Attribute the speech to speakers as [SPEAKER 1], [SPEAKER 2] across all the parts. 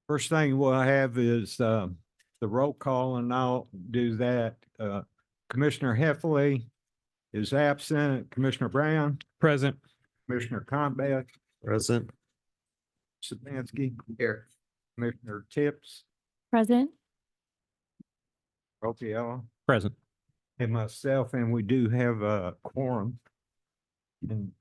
[SPEAKER 1] First thing we'll have is the roll call, and I'll do that. Commissioner Heffley is absent. Commissioner Brown,
[SPEAKER 2] Present.
[SPEAKER 1] Commissioner Combat,
[SPEAKER 2] Present.
[SPEAKER 1] Sabansky. Here. Commissioner Tips,
[SPEAKER 3] Present.
[SPEAKER 1] Ropiella,
[SPEAKER 2] Present.
[SPEAKER 1] and myself, and we do have a quorum. And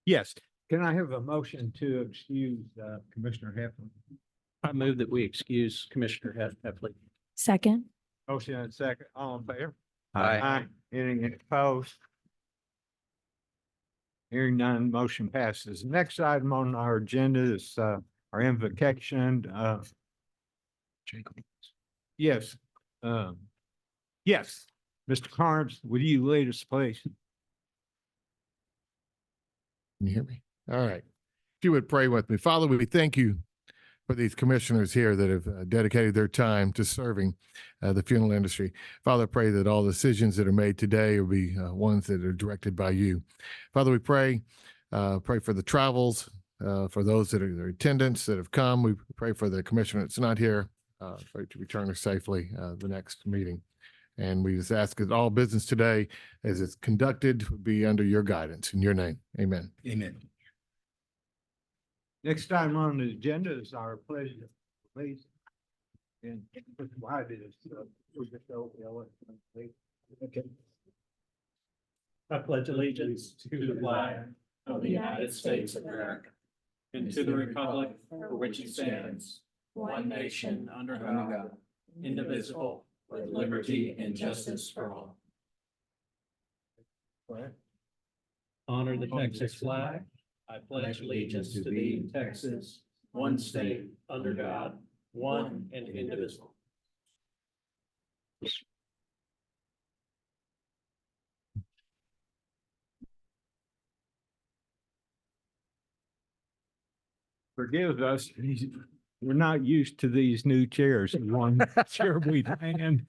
[SPEAKER 1] yes, can I have a motion to excuse Commissioner Heffley?
[SPEAKER 2] I move that we excuse Commissioner Heffley.
[SPEAKER 3] Second.
[SPEAKER 1] Motion and second, all in favor?
[SPEAKER 2] Aye.
[SPEAKER 1] Any opposed? Hearing none, motion passes. Next item on our agenda is our invocation. Yes. Yes, Mr. Carnes, would you lead us, please?
[SPEAKER 4] Can you hear me? All right. If you would pray with me. Father, we thank you for these commissioners here that have dedicated their time to serving the funeral industry. Father, I pray that all decisions that are made today will be ones that are directed by you. Father, we pray for the travels, for those that are attendants that have come. We pray for the commissioner that's not here, pray to return her safely the next meeting. And we just ask that all business today, as it's conducted, would be under your guidance. In your name, amen.
[SPEAKER 1] Amen. Next item on the agenda is our pledge of allegiance. And why did it? Okay.
[SPEAKER 2] I pledge allegiance to the flag of the United States of America and to the republic for which it stands, one nation under God, indivisible, with liberty and justice for all. Honor the Texas flag. I pledge allegiance to thee, Texas, one state, under God, one and indivisible.
[SPEAKER 1] Forgive us, we're not used to these new chairs. We want to sure we land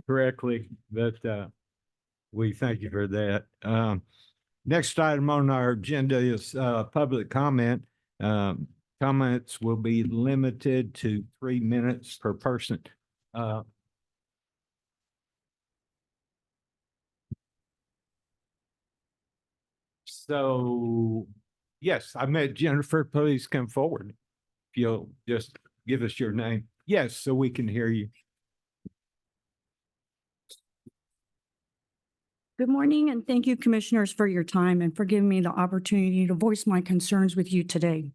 [SPEAKER 1] correctly, but we thank you for that. Next item on our agenda is public comment. Comments will be limited to 3 minutes per person. So, yes, I met Jennifer. Please come forward. If you'll just give us your name. Yes, so we can hear you.
[SPEAKER 5] Good morning, and thank you, commissioners, for your time and for giving me the opportunity to voice my concerns with you today.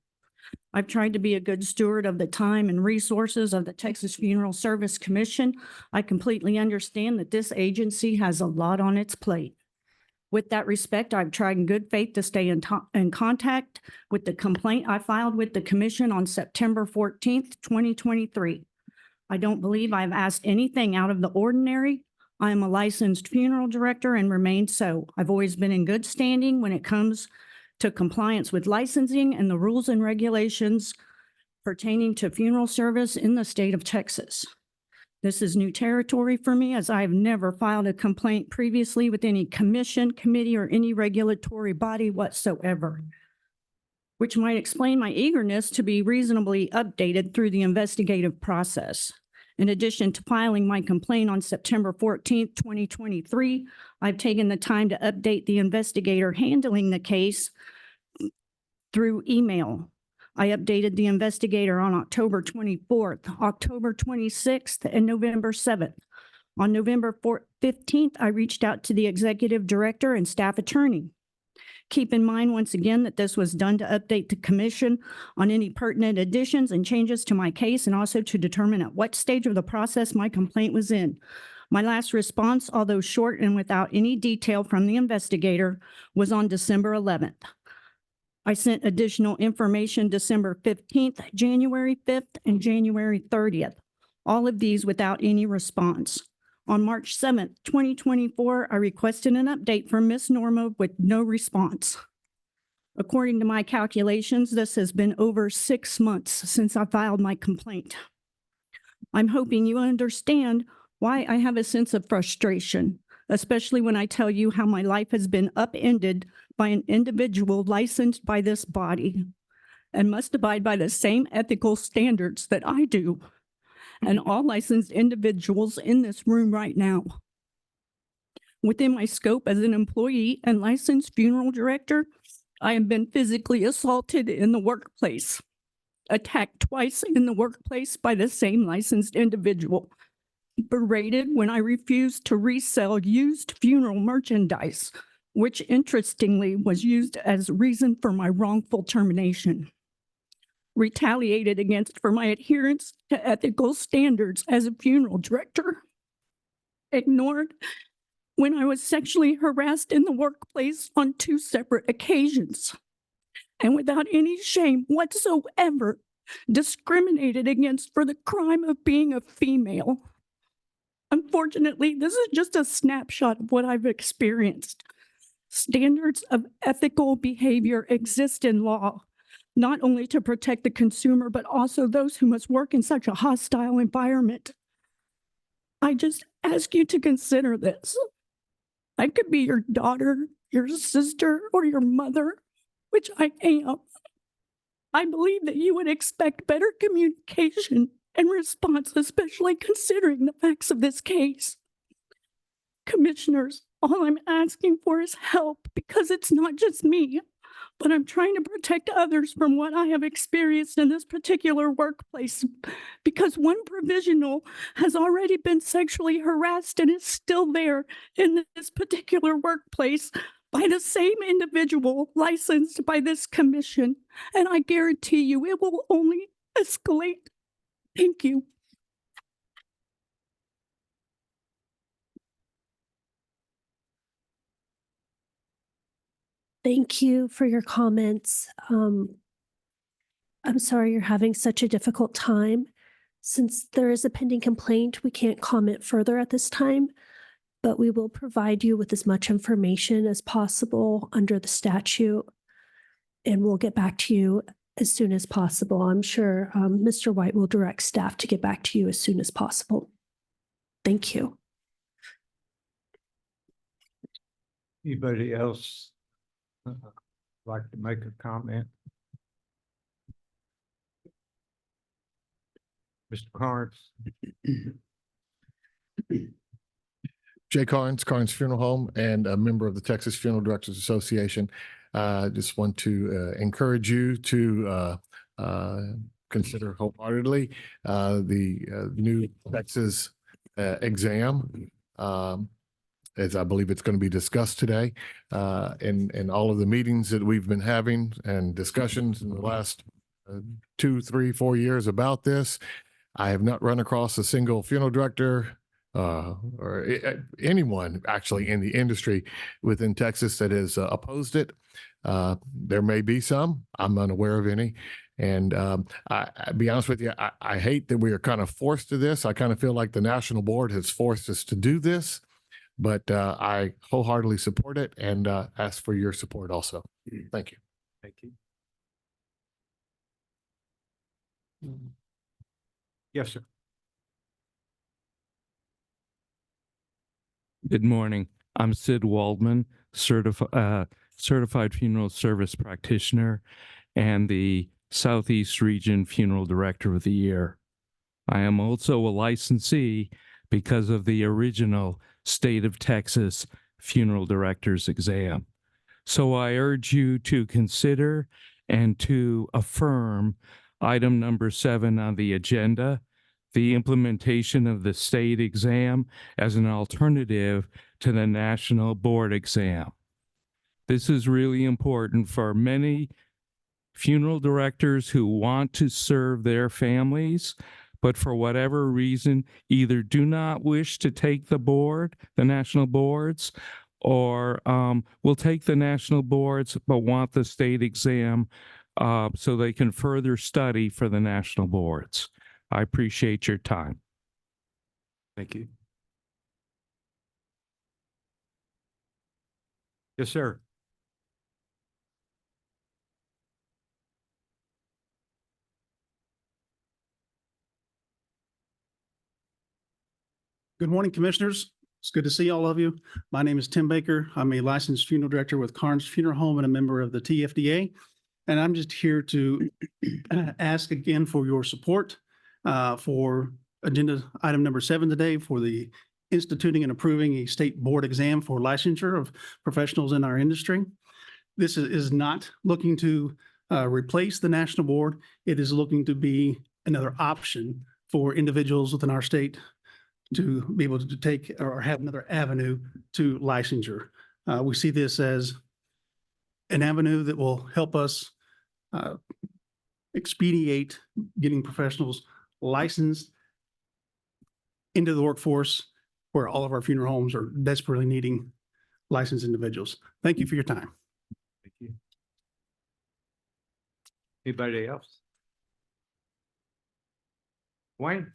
[SPEAKER 5] I've tried to be a good steward of the time and resources of the Texas Funeral Service Commission. I completely understand that this agency has a lot on its plate. With that respect, I've tried in good faith to stay in contact with the complaint I filed with the commission on September 14th, 2023. I don't believe I've asked anything out of the ordinary. I am a licensed funeral director and remain so. I've always been in good standing when it comes to compliance with licensing and the rules and regulations pertaining to funeral service in the state of Texas. This is new territory for me, as I have never filed a complaint previously with any commission, committee, or any regulatory body whatsoever, which might explain my eagerness to be reasonably updated through the investigative process. In addition to filing my complaint on September 14th, 2023, I've taken the time to update the investigator handling the case through email. I updated the investigator on October 24th, October 26th, and November 7th. On November 15th, I reached out to the executive director and staff attorney. Keep in mind, once again, that this was done to update the commission on any pertinent additions and changes to my case, and also to determine at what stage of the process my complaint was in. My last response, although short and without any detail from the investigator, was on December 11th. I sent additional information December 15th, January 5th, and January 30th, all of these without any response. On March 7th, 2024, I requested an update from Ms. Norma with no response. According to my calculations, this has been over 6 months since I filed my complaint. I'm hoping you understand why I have a sense of frustration. especially when I tell you how my life has been upended by an individual licensed by this body and must abide by the same ethical standards that I do and all licensed individuals in this room right now. Within my scope as an employee and licensed funeral director, I have been physically assaulted in the workplace, attacked twice in the workplace by the same licensed individual, berated when I refused to resell used funeral merchandise, which interestingly was used as reason for my wrongful termination, retaliated against for my adherence to ethical standards as a funeral director, ignored when I was sexually harassed in the workplace on 2 separate occasions, and without any shame whatsoever, discriminated against for the crime of being a female. Unfortunately, this is just a snapshot of what I've experienced. Standards of ethical behavior exist in law, not only to protect the consumer, but also those who must work in such a hostile environment. I just ask you to consider this. I could be your daughter, your sister, or your mother, which I am. I believe that you would expect better communication and response, especially considering the facts of this case. Commissioners, all I'm asking for is help because it's not just me, but I'm trying to protect others from what I have experienced in this particular workplace because one provisional has already been sexually harassed and is still there in this particular workplace by the same individual licensed by this commission. And I guarantee you it will only escalate. Thank you.
[SPEAKER 3] Thank you for your comments. I'm sorry you're having such a difficult time. Since there is a pending complaint, we can't comment further at this time, but we will provide you with as much information as possible under the statute, and we'll get back to you as soon as possible. I'm sure Mr. White will direct staff to get back to you as soon as possible. Thank you.
[SPEAKER 1] Anybody else like to make a comment? Mr. Carnes?
[SPEAKER 4] Jay Carnes, Carnes Funeral Home, and a member of the Texas Funeral Directors Association. Just want to encourage you to consider wholeheartedly the new Texas exam, as I believe it's going to be discussed today in all of the meetings that we've been having and discussions in the last 2, 3, 4 years about this. I have not run across a single funeral director or anyone actually in the industry within Texas that has opposed it. There may be some, I'm unaware of any. And I'll be honest with you, I hate that we are kind of forced to this. I kind of feel like the national board has forced us to do this, but I wholeheartedly support it and ask for your support also. Thank you.
[SPEAKER 1] Thank you. Yes, sir.
[SPEAKER 6] Good morning. I'm Sid Waldman, certified funeral service practitioner and the Southeast Region Funeral Director of the Year. I am also a licensee because of the original State of Texas Funeral Directors exam. So I urge you to consider and to affirm item number 7 on the agenda, the implementation of the state exam as an alternative to the national board exam. This is really important for many funeral directors who want to serve their families, but for whatever reason, either do not wish to take the board, the national boards, or will take the national boards, but want the state exam so they can further study for the national boards. I appreciate your time.
[SPEAKER 1] Thank you. Yes, sir.
[SPEAKER 7] Good morning, Commissioners. It's good to see all of you. My name is Tim Baker. I'm a licensed funeral director with Carnes Funeral Home and a member of the TFDA. And I'm just here to ask again for your support for agenda item number 7 today for the instituting and approving a state board exam for licensure of professionals in our industry. This is not looking to replace the national board. It is looking to be another option for individuals within our state to be able to take or have another avenue to licensure. We see this as an avenue that will help us expedite getting professionals licensed into the workforce where all of our funeral homes are desperately needing licensed individuals. Thank you for your time.
[SPEAKER 1] Thank you. Anybody else? Wayne?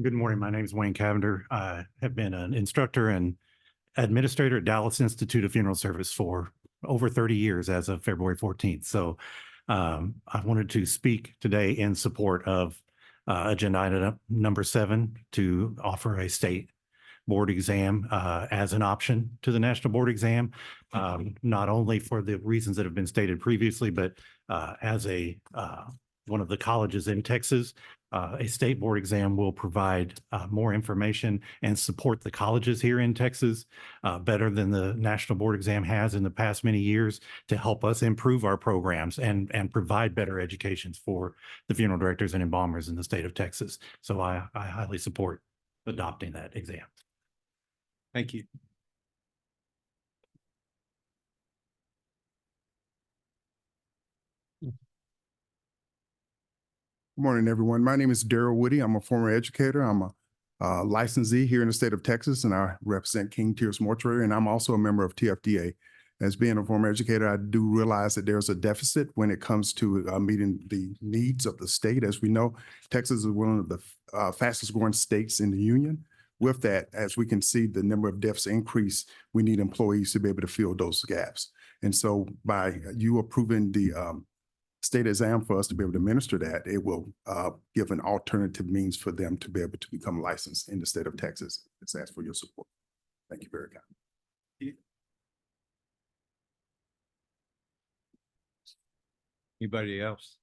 [SPEAKER 8] Good morning. My name is Wayne Cavender. I have been an instructor and administrator at Dallas Institute of Funeral Service for over 30 years as of February 14th. So I wanted to speak today in support of agenda item number 7 to offer a state board exam as an option to the national board exam, not only for the reasons that have been stated previously, but as a one of the colleges in Texas, a state board exam will provide more information and support the colleges here in Texas better than the national board exam has in the past many years to help us improve our programs and provide better educations for the funeral directors and embalmers in the state of Texas. So I highly support adopting that exam.
[SPEAKER 1] Thank you.
[SPEAKER 9] Good morning, everyone. My name is Daryl Woody. I'm a former educator. I'm a licensee here in the state of Texas, and I represent King Tears Mortuary, and I'm also a member of TFDA. As being a former educator, I do realize that there's a deficit when it comes to meeting the needs of the state. As we know, Texas is one of the fastest growing states in the union. With that, as we can see, the number of deaths increase, we need employees to be able to fill those gaps. And so by you approving the state exam for us to be able to administer that, it will give an alternative means for them to be able to become licensed in the state of Texas. Let's ask for your support. Thank you very much.
[SPEAKER 1] Anybody else?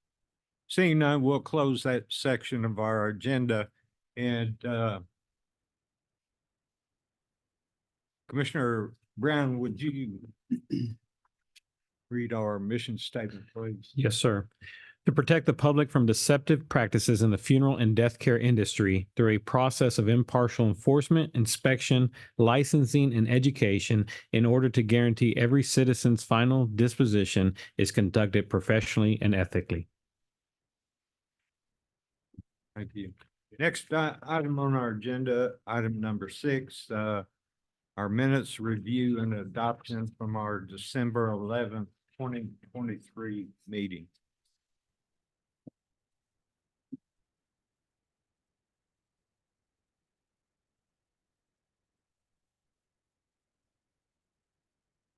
[SPEAKER 1] Seeing none, we'll close that section of our agenda and Commissioner Brown, would you read our mission statement, please?
[SPEAKER 2] Yes, sir. To protect the public from deceptive practices in the funeral and death care industry through a process of impartial enforcement, inspection, licensing, and education in order to guarantee every citizen's final disposition is conducted professionally and ethically.
[SPEAKER 1] Thank you. Next item on our agenda, item number 6, our minutes review and adoption from our December 11th, 2023 meeting.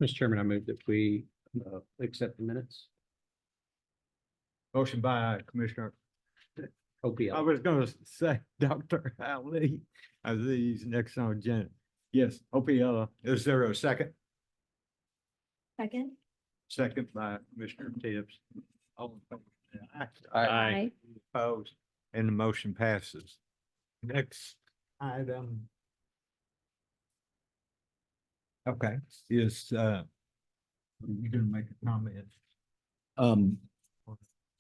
[SPEAKER 10] Mr. Chairman, I move that we accept the minutes.
[SPEAKER 1] Motion by Commissioner,
[SPEAKER 10] OPL.
[SPEAKER 1] I was gonna say Dr. Ali Aziz next on agenda. Yes, OPL. Is there a second?
[SPEAKER 3] Second.
[SPEAKER 1] Second by Commissioner Tibbs. All in favor, say
[SPEAKER 2] Aye.
[SPEAKER 1] Opposed, and the motion passes. Next item. Okay, is, you gonna make a comment?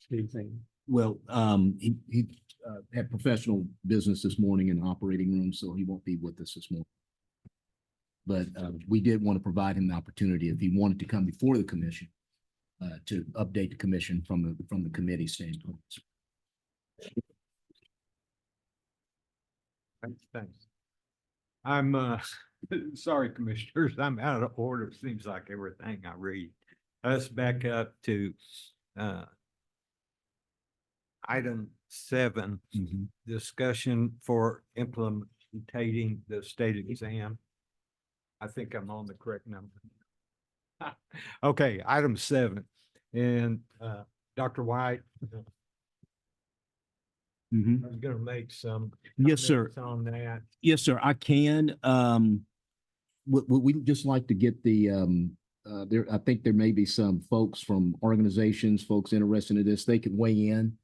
[SPEAKER 10] He had professional business this morning in the operating room, so he won't be with us this morning. But we did want to provide him the opportunity if he wanted to come before the commission to update the commission from the committee standpoint.
[SPEAKER 1] Thanks. I'm sorry, commissioners, I'm out of order. Seems like everything I read. Let's back up to item 7, discussion for implementing the state exam. I think I'm on the correct number. Okay, item 7. And Dr. White,
[SPEAKER 11] Mhm.
[SPEAKER 1] I was gonna make some.
[SPEAKER 11] Yes, sir.
[SPEAKER 1] comments On that.
[SPEAKER 11] Yes, sir, I can. We'd just like to get the, I think there may be some folks from organizations, folks interested in this, they could weigh in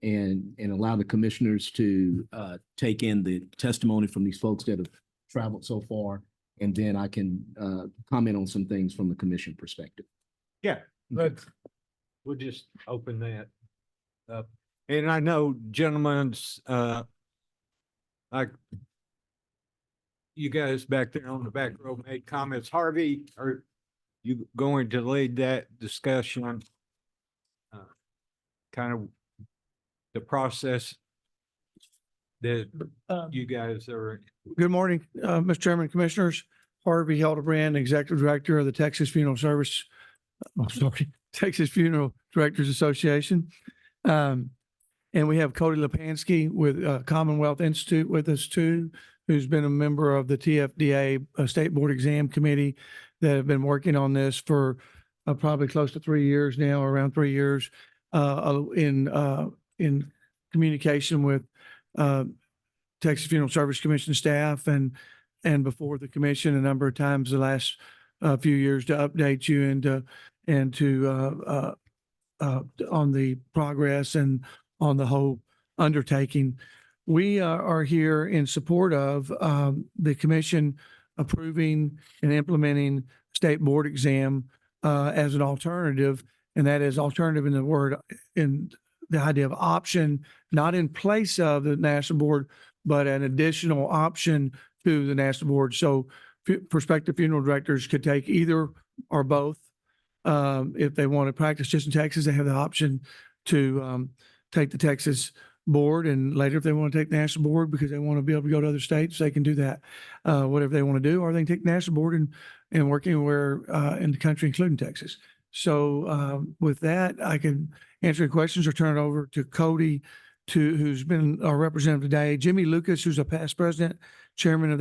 [SPEAKER 11] and allow the commissioners to, take in the testimony from these folks that have traveled so far. And then I can, comment on some things from the commission perspective.
[SPEAKER 1] Yeah, we'll just open that up. And I know gentlemen's, you guys back there on the back row made comments. Harvey, are you going to lead that discussion? Kind of the process that you guys are.
[SPEAKER 12] Good morning, Mr. Chairman, Commissioners. Harvey Hildebrand, Executive Director of the Texas Funeral Service, Texas Funeral Directors Association. And we have Cody Lepansky with Commonwealth Institute with us too, who's been a member of the TFDA State Board Exam Committee that have been working on this for probably close to 3 years now, around 3 years, in communication with Texas Funeral Service Commission staff and before the commission a number of times the last few years to update you and to on the progress and on the whole undertaking. We are here in support of the commission approving and implementing state board exam as an alternative, and that is alternative in the idea of option, not in place of the national board, but an additional option to the national board. So prospective funeral directors could take either or both. If they want to practice just in Texas, they have the option to take the Texas board, and later if they want to take the national board because they want to be able to go to other states, they can do that, whatever they want to do, or they can take the national board and work anywhere in the country, including Texas. So with that, I can answer your questions or turn it over to Cody, who's been our representative today. Jimmy Lucas, who's a past president, chairman of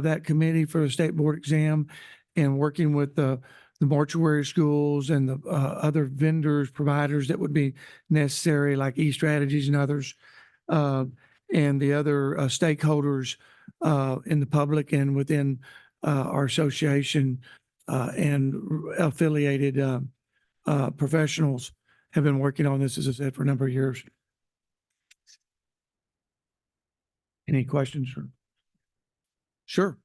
[SPEAKER 12] that committee for the state board exam, and working with the mortuary schools and the other vendors, providers that would be necessary, like eStrategies and others, and the other stakeholders in the public and within our association and affiliated professionals have been working on this, as I said, for a number of years. Any questions? Sure.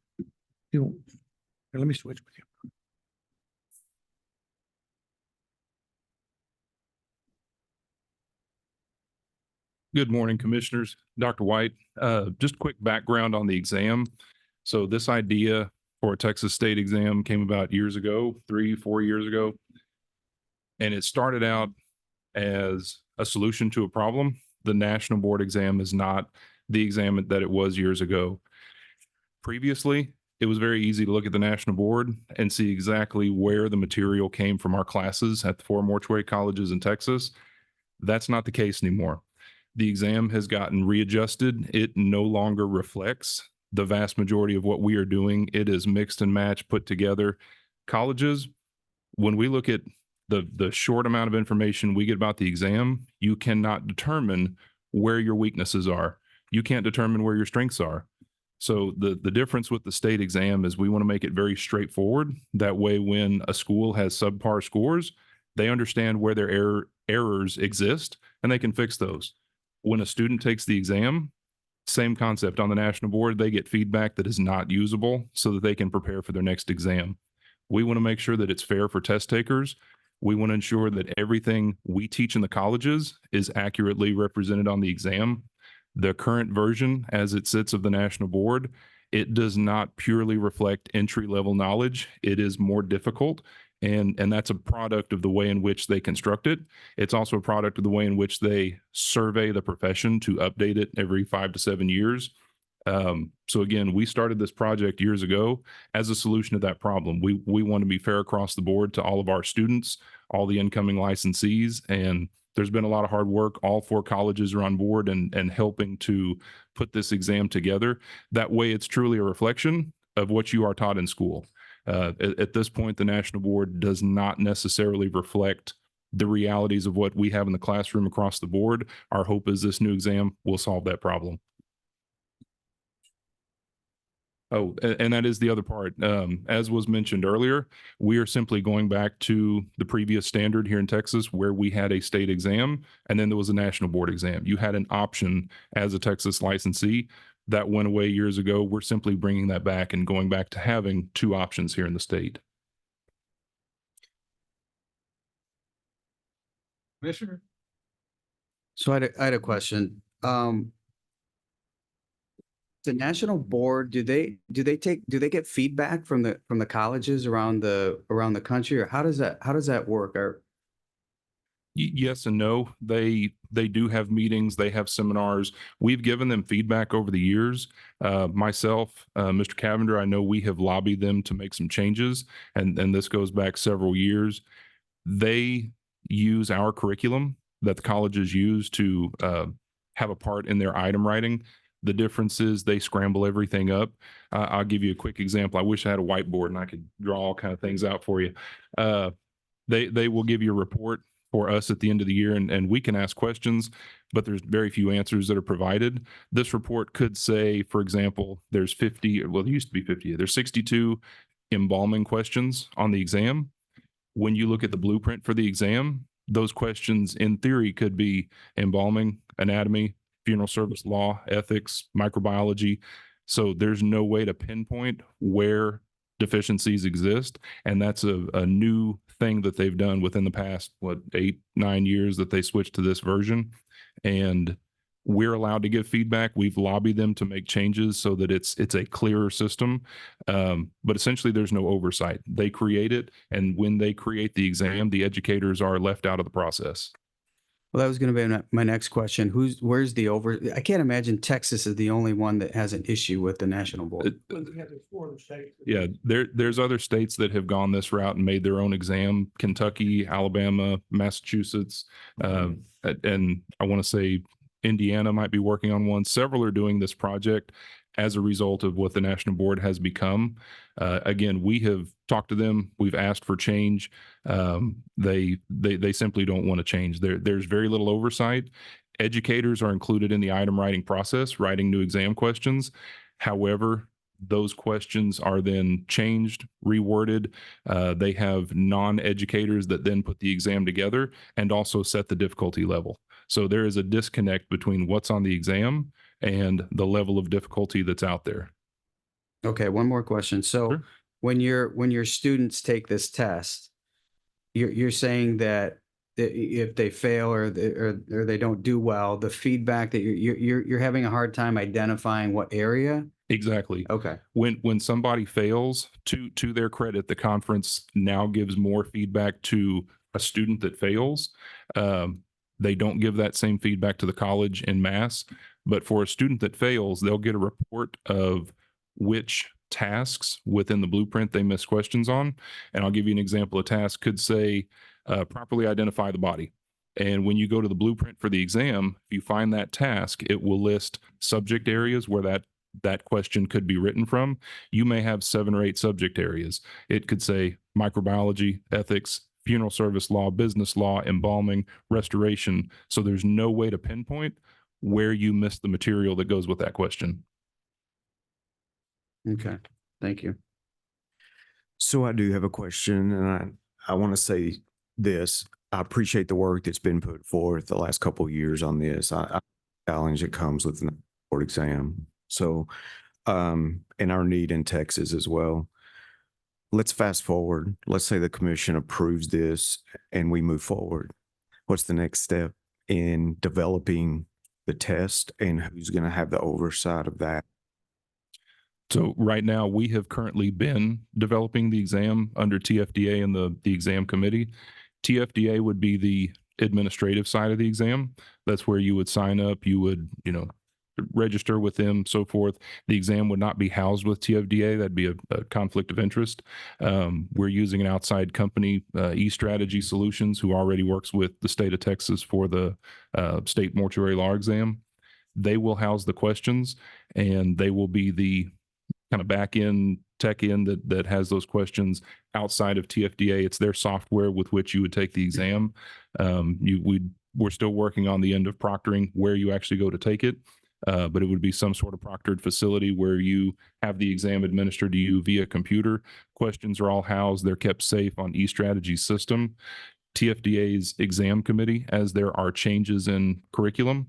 [SPEAKER 12] Here, let me switch with you.
[SPEAKER 13] Good morning, Commissioners. Dr. White, just a quick background on the exam. So this idea for a Texas state exam came about years ago, 3-4 years ago. And it started out as a solution to a problem. The national board exam is not the exam that it was years ago. Previously, it was very easy to look at the national board and see exactly where the material came from our classes at the 4 mortuary colleges in Texas. That's not the case anymore. The exam has gotten readjusted. It no longer reflects the vast majority of what we are doing. It is mixed and matched, put together. Colleges, when we look at the short amount of information we get about the exam, you cannot determine where your weaknesses are. You can't determine where your strengths are. So the difference with the state exam is we want to make it very straightforward. That way, when a school has subpar scores, they understand where their errors exist and they can fix those. When a student takes the exam, same concept on the national board, they get feedback that is not usable so that they can prepare for their next exam. We want to make sure that it's fair for test takers. We want to ensure that everything we teach in the colleges is accurately represented on the exam. The current version, as it sits of the national board, it does not purely reflect entry-level knowledge. It is more difficult. And that's a product of the way in which they construct it. It's also a product of the way in which they survey the profession to update it every 5 to 7 years. So again, we started this project years ago as a solution to that problem. We want to be fair across the board to all of our students, all the incoming licensees, and there's been a lot of hard work. All 4 colleges are on board and helping to put this exam together. That way, it's truly a reflection of what you are taught in school. At this point, the national board does not necessarily reflect the realities of what we have in the classroom across the board. Our hope is this new exam will solve that problem. Oh, and that is the other part. As was mentioned earlier, we are simply going back to the previous standard here in Texas where we had a state exam and then there was a national board exam. You had an option as a Texas licensee. That went away years ago. We're simply bringing that back and going back to having two options here in the state.
[SPEAKER 1] Commissioner?
[SPEAKER 14] So I had a question. The national board, do they get feedback from the colleges around the country, or how does that work? Or
[SPEAKER 13] Yes and no. They do have meetings. They have seminars. We've given them feedback over the years. Myself, Mr. Cavender, I know we have lobbied them to make some changes, and this goes back several years. They use our curriculum that the colleges use to have a part in their item writing. The difference is they scramble everything up. I'll give you a quick example. I wish I had a whiteboard and I could draw all kind of things out for you. They will give you a report for us at the end of the year, and we can ask questions, but there's very few answers that are provided. This report could say, for example, there's 50, well, there used to be 50, there's 62 embalming questions on the exam. When you look at the blueprint for the exam, those questions in theory could be embalming, anatomy, funeral service law, ethics, microbiology. So there's no way to pinpoint where deficiencies exist. And that's a new thing that they've done within the past, 8-9 years that they switched to this version. And we're allowed to give feedback. We've lobbied them to make changes so that it's a clearer system. But essentially there's no oversight. They create it. And when they create the exam, the educators are left out of the process.
[SPEAKER 14] well, that was going to be my next question. Where's the I can't imagine Texas is the only one that has an issue with the national board.
[SPEAKER 13] Yeah, there's other states that have gone this route and made their own exam. Kentucky, Alabama, Massachusetts, and I want to say Indiana might be working on one. Several are doing this project as a result of what the national board has become. Again, we have talked to them. We've asked for change. They simply don't want to change. There's very little oversight. Educators are included in the item writing process, writing new exam questions. However, those questions are then changed, reworded. They have non-educators that then put the exam together and also set the difficulty level. So there is a disconnect between what's on the exam and the level of difficulty that's out there.
[SPEAKER 14] Okay, one more question. So
[SPEAKER 13] Sure.
[SPEAKER 14] when your students take this test, you're saying that if they fail or they don't do well, the feedback that you're having a hard time identifying what area?
[SPEAKER 13] Exactly.
[SPEAKER 14] Okay.
[SPEAKER 13] When somebody fails, to their credit, the conference now gives more feedback to a student that fails. They don't give that same feedback to the college en masse, but for a student that fails, they'll get a report of which tasks within the blueprint they missed questions on. And I'll give you an example. A task could say, properly identify the body. And when you go to the blueprint for the exam, if you find that task, it will list subject areas where that question could be written from. You may have 7 or 8 subject areas. It could say microbiology, ethics, funeral service law, business law, embalming, restoration. So there's no way to pinpoint where you missed the material that goes with that question.
[SPEAKER 14] Okay, thank you.
[SPEAKER 15] So I do have a question, and I want to say this. I appreciate the work that's been put forth the last couple of years on this. I challenge that comes with the board exam. So, and our need in Texas as well. Let's fast forward. Let's say the commission approves this and we move forward. What's the next step in developing the test, and who's going to have the oversight of that?
[SPEAKER 13] So right now, we have currently been developing the exam under TFDA and the exam committee. TFDA would be the administrative side of the exam. That's where you would sign up, you would, register with them, so forth. The exam would not be housed with TFDA. That'd be a conflict of interest. We're using an outside company, eStrategy Solutions, who already works with the state of Texas for the state mortuary law exam. They will house the questions, and they will be the kind of back end tech end that has those questions outside of TFDA. It's their software with which you would take the exam. We're still working on the end of proctoring where you actually go to take it. But it would be some sort of proctored facility where you have the exam administered to you via computer. Questions are all housed. They're kept safe on eStrategy's system. TFDA's exam committee, as there are changes in curriculum,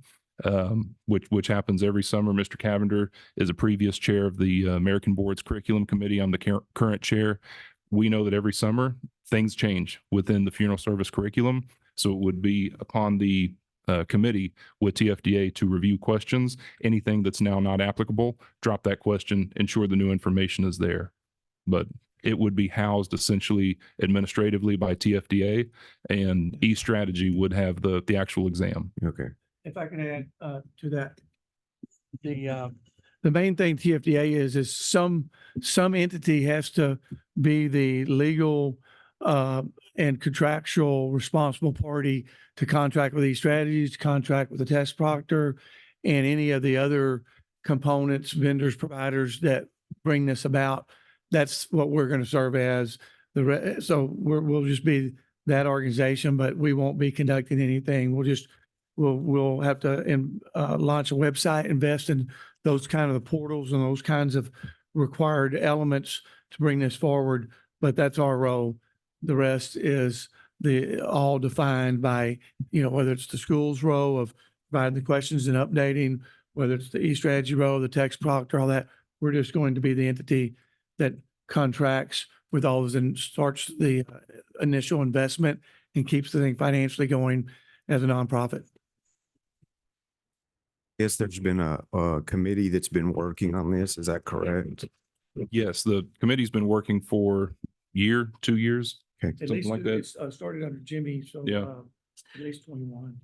[SPEAKER 13] which happens every summer. Mr. Cavender is a previous chair of the American Board's Curriculum Committee. I'm the current chair. We know that every summer things change within the funeral service curriculum. So it would be upon the committee with TFDA to review questions. Anything that's now not applicable, drop that question, ensure the new information is there. But it would be housed essentially administratively by TFDA, and eStrategy would have the actual exam.
[SPEAKER 15] Okay.
[SPEAKER 12] If I can add to that, the main thing TFDA is some entity has to be the legal and contractual responsible party to contract with these strategies, to contract with the test proctor, and any of the other components, vendors, providers that bring this about. That's what we're going to serve as. So we'll just be that organization, but we won't be conducting anything. We'll have to launch a website, invest in those kind of the portals and those kinds of required elements to bring this forward. But that's our role. The rest is all defined by, whether it's the school's role of providing the questions and updating, whether it's the eStrategy role, the text proctor, all that. We're just going to be the entity that contracts with all those and starts the initial investment and keeps the thing financially going as a nonprofit.
[SPEAKER 15] Yes, there's been a committee that's been working on this. Is that correct?
[SPEAKER 13] Yes, the committee's been working for year, 2 years,
[SPEAKER 15] Okay.
[SPEAKER 13] something like that.
[SPEAKER 12] It started under Jimmy, so
[SPEAKER 13] Yeah.
[SPEAKER 12] at least 21.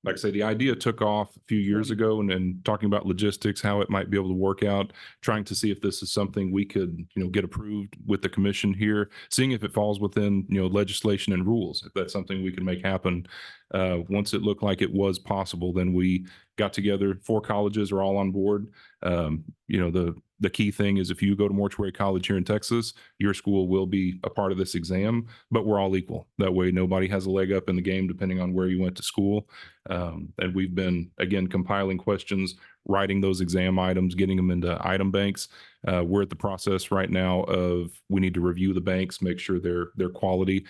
[SPEAKER 13] Like I say, the idea took off a few years ago and talking about logistics, how it might be able to work out, trying to see if this is something we could, get approved with the commission here, seeing if it falls within, legislation and rules, if that's something we can make happen. Once it looked like it was possible, then we got together. 4 colleges are all on board. The key thing is if you go to Mortuary College here in Texas, your school will be a part of this exam, but we're all equal. That way, nobody has a leg up in the game depending on where you went to school. And we've been, again, compiling questions, writing those exam items, getting them into item banks. We're at the process right now of we need to review the banks, make sure they're quality,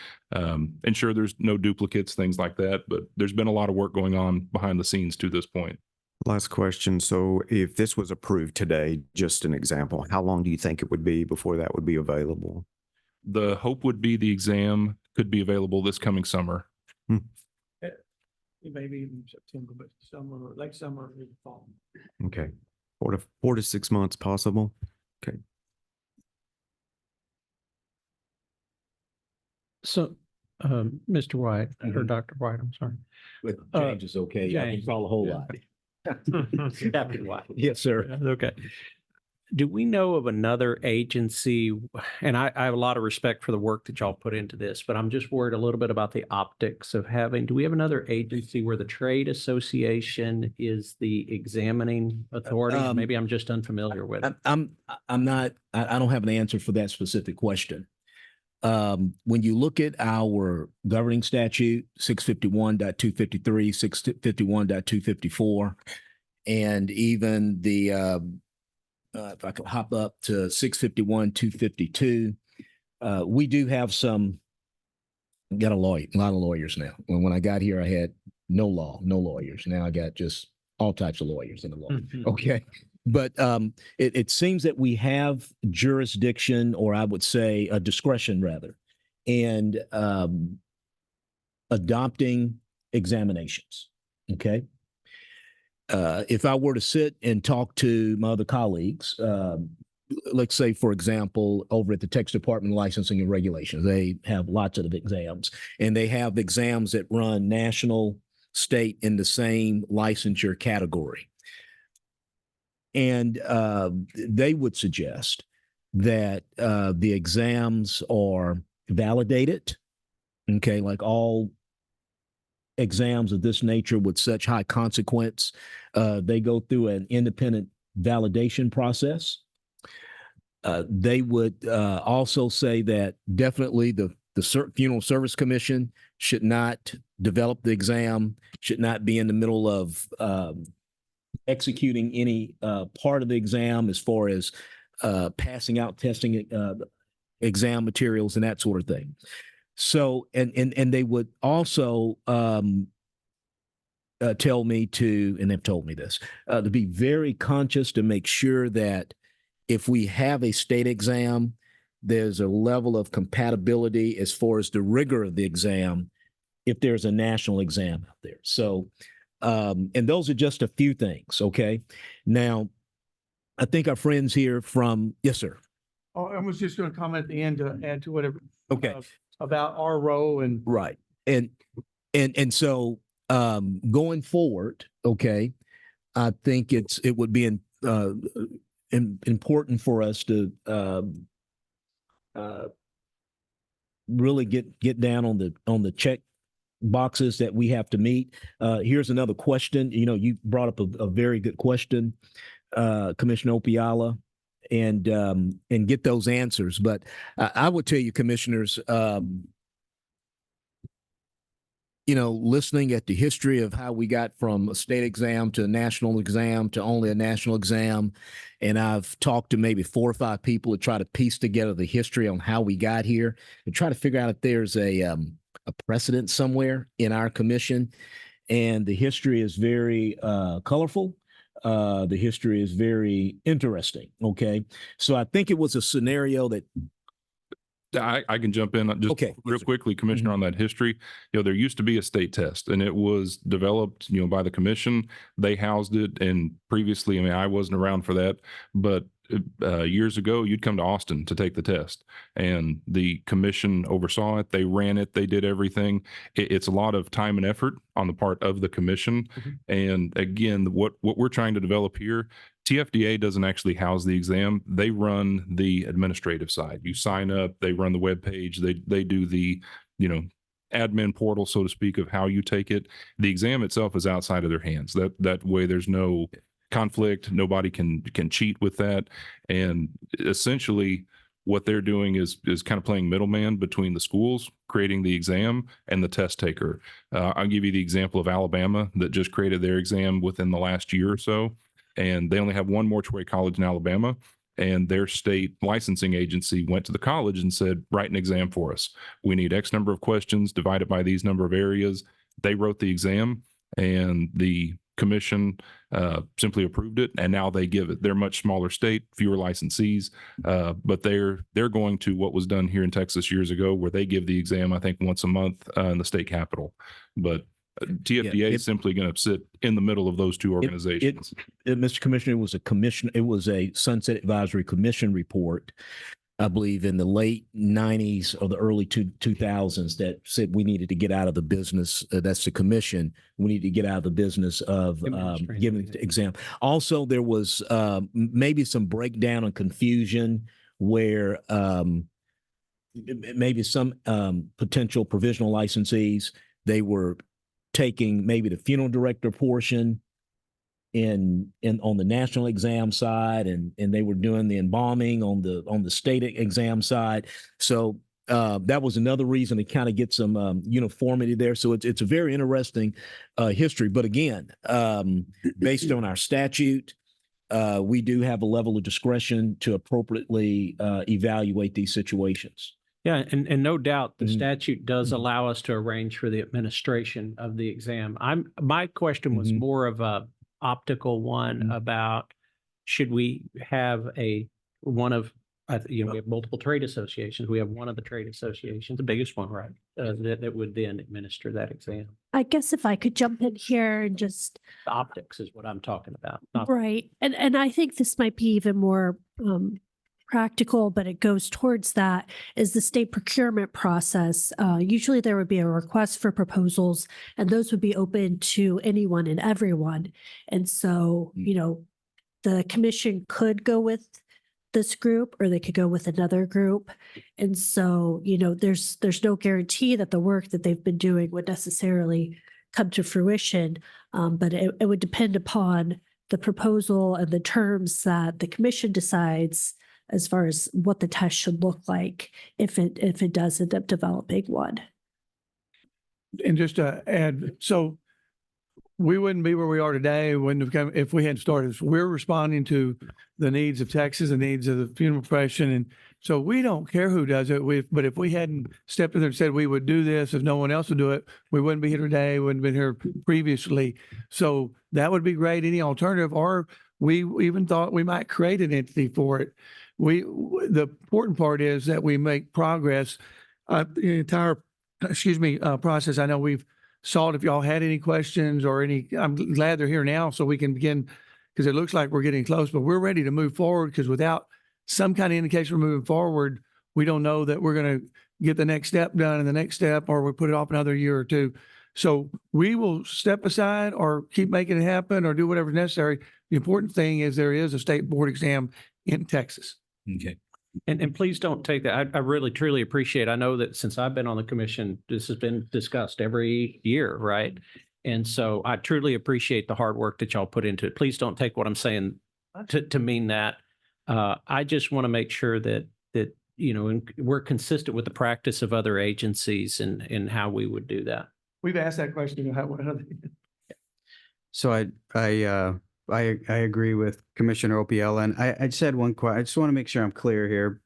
[SPEAKER 13] ensure there's no duplicates, things like that. But there's been a lot of work going on behind the scenes to this point.
[SPEAKER 15] Last question. So if this was approved today, just an example, how long do you think it would be before that would be available?
[SPEAKER 13] The hope would be the exam could be available this coming summer.
[SPEAKER 12] Maybe even September, but summer, late summer, or fall.
[SPEAKER 15] Okay. 4 to 6 months possible. Okay.
[SPEAKER 2] So, Mr. White, or Dr. White, I'm sorry.
[SPEAKER 11] But
[SPEAKER 2] Uh,
[SPEAKER 11] James is okay. I can
[SPEAKER 2] James.
[SPEAKER 11] call a whole
[SPEAKER 2] Yeah.
[SPEAKER 11] lot.
[SPEAKER 2] Captain White.
[SPEAKER 11] Yes, sir.
[SPEAKER 2] Okay. Do we know of another agency? And I have a lot of respect for the work that y'all put into this, but I'm just worried a little bit about the optics of do we have another agency where the trade association is the examining authority? Maybe I'm just unfamiliar with it.
[SPEAKER 11] I'm not, I don't have an answer for that specific question. When you look at our governing statute, 651.253, 651.254, and even the, if I could hop up to 651.252, we do have got a lot of lawyers now. When I got here, I had no lawyers. Now I got just all types of lawyers in the law. Okay. But it seems that we have jurisdiction, or I would say a discretion rather, and adopting examinations. Okay. If I were to sit and talk to my other colleagues, let's say, for example, over at the Texas Department of Licensing and Regulations, they have lots of exams, and they have exams that run national, state in the same licensure category. And they would suggest that the exams are validated, okay, like all exams of this nature with such high consequence. They go through an independent validation process. They would also say that definitely the Funeral Service Commission should not develop the exam, should not be in the middle of executing any part of the exam as far as passing out testing exam materials and that sort of thing. So, and they would also tell me to, and they've told me this, to be very conscious to make sure that if we have a state exam, there's a level of compatibility as far as the rigor of the exam if there's a national exam out there. So, and those are just a few things, okay? Now, I think our friends here from, yes, sir.
[SPEAKER 12] Oh, I was just going to comment at the end to add to whatever.
[SPEAKER 11] Okay.
[SPEAKER 12] About our role and.
[SPEAKER 11] Right. And so going forward, okay, I think it would be important for us to really get down on the check boxes that we have to meet. Here's another question. You know, you brought up a very good question, Commissioner Opiala, and get those answers. But I would tell you, commissioners, you know, listening at the history of how we got from a state exam to a national exam to only a national exam, and I've talked to maybe 4 or 5 people to try to piece together the history on how we got here and try to figure out if there's a precedent somewhere in our commission. And the history is very colorful. The history is very interesting. Okay. So I think it was a scenario that.
[SPEAKER 13] I can jump in just real quickly, Commissioner, on that history. You know, there used to be a state test, and it was developed, you know, by the commission. They housed it, and previously, I mean, I wasn't around for that, but years ago, you'd come to Austin to take the test, and the commission oversaw it. They ran it. They did everything. It's a lot of time and effort on the part of the commission. And again, what we're trying to develop here, TFDA doesn't actually house the exam. They run the administrative side. You sign up, they run the web page, they do the, you know, admin portal, so to speak, of how you take it. The exam itself is outside of their hands. That way there's no conflict. Nobody can cheat with that. And essentially what they're doing is kind of playing middleman between the schools, creating the exam, and the test taker. I'll give you the example of Alabama that just created their exam within the last year or so. And they only have one mortuary college in Alabama, and their state licensing agency went to the college and said, write an exam for us. We need X number of questions divided by these number of areas. They wrote the exam, and the commission simply approved it, and now they give it. They're a much smaller state, fewer licensees, but they're going to what was done here in Texas years ago, where they give the exam, I think, once a month in the state capitol. But TFDA is simply going to sit in the middle of those two organizations.
[SPEAKER 11] Mr. Commissioner, it was a Sunset Advisory Commission report, I believe in the late 90s or the early 2000s, that said we needed to get out of the business. That's the commission. We need to get out of the business of giving the exam. Also, there was maybe some breakdown and confusion where maybe some potential provisional licensees, they were taking maybe the funeral director portion in on the national exam side, and they were doing the embalming on the state exam side. So that was another reason to kind of get some uniformity there. So it's a very interesting history. But again, based on our statute, we do have a level of discretion to appropriately evaluate these situations.
[SPEAKER 2] Yeah, and no doubt the statute does allow us to arrange for the administration of the exam. My question was more of a optical one about, should we have we have multiple trade associations. We have one of the trade associations, the biggest one, right? That would then administer that exam.
[SPEAKER 3] I guess if I could jump in here and just.
[SPEAKER 2] The optics is what I'm talking about.
[SPEAKER 3] Right. And I think this might be even more practical, but it goes towards that, is the state procurement process. Usually there would be a request for proposals, and those would be open to anyone and everyone. And so, the commission could go with this group, or they could go with another group. And so, there's no guarantee that the work that they've been doing would necessarily come to fruition. But it would depend upon the proposal and the terms that the commission decides as far as what the test should look like if it does end up developing one.
[SPEAKER 12] And just to add, so we wouldn't be where we are today, wouldn't have come if we hadn't started. So we're responding to the needs of Texas, the needs of the funeral profession. And so we don't care who does it. But if we hadn't stepped in there and said we would do this, if no one else would do it, we wouldn't be here today, wouldn't have been here previously. So that would be great, any alternative, or we even thought we might create an entity for it. The important part is that we make progress. The entire, process. I know we've saw it. If y'all had any questions or any, I'm glad they're here now so we can begin, because it looks like we're getting close, but we're ready to move forward, because without some kind of indication we're moving forward, we don't know that we're going to get the next step done and the next step, or we put it off another year or two. So we will step aside or keep making it happen or do whatever's necessary. The important thing is there is a state board exam in Texas.
[SPEAKER 2] Okay. And please don't take that. I really truly appreciate. I know that since I've been on the commission, this has been discussed every year, right? And so I truly appreciate the hard work that y'all put into it. Please don't take what I'm saying to mean that. I just want to make sure that we're consistent with the practice of other agencies and how we would do that.
[SPEAKER 12] We've asked that question.
[SPEAKER 14] So I agree with Commissioner Opie-Ella, and I just had one question. I just want to make sure I'm clear here.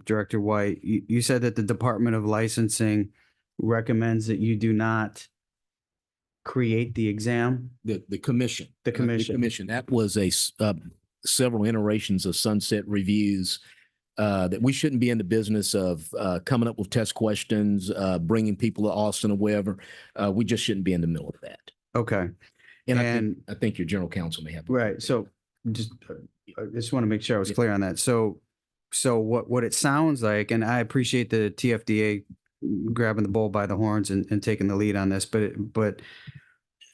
[SPEAKER 14] Director White, you said that the Department of Licensing recommends that you do not create the exam?
[SPEAKER 11] The commission.
[SPEAKER 14] The commission.
[SPEAKER 11] The commission. That was several iterations of sunset reviews that we shouldn't be in the business of coming up with test questions, bringing people to Austin or wherever. We just shouldn't be in the middle of that.
[SPEAKER 14] Okay.
[SPEAKER 11] And I think your general counsel may have.
[SPEAKER 14] Right. So I just want to make sure I was clear on that. So what it sounds like, and I appreciate the TFDA grabbing the bull by the horns and taking the lead on this, but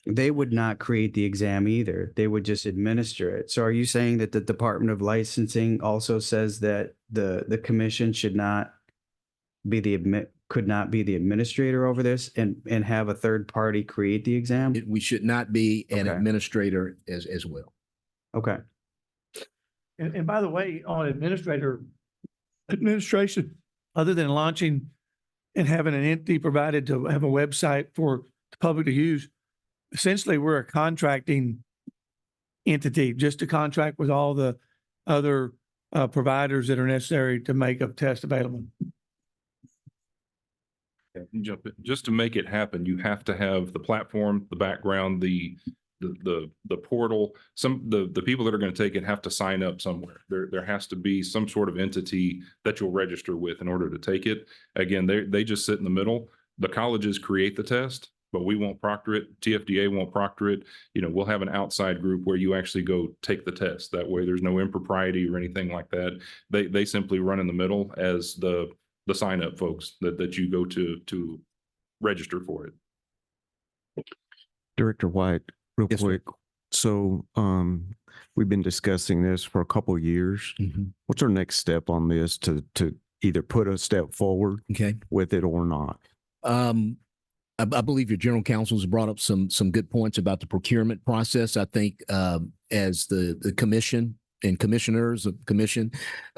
[SPEAKER 14] they would not create the exam either. They would just administer it. So are you saying that the Department of Licensing also says that the commission should not be could not be the administrator over this and have a third party create the exam?
[SPEAKER 11] We should not be an
[SPEAKER 14] Okay.
[SPEAKER 11] administrator as well.
[SPEAKER 14] Okay.
[SPEAKER 12] And by the way, on administration, other than launching and having an entity provided to have a website for the public to use, essentially we're a contracting entity just to contract with all the other providers that are necessary to make a test available.
[SPEAKER 13] Jump in. Just to make it happen, you have to have the platform, the background, the portal. The people that are going to take it have to sign up somewhere. There has to be some sort of entity that you'll register with in order to take it. Again, they just sit in the middle. The colleges create the test, but we won't proctor it. TFDA won't proctor it. We'll have an outside group where you actually go take the test. That way there's no impropriety or anything like that. They simply run in the middle as the sign up folks that you go to register for it.
[SPEAKER 15] Director White, real
[SPEAKER 11] Yes, sir.
[SPEAKER 15] quick. So we've been discussing this for a couple of years. What's our next step on this to either put a step forward
[SPEAKER 11] Okay.
[SPEAKER 15] with it or not?
[SPEAKER 11] I believe your general counsel has brought up some good points about the procurement process. I think as the commission and commissioners of commission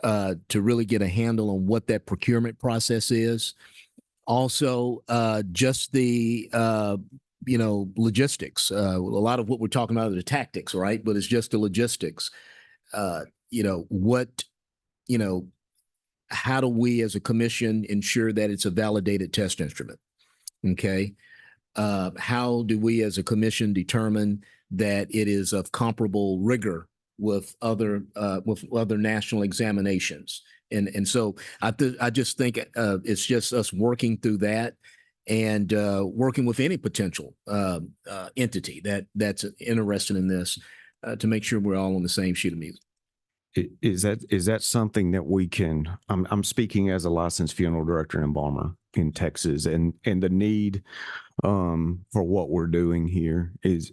[SPEAKER 11] to really get a handle on what that procurement process is. Also, just the logistics. A lot of what we're talking about are the tactics, right? But it's just the logistics. How do we as a commission ensure that it's a validated test instrument? Okay. How do we as a commission determine that it is of comparable rigor with other national examinations? And so I just think it's just us working through that and working with any potential entity that's interested in this to make sure we're all on the same sheet of music.
[SPEAKER 15] Is that something that we can, I'm speaking as a licensed funeral director and embalmer in Texas, and the need for what we're doing here is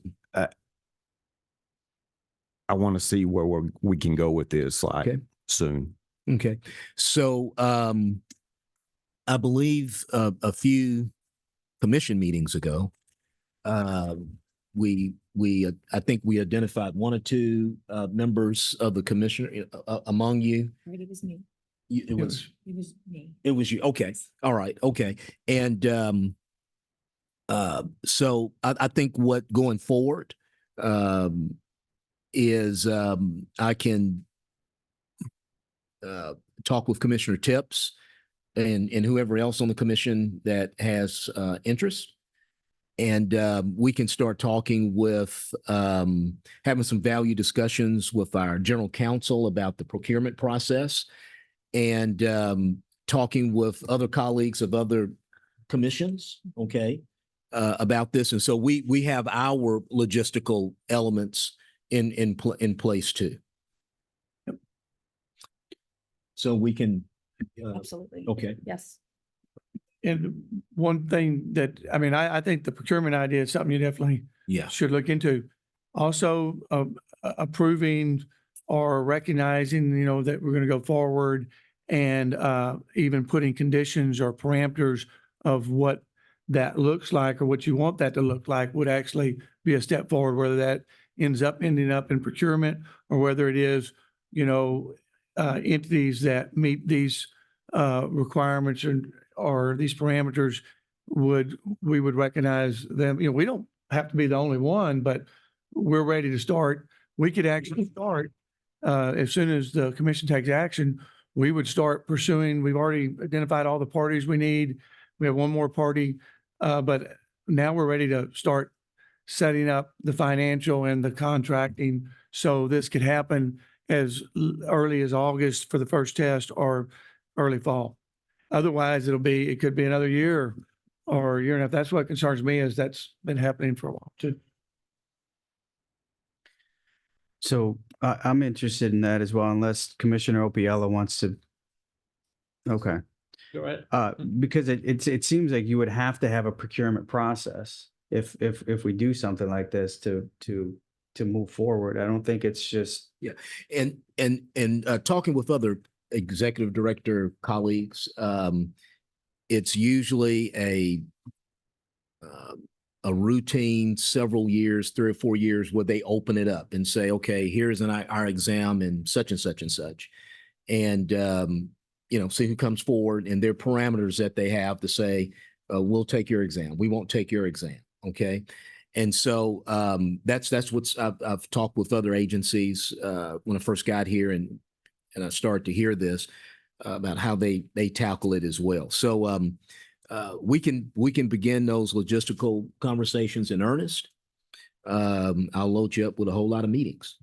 [SPEAKER 15] I want to see where we can go with this soon.
[SPEAKER 11] Okay. So I believe a few commission meetings ago, I think we identified one or two members of the commissioner among you.
[SPEAKER 16] It was me.
[SPEAKER 11] It was,
[SPEAKER 16] It was me.
[SPEAKER 11] it was you. Okay. All right. Okay. And so I think what going forward is I can talk with Commissioner Tips and whoever else on the commission that has interest. And we can start talking with having some value discussions with our general counsel about the procurement process and talking with other colleagues of other commissions, okay, about this. And so we have our logistical elements in place too. So we can.
[SPEAKER 16] Absolutely.
[SPEAKER 11] Okay.
[SPEAKER 16] Yes.
[SPEAKER 12] And one thing that, I mean, I think the procurement idea is something you definitely
[SPEAKER 11] Yeah.
[SPEAKER 12] should look into. Also, approving or recognizing, you know, that we're going to go forward and even putting conditions or parameters of what that looks like or what you want that to look like would actually be a step forward, whether that ending up in procurement or whether it is, you know, entities that meet these requirements or these parameters we would recognize them. You know, we don't have to be the only one, but we're ready to start. We could actually start as soon as the commission takes action. We would start pursuing. We've already identified all the parties we need. We have one more party, but now we're ready to start setting up the financial and the contracting. So this could happen as early as August for the first test or early fall. Otherwise, it could be another year or a year and a half. That's what concerns me is that's been happening for a while too.
[SPEAKER 14] So I'm interested in that as well, unless Commissioner Opiella wants to. Okay.
[SPEAKER 2] Go ahead.
[SPEAKER 14] Because it seems like you would have to have a procurement process if we do something like this to move forward. I don't think it's just.
[SPEAKER 11] Yeah. And talking with other executive director colleagues, it's usually a routine several years, 3 or 4 years, where they open it up and say, okay, here's our exam in such and such and such. And, you know, see who comes forward and their parameters that they have to say, we'll take your exam. We won't take your exam. Okay. And so that's what's I've talked with other agencies when I first got here and I started to hear this about how they tackle it as well. So we can begin those logistical conversations in earnest. I'll load you up with a whole lot of meetings.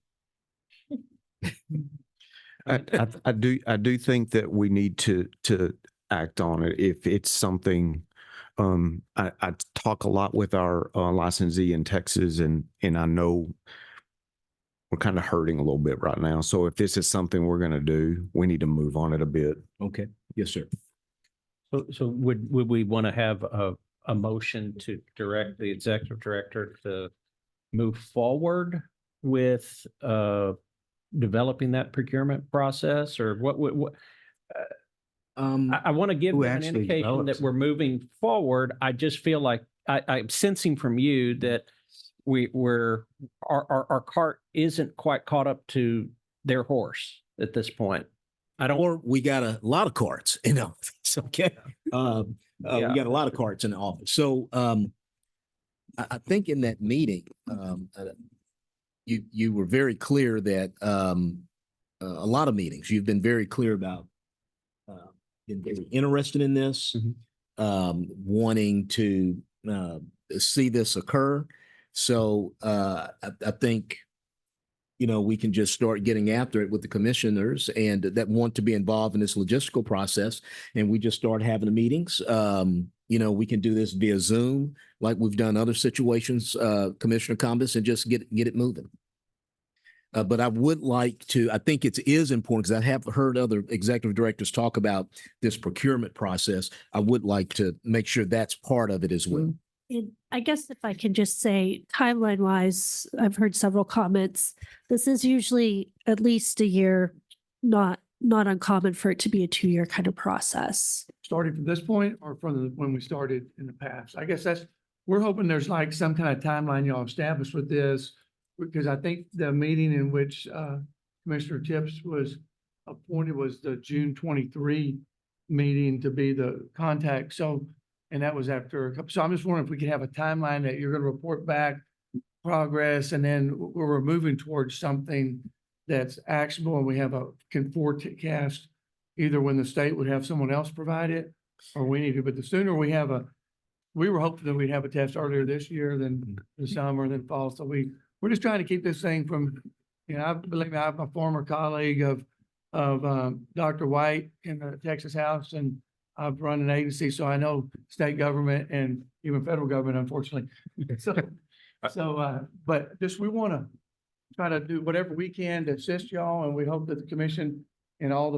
[SPEAKER 15] I do think that we need to act on it if it's something. I talk a lot with our licensee in Texas, and I know we're kind of hurting a little bit right now. So if this is something we're going to do, we need to move on it a bit.
[SPEAKER 11] Okay. Yes, sir.
[SPEAKER 2] So would we want to have a motion to direct the executive director to move forward with developing that procurement process, or what? I want to give
[SPEAKER 14] Who
[SPEAKER 2] them an
[SPEAKER 14] actually
[SPEAKER 2] indication
[SPEAKER 14] develops
[SPEAKER 2] that we're moving forward. I just feel like I'm sensing from you that our cart isn't quite caught up to their horse at this point.
[SPEAKER 11] Or we got a lot of carts in the office. Okay. We got a lot of carts in the office. So I think in that meeting, you were very clear that a lot of meetings, you've been very clear about being very interested in this, wanting to see this occur. So I think, you know, we can just start getting after it with the commissioners and that want to be involved in this logistical process. And we just start having the meetings. You know, we can do this via Zoom, like we've done other situations, Commissioner Combis, and just get it moving. But I would like to, I think it is important because I have heard other executive directors talk about this procurement process. I would like to make sure that's part of it as well.
[SPEAKER 3] And I guess if I can just say, timeline wise, I've heard several comments. This is usually at least a year, not uncommon for it to be a 2-year kind of process.
[SPEAKER 12] Starting from this point or from when we started in the past? I guess that's we're hoping there's like some kind of timeline y'all established with this, because I think the meeting in which Commissioner Tips was appointed was the June 23 meeting to be the contact. So, and that was after a couple, so I'm just wondering if we could have a timeline that you're going to report back progress, and then we're moving towards something that's actionable, and we have a forecast, either when the state would have someone else provide it, or we need to, but the sooner we have we were hoping that we'd have a test earlier this year than the summer, than fall. So we're just trying to keep this thing from, I believe me, I'm a former colleague of Dr. White in the Texas House, and I've run an agency, so I know state government and even federal government, unfortunately. But just, we want to try to do whatever we can to assist y'all, and we hope that the commission and all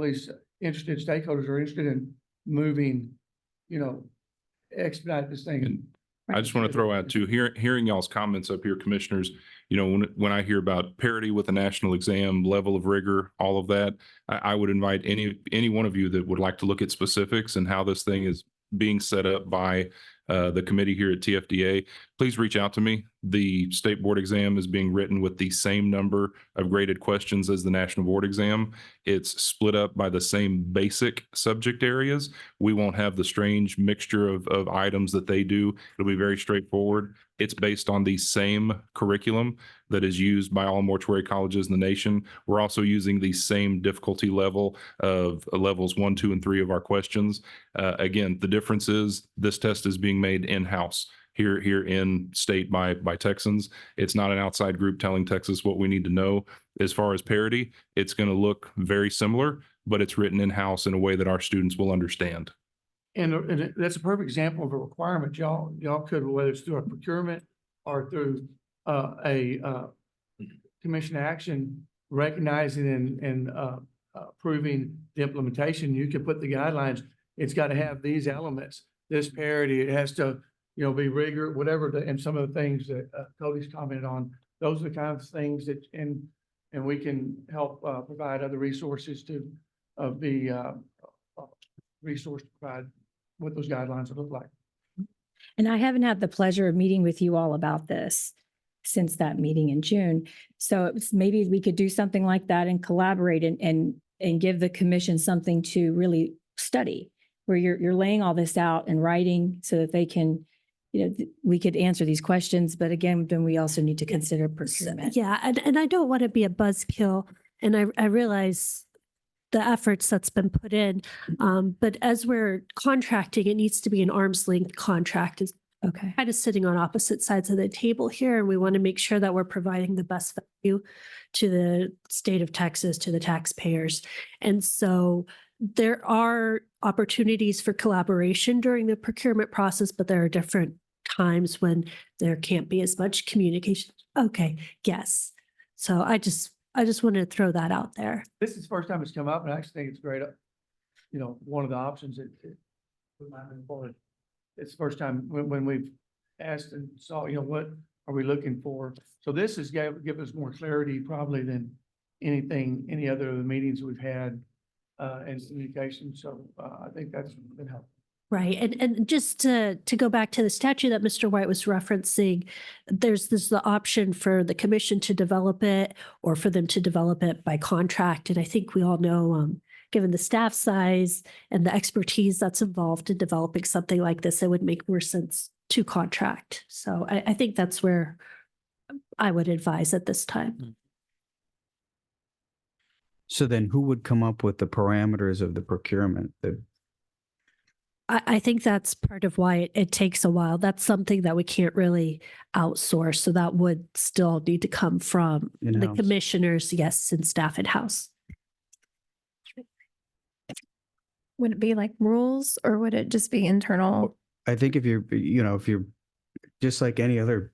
[SPEAKER 12] these interested stakeholders are interested in moving, expedite this thing.
[SPEAKER 13] And I just want to throw out too, hearing y'all's comments up here, commissioners, when I hear about parity with the national exam, level of rigor, all of that, I would invite any one of you that would like to look at specifics and how this thing is being set up by the committee here at TFDA, please reach out to me. The state board exam is being written with the same number of graded questions as the national board exam. It's split up by the same basic subject areas. We won't have the strange mixture of items that they do. It'll be very straightforward. It's based on the same curriculum that is used by all mortuary colleges in the nation. We're also using the same difficulty level of levels 1, 2, and 3 of our questions. Again, the difference is this test is being made in-house here in state by Texans. It's not an outside group telling Texas what we need to know. As far as parity, it's going to look very similar, but it's written in-house in a way that our students will understand.
[SPEAKER 12] And that's a perfect example of a requirement. Y'all could, whether it's through a procurement or through a commission action, recognizing and approving the implementation, you could put the guidelines. It's got to have these elements, this parity. It has to, be rigor, whatever. And some of the things that Cody's commented on, those are the kinds of things that, and we can help provide other resources to be resource to provide what those guidelines would look like.
[SPEAKER 16] And I haven't had the pleasure of meeting with you all about this since that meeting in June. So maybe we could do something like that and collaborate and give the commission something to really study, where you're laying all this out in writing so that they can, we could answer these questions. But again, then we also need to consider procurement.
[SPEAKER 3] Yeah, and I don't want to be a buzzkill, and I realize the efforts that's been put in. But as we're contracting, it needs to be an arm's length contract. Is
[SPEAKER 16] Okay.
[SPEAKER 3] kind of sitting on opposite sides of the table here, and we want to make sure that we're providing the best value to the state of Texas, to the taxpayers. And so there are opportunities for collaboration during the procurement process, but there are different times when there can't be as much communication. Okay, yes. So I just wanted to throw that out there.
[SPEAKER 12] This is the first time it's come up, and I actually think it's great. One of the options it's the first time when we've asked and saw, what are we looking for? So this has give us more clarity probably than any other of the meetings we've had and communication. So I think that's been helpful.
[SPEAKER 3] Right. And just to go back to the statute that Mr. White was referencing, there's the option for the commission to develop it or for them to develop it by contract. And I think we all know, given the staff size and the expertise that's involved in developing something like this, it would make more sense to contract. So I think that's where I would advise at this time.
[SPEAKER 14] So then who would come up with the parameters of the procurement?
[SPEAKER 3] I think that's part of why it takes a while. That's something that we can't really outsource. So that would still need to come from the
[SPEAKER 14] In-house.
[SPEAKER 3] commissioners, yes, and staff in-house.
[SPEAKER 17] Would it be like rules, or would it just be internal?
[SPEAKER 14] I think if you're just like any other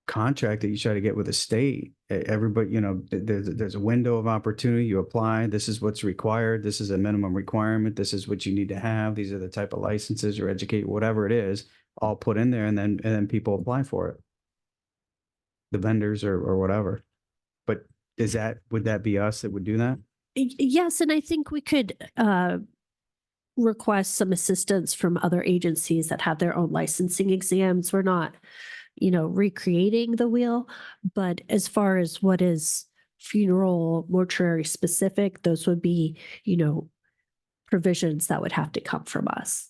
[SPEAKER 14] contract that you try to get with a state, everybody, there's a window of opportunity. You apply, this is what's required. This is a minimum requirement. This is what you need to have. These are the type of licenses or educate, whatever it is, all put in there, and then people apply for it. The vendors or whatever. But would that be us that would do that?
[SPEAKER 3] Yes, and I think we could request some assistance from other agencies that have their own licensing exams. We're not, recreating the wheel. But as far as what is funeral mortuary specific, those would be, provisions that would have to come from us.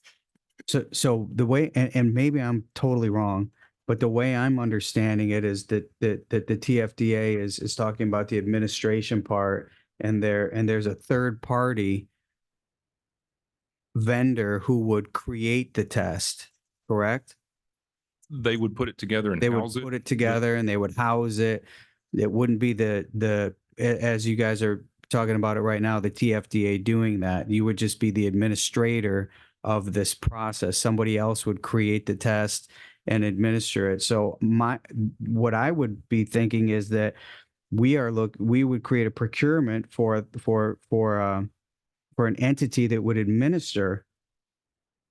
[SPEAKER 14] So the way, and maybe I'm totally wrong, but the way I'm understanding it is that the TFDA is talking about the administration part, and there's a third party vendor who would create the test, correct?
[SPEAKER 13] They would put it together and
[SPEAKER 14] They would
[SPEAKER 13] house it.
[SPEAKER 14] put it together and they would house it. It wouldn't be as you guys are talking about it right now, the TFDA doing that. You would just be the administrator of this process. Somebody else would create the test and administer it. So what I would be thinking is that we would create a procurement for an entity that would administer,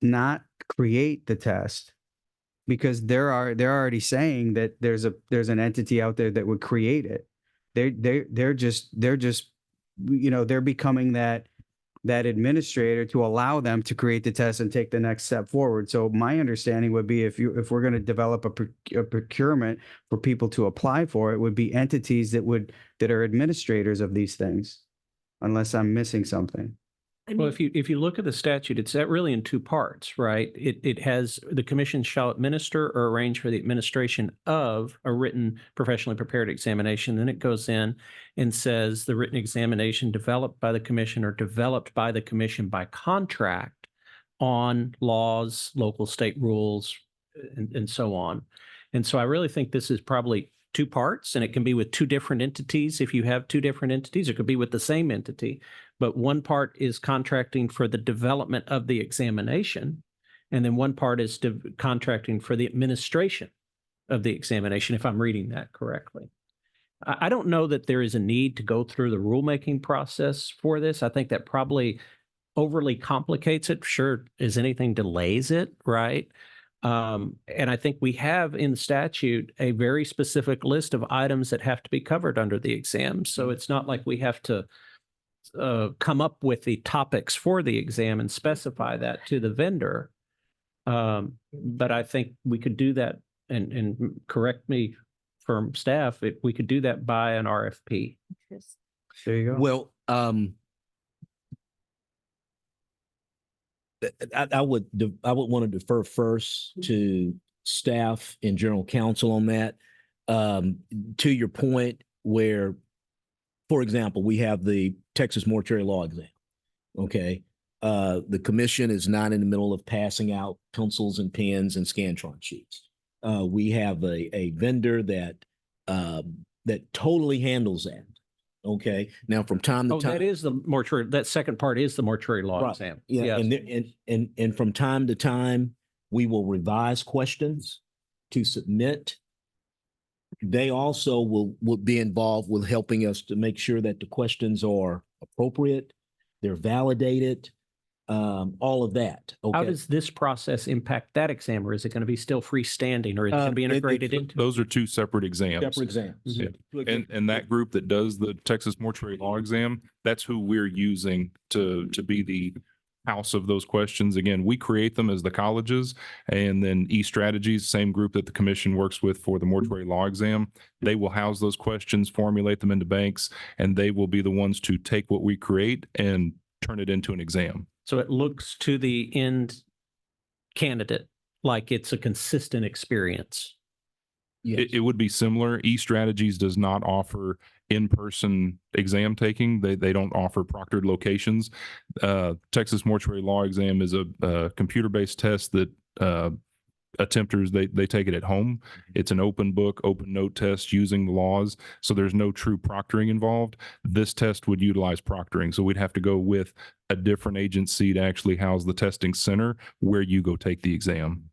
[SPEAKER 14] not create the test, because they're already saying that there's an entity out there that would create it. They're just they're becoming that administrator to allow them to create the test and take the next step forward. So my understanding would be if we're going to develop a procurement for people to apply for, it would be entities that are administrators of these things, unless I'm missing something.
[SPEAKER 2] Well, if you look at the statute, it's that really in two parts, right? It has the commission shall administer or arrange for the administration of a written professionally prepared examination. Then it goes in and says the written examination developed by the commission or developed by the commission by contract on laws, local state rules, and so on. And so I really think this is probably two parts, and it can be with two different entities. If you have two different entities, it could be with the same entity. But one part is contracting for the development of the examination, and then one part is contracting for the administration of the examination, if I'm reading that correctly. I don't know that there is a need to go through the rulemaking process for this. I think that probably overly complicates it. Sure, as anything delays it, right? And I think we have in the statute a very specific list of items that have to be covered under the exam. So it's not like we have to come up with the topics for the exam and specify that to the vendor. But I think we could do that, and correct me from staff, we could do that by an RFP.
[SPEAKER 14] There you go.
[SPEAKER 11] Well, I would want to defer first to staff and general counsel on that. To your point, where, for example, we have the Texas mortuary law exam. Okay. The commission is not in the middle of passing out pencils and pens and Scantron sheets. We have a vendor that totally handles that. Okay. Now, from time to time,
[SPEAKER 2] that is the mortuary. That second part is the mortuary law
[SPEAKER 11] right.
[SPEAKER 2] exam.
[SPEAKER 11] Yeah,
[SPEAKER 2] Yes.
[SPEAKER 11] and from time to time, we will revise questions to submit. They also will be involved with helping us to make sure that the questions are appropriate, they're validated, all of that. Okay.
[SPEAKER 2] How does this process impact that exam, or is it going to be still freestanding, or is it going to be integrated into?
[SPEAKER 13] Those are two separate exams.
[SPEAKER 11] Separate exams?
[SPEAKER 13] Yeah. And that group that does the Texas mortuary law exam, that's who we're using to be the house of those questions. Again, we create them as the colleges, and then eStrategies, same group that the commission works with for the mortuary law exam. They will house those questions, formulate them into banks, and they will be the ones to take what we create and turn it into an exam.
[SPEAKER 2] So it looks to the end candidate like it's a consistent experience.
[SPEAKER 11] Yes.
[SPEAKER 13] It would be similar. eStrategies does not offer in-person exam taking. They don't offer proctored locations. Texas mortuary law exam is a computer-based test that attempters, they take it at home. It's an open book, open note test using the laws. So there's no true proctoring involved. This test would utilize proctoring. So we'd have to go with a different agency to actually house the testing center where you go take the exam.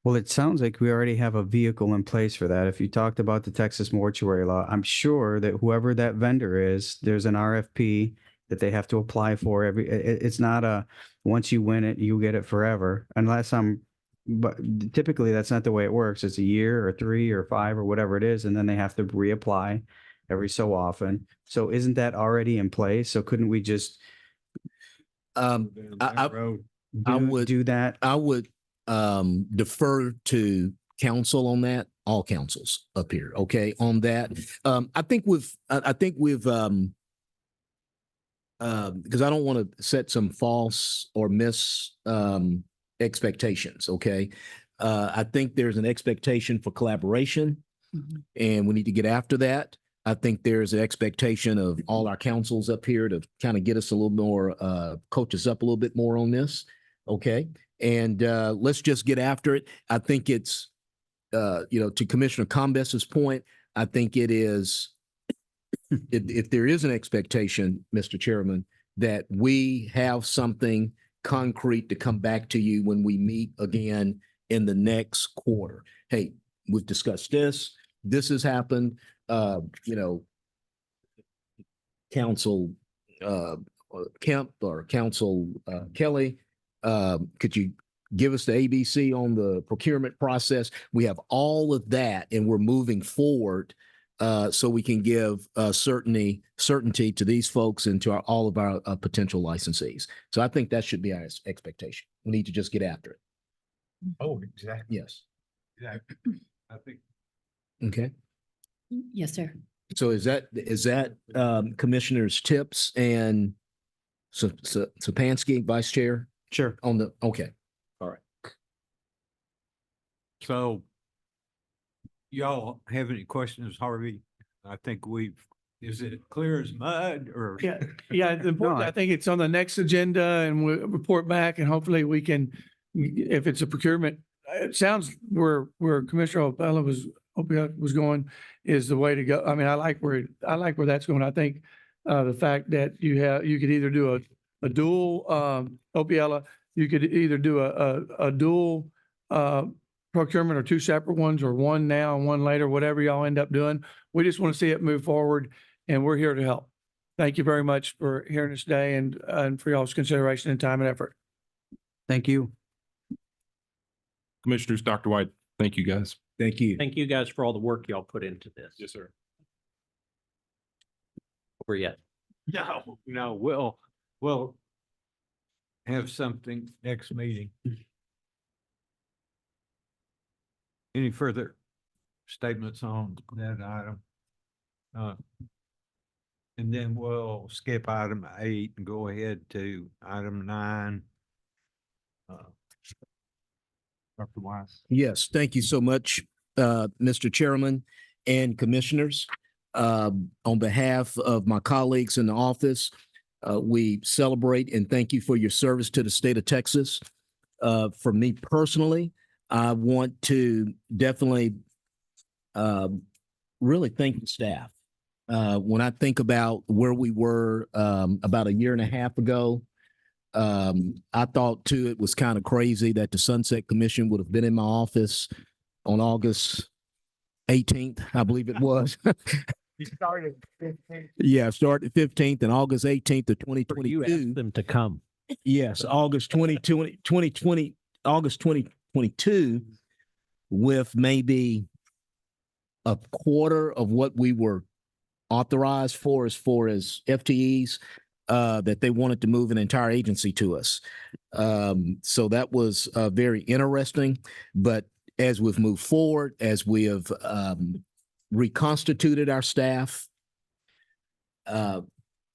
[SPEAKER 14] Well, it sounds like we already have a vehicle in place for that. If you talked about the Texas mortuary law, I'm sure that whoever that vendor is, there's an RFP that they have to apply for. It's not once you win it, you get it forever, but typically that's not the way it works. It's a year or 3 or 5 or whatever it is, and then they have to reapply every so often. So isn't that already in place? So couldn't we just
[SPEAKER 11] I would
[SPEAKER 14] do that.
[SPEAKER 11] I would defer to council on that, all councils up here, okay, on that. I think we've because I don't want to set some false or miss expectations, okay? I think there's an expectation for collaboration and we need to get after that. I think there's an expectation of all our councils up here to kind of get us a little more, coach us up a little bit more on this, okay? And let's just get after it. I think it's, to Commissioner Combes's point, I think it is, if there is an expectation, Mr. Chairman, that we have something concrete to come back to you when we meet again in the next quarter. Hey, we've discussed this. This has happened. Council Kemp or Council Kelly, could you give us the ABC on the procurement process? We have all of that and we're moving forward so we can give certainty to these folks and to all of our potential licensees. So I think that should be our expectation. We need to just get after it.
[SPEAKER 1] Oh, exactly.
[SPEAKER 11] Yes.
[SPEAKER 1] Exactly. I think.
[SPEAKER 11] Okay.
[SPEAKER 16] Yes, sir.
[SPEAKER 11] So is that Commissioners Tips and Sapansky, Vice Chair?
[SPEAKER 14] Sure.
[SPEAKER 11] Okay. All right.
[SPEAKER 1] So y'all have any questions, Harvey? I think is it clear as mud or?
[SPEAKER 12] Yeah, the important, I think it's on the next agenda and we'll report back and hopefully we can, if it's a procurement, it sounds where Commissioner Opella was going is the way to go. I mean, I like where that's going. I think the fact that you could either do a dual, Opella, you could either do a dual procurement or two separate ones or one now and one later, whatever y'all end up doing. We just want to see it move forward and we're here to help. Thank you very much for hearing us today and for y'all's consideration and time and effort.
[SPEAKER 14] Thank you.
[SPEAKER 13] Commissioners, Dr. White, thank you guys.
[SPEAKER 11] Thank you.
[SPEAKER 2] Thank you guys for all the work y'all put into this.
[SPEAKER 13] Yes, sir.
[SPEAKER 2] Over yet.
[SPEAKER 1] No, we'll have something next meeting. Any further statements on that item? And then we'll skip item 8 and go ahead to item 9. Dr. Wise.
[SPEAKER 11] Yes, thank you so much, Mr. Chairman and Commissioners. On behalf of my colleagues in the office, we celebrate and thank you for your service to the state of Texas. For me personally, I want to definitely really thank the staff. When I think about where we were about a year and a half ago, I thought too it was kind of crazy that the Sunset Commission would have been in my office on August 18th, I believe it was.
[SPEAKER 1] You started 15th.
[SPEAKER 11] Yeah, started 15th and August 18th of 2022.
[SPEAKER 2] You asked them to come.
[SPEAKER 11] Yes, August 2022 with maybe a quarter of what we were authorized for as far as FTEs that they wanted to move an entire agency to us. So that was very interesting. But as we've moved forward, as we have reconstituted our staff,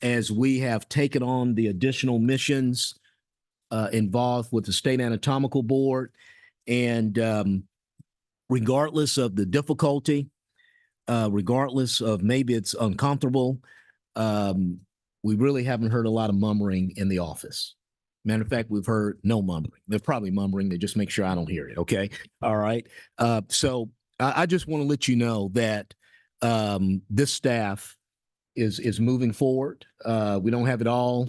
[SPEAKER 11] as we have taken on the additional missions involved with the State Anatomical Board, and regardless of the difficulty, regardless of maybe it's uncomfortable, we really haven't heard a lot of murmuring in the office. Matter of fact, we've heard no murmuring. They're probably murmuring. They just make sure I don't hear it. Okay. All right. So I just want to let you know that this staff is moving forward. We don't have it all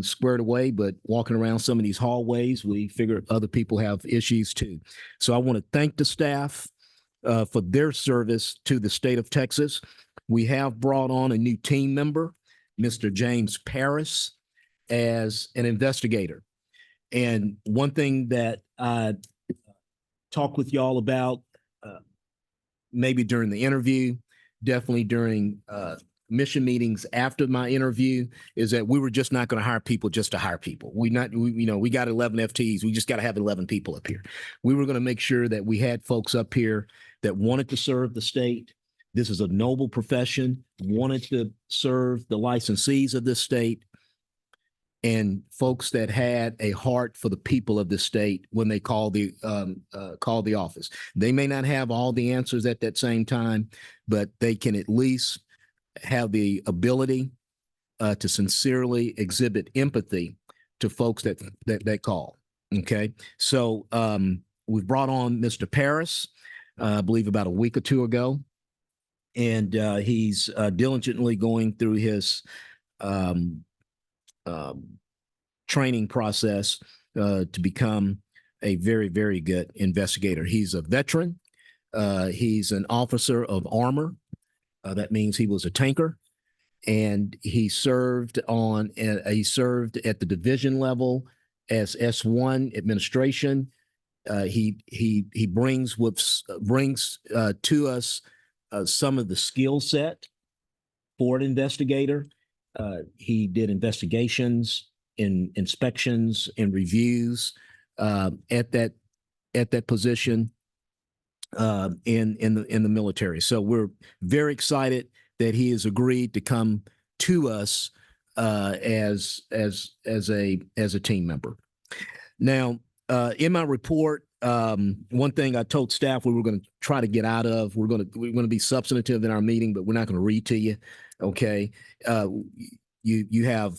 [SPEAKER 11] squared away, but walking around some of these hallways, we figure other people have issues too. So I want to thank the staff for their service to the state of Texas. We have brought on a new team member, Mr. James Paris, as an investigator. And one thing that I talked with y'all about, maybe during the interview, definitely during commission meetings after my interview is that we were just not going to hire people just to hire people. We got 11 FTEs. We just got to have 11 people up here. We were going to make sure that we had folks up here that wanted to serve the state. This is a noble profession, wanted to serve the licensees of this state, and folks that had a heart for the people of the state when they call the office. They may not have all the answers at that same time, but they can at least have the ability to sincerely exhibit empathy to folks that call. Okay, so we've brought on Mr. Paris, I believe about a week or two ago, and he's diligently going through his training process to become a very, very good investigator. He's a veteran. He's an officer of armor. That means he was a tanker, and he served at the division level as S1 administration. He brings to us some of the skill set for an investigator. He did investigations, inspections, and reviews at that position in the military. So we're very excited that he has agreed to come to us as a team member. Now, in my report, one thing I told staff we were going to try to get out of, we're going to be substantive in our meeting, but we're not going to read to you. Okay. You have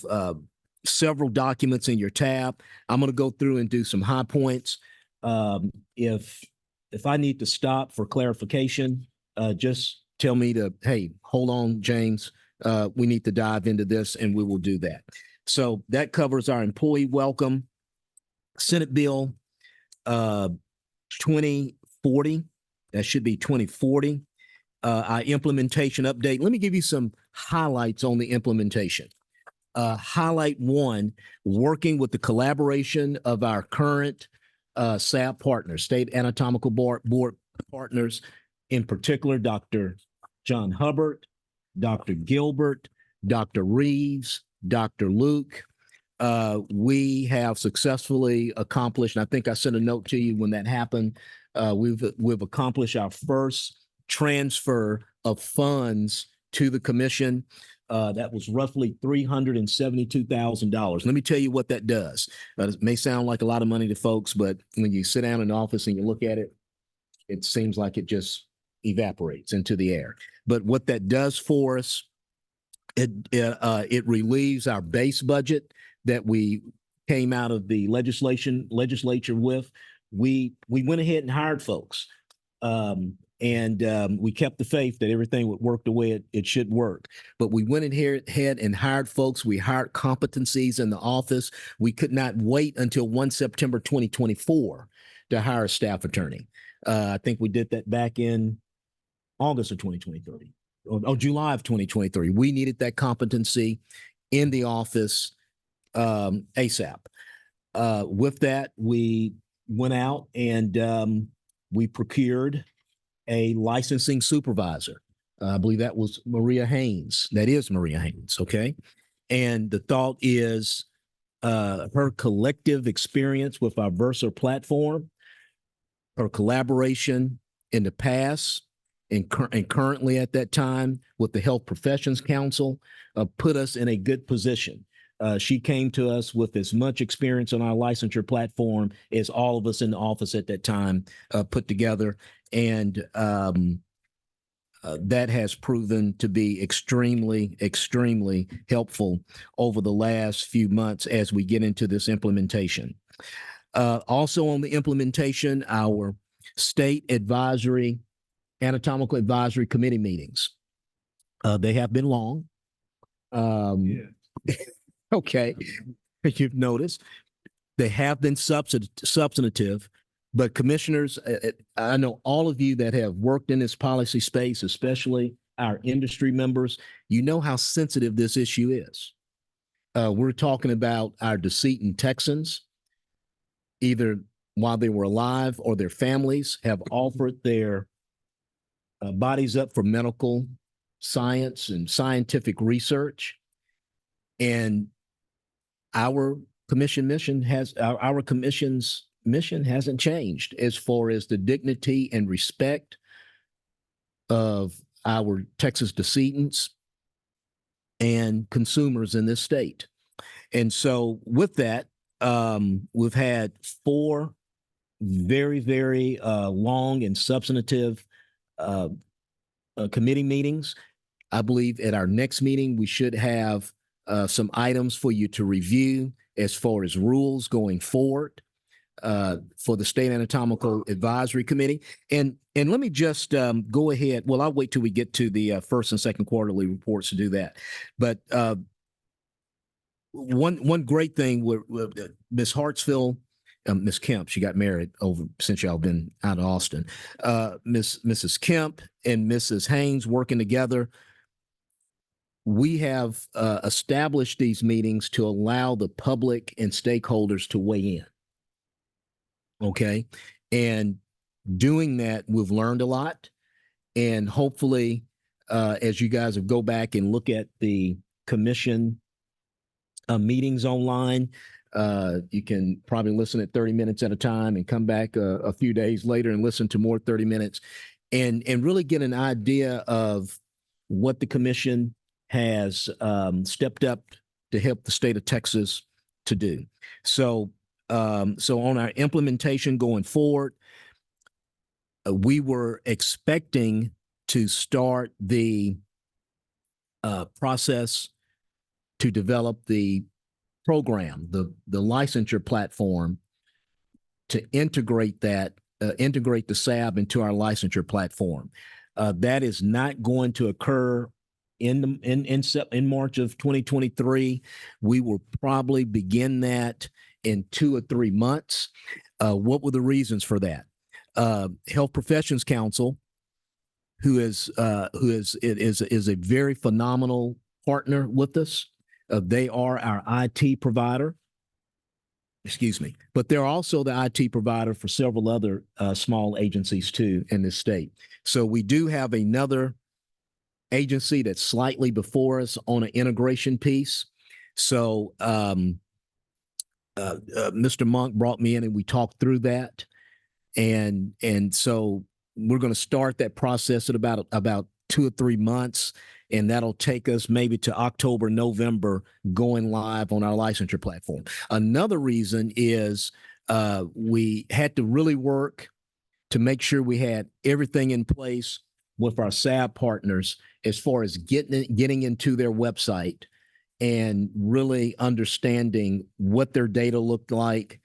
[SPEAKER 11] several documents in your tab. I'm going to go through and do some high points. If I need to stop for clarification, just tell me hey, hold on, James. We need to dive into this, and we will do that. So that covers our employee welcome. Senate Bill 2040, that should be 2040. Our implementation update. Let me give you some highlights on the implementation. Highlight one, working with the collaboration of our current SAB partners, State Anatomical Board partners, in particular, Dr. John Hubbard, Dr. Gilbert, Dr. Reeves, Dr. Luke. We have successfully accomplished, and I think I sent a note to you when that happened. We've accomplished our first transfer of funds to the commission. That was roughly $372,000. Let me tell you what that does. It may sound like a lot of money to folks, but when you sit down in the office and you look at it, it seems like it just evaporates into the air. But what that does for us, it relieves our base budget that we came out of the legislature with. We went ahead and hired folks. And we kept the faith that everything would work the way it should work. But we went ahead and hired folks. We hired competencies in the office. We could not wait until 1 September 2024 to hire a staff attorney. I think we did that back in August of 2023, or July of 2023. We needed that competency in the office ASAP. With that, we went out and we procured a licensing supervisor. I believe that was Maria Haynes. That is Maria Haynes, okay? And the thought is her collective experience with our Versa platform, her collaboration in the past and currently at that time with the Health Professions Council put us in a good position. She came to us with as much experience on our licensure platform as all of us in the office at that time put together. And that has proven to be extremely, extremely helpful over the last few months as we get into this implementation. Also on the implementation, our state anatomical advisory committee meetings. They have been long. Okay, you've noticed they have been substantive, but commissioners, I know all of you that have worked in this policy space, especially our industry members, you know how sensitive this issue is. We're talking about our decedent Texans, either while they were alive or their families have offered their bodies up for medical science and scientific research. And our our commission's mission hasn't changed as far as the dignity and respect of our Texas decedents and consumers in this state. And so with that, we've had 4 very, very long and substantive committee meetings. I believe at our next meeting, we should have some items for you to review as far as rules going forward for the State Anatomical Advisory Committee. And let me just go ahead. Well, I'll wait till we get to the first and second quarterly reports to do that. But one great thing with Ms. Hartsfield, Ms. Kemp, she got married over since y'all been out of Austin. Mrs. Kemp and Mrs. Haynes working together. We have established these meetings to allow the public and stakeholders to weigh in. Okay. And doing that, we've learned a lot. And hopefully, as you guys go back and look at the commission meetings online, you can probably listen at 30 minutes at a time and come back a few days later and listen to more 30 minutes and really get an idea of what the commission has stepped up to help the state of Texas to do. So on our implementation going forward, we were expecting to start the process to develop the program, the licensure platform, to integrate that, integrate the SAB into our licensure platform. That is not going to occur in March of 2023. We will probably begin that in 2 or 3 months. What were the reasons for that? Health Professions Council, who is a very phenomenal partner with us. They are our IT provider. Excuse me. But they're also the IT provider for several other small agencies too in this state. So we do have another agency that's slightly before us on an integration piece. So Mr. Monk brought me in and we talked through that. And so we're going to start that process at about 2 or 3 months. And that'll take us maybe to October, November, going live on our licensure platform. Another reason is we had to really work to make sure we had everything in place with our SAB partners as far as getting into their website and really understanding what their data looked like.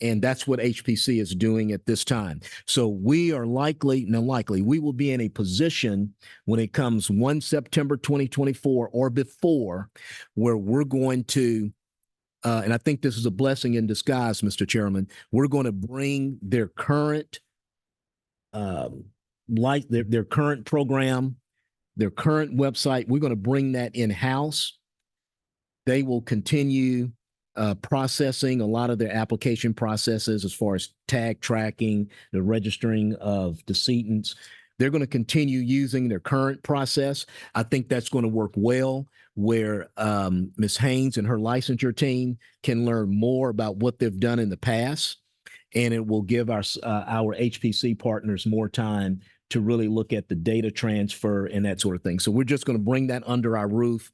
[SPEAKER 11] And that's what HPC is doing at this time. So we are we will be in a position when it comes 1 September 2024 or before, where we're going to, and I think this is a blessing in disguise, Mr. Chairman, we're going to bring their current, their current program, their current website, we're going to bring that in-house. They will continue processing a lot of their application processes as far as tag tracking, the registering of decedents. They're going to continue using their current process. I think that's going to work well, where Ms. Haynes and her licensure team can learn more about what they've done in the past, and it will give our HPC partners more time to really look at the data transfer and that sort of thing. So we're just going to bring that under our roof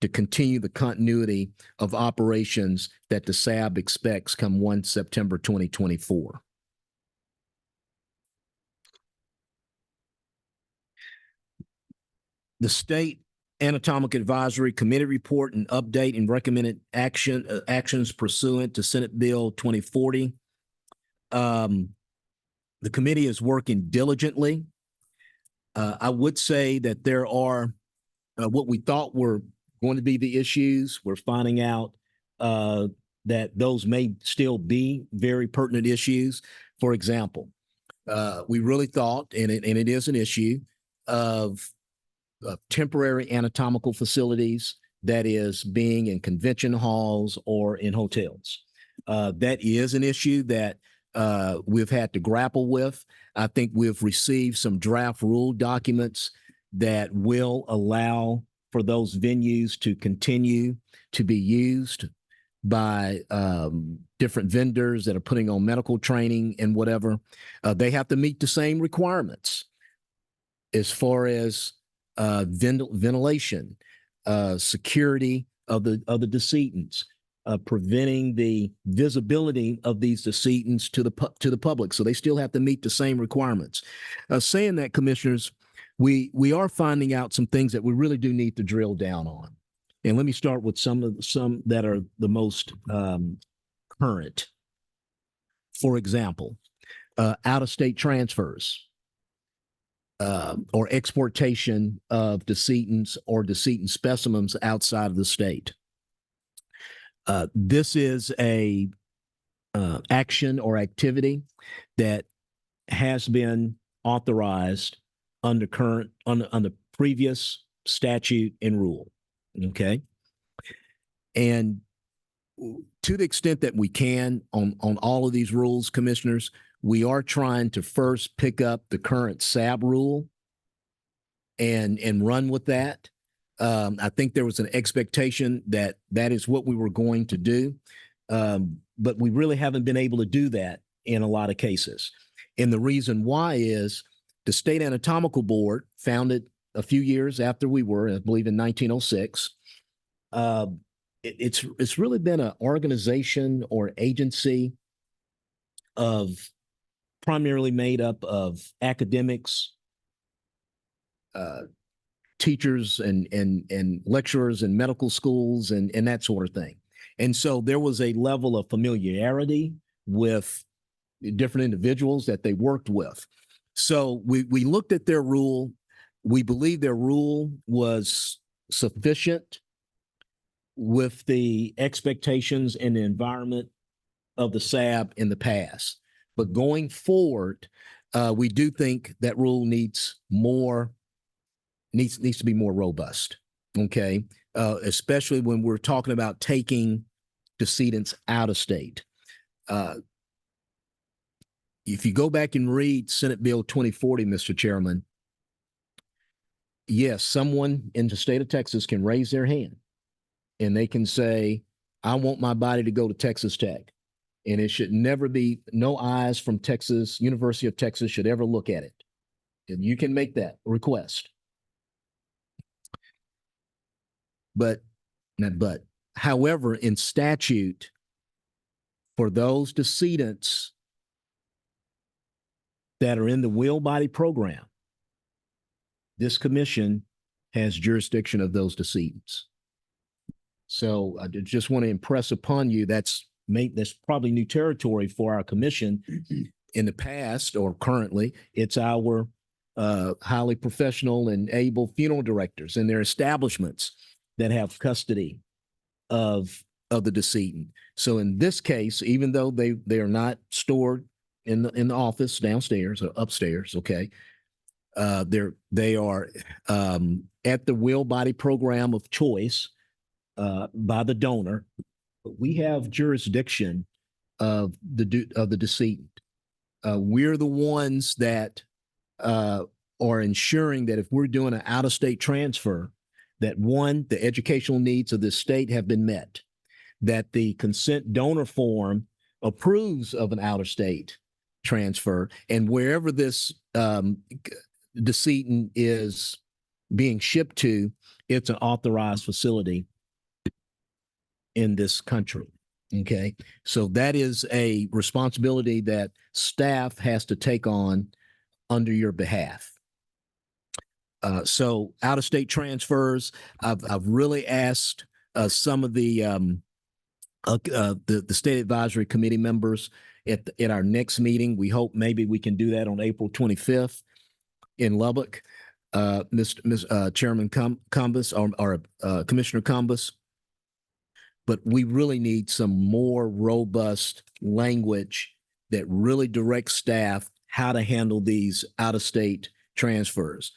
[SPEAKER 11] to continue the continuity of operations that the SAB expects come 1 September 2024. The State Anatomic Advisory Committee report and update and recommended actions pursuant to Senate Bill 2040. The committee is working diligently. I would say that there are what we thought were going to be the issues. We're finding out that those may still be very pertinent issues. For example, we really thought, and it is an issue, of temporary anatomical facilities, that is being in convention halls or in hotels. That is an issue that we've had to grapple with. I think we've received some draft rule documents that will allow for those venues to continue to be used by different vendors that are putting on medical training and whatever. They have to meet the same requirements as far as ventilation, security of the decedents, preventing the visibility of these decedents to the public. So they still have to meet the same requirements. Saying that, commissioners, we are finding out some things that we really do need to drill down on. And let me start with some that are the most current. For example, out-of-state transfers or exportation of decedents or decedent specimens outside of the state. This is a action or activity that has been authorized under previous statute and rule. Okay. And to the extent that we can on all of these rules, commissioners, we are trying to first pick up the current SAB rule and run with that. I think there was an expectation that that is what we were going to do, but we really haven't been able to do that in a lot of cases. And the reason why is the State Anatomical Board, founded a few years after we were, I believe in 1906, it's really been an organization or agency of primarily made up of academics, teachers and lecturers in medical schools and that sort of thing. And so there was a level of familiarity with different individuals that they worked with. So we looked at their rule. We believe their rule was sufficient with the expectations and the environment of the SAB in the past. But going forward, we do think that rule needs to be more robust. Okay, especially when we're talking about taking decedents out of state. If you go back and read Senate Bill 2040, Mr. Chairman, yes, someone in the state of Texas can raise their hand and they can say, I want my body to go to Texas Tech. And it should never be, no eyes from Texas, University of Texas should ever look at it. And you can make that request. However, in statute, for those decedents that are in the will body program, this commission has jurisdiction of those decedents. So I just want to impress upon you that's probably new territory for our commission. In the past or currently, it's our highly professional and able funeral directors and their establishments that have custody of the decedent. So in this case, even though they are not stored in the office downstairs or upstairs, okay, they are at the will body program of choice by the donor. But we have jurisdiction of the decedent. We're the ones that are ensuring that if we're doing an out-of-state transfer, that one, the educational needs of this state have been met, that the consent donor form approves of an out-of-state transfer, and wherever this decedent is being shipped to, it's an authorized facility in this country. Okay, so that is a responsibility that staff has to take on under your behalf. So out-of-state transfers, I've really asked some of the state advisory committee members at our next meeting. We hope maybe we can do that on April 25th in Lubbock. Chairman Cumbus or Commissioner Cumbus. But we really need some more robust language that really directs staff how to handle these out-of-state transfers.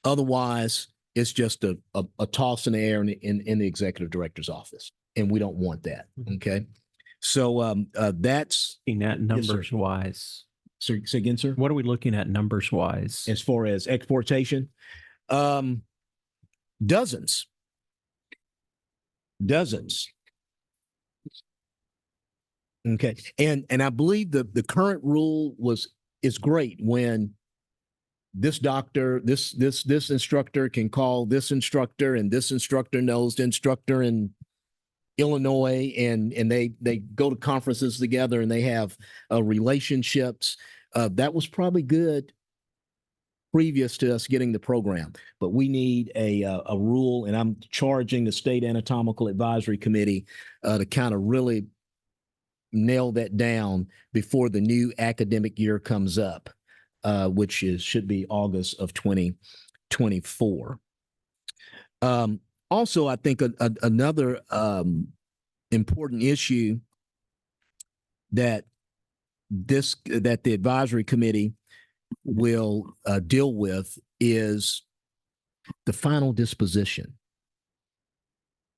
[SPEAKER 11] Otherwise, it's just a toss in the air in the executive director's office, and we don't want that. Okay, so that's
[SPEAKER 2] looking at numbers wise.
[SPEAKER 11] Say again, sir.
[SPEAKER 2] What are we looking at numbers wise
[SPEAKER 11] as far as exportation? Dozens. Okay. And I believe the current rule is great when this doctor, this instructor can call this instructor, and this instructor knows the instructor in Illinois, and they go to conferences together, and they have relationships. That was probably good previous to us getting the program, but we need a rule, and I'm charging the State Anatomical Advisory Committee to kind of really nail that down before the new academic year comes up, which should be August of 2024. Also, I think another important issue that the advisory committee will deal with is the final disposition.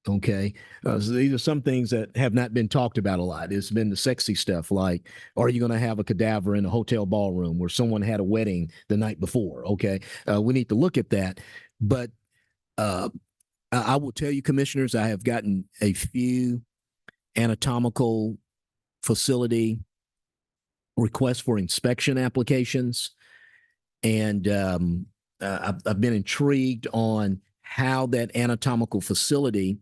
[SPEAKER 11] Okay. So these are some things that have not been talked about a lot. It's been the sexy stuff, like, are you going to have a cadaver in a hotel ballroom where someone had a wedding the night before? Okay. We need to look at that. But I will tell you, commissioners, I have gotten a few anatomical facility requests for inspection applications. And I've been intrigued on how that anatomical facility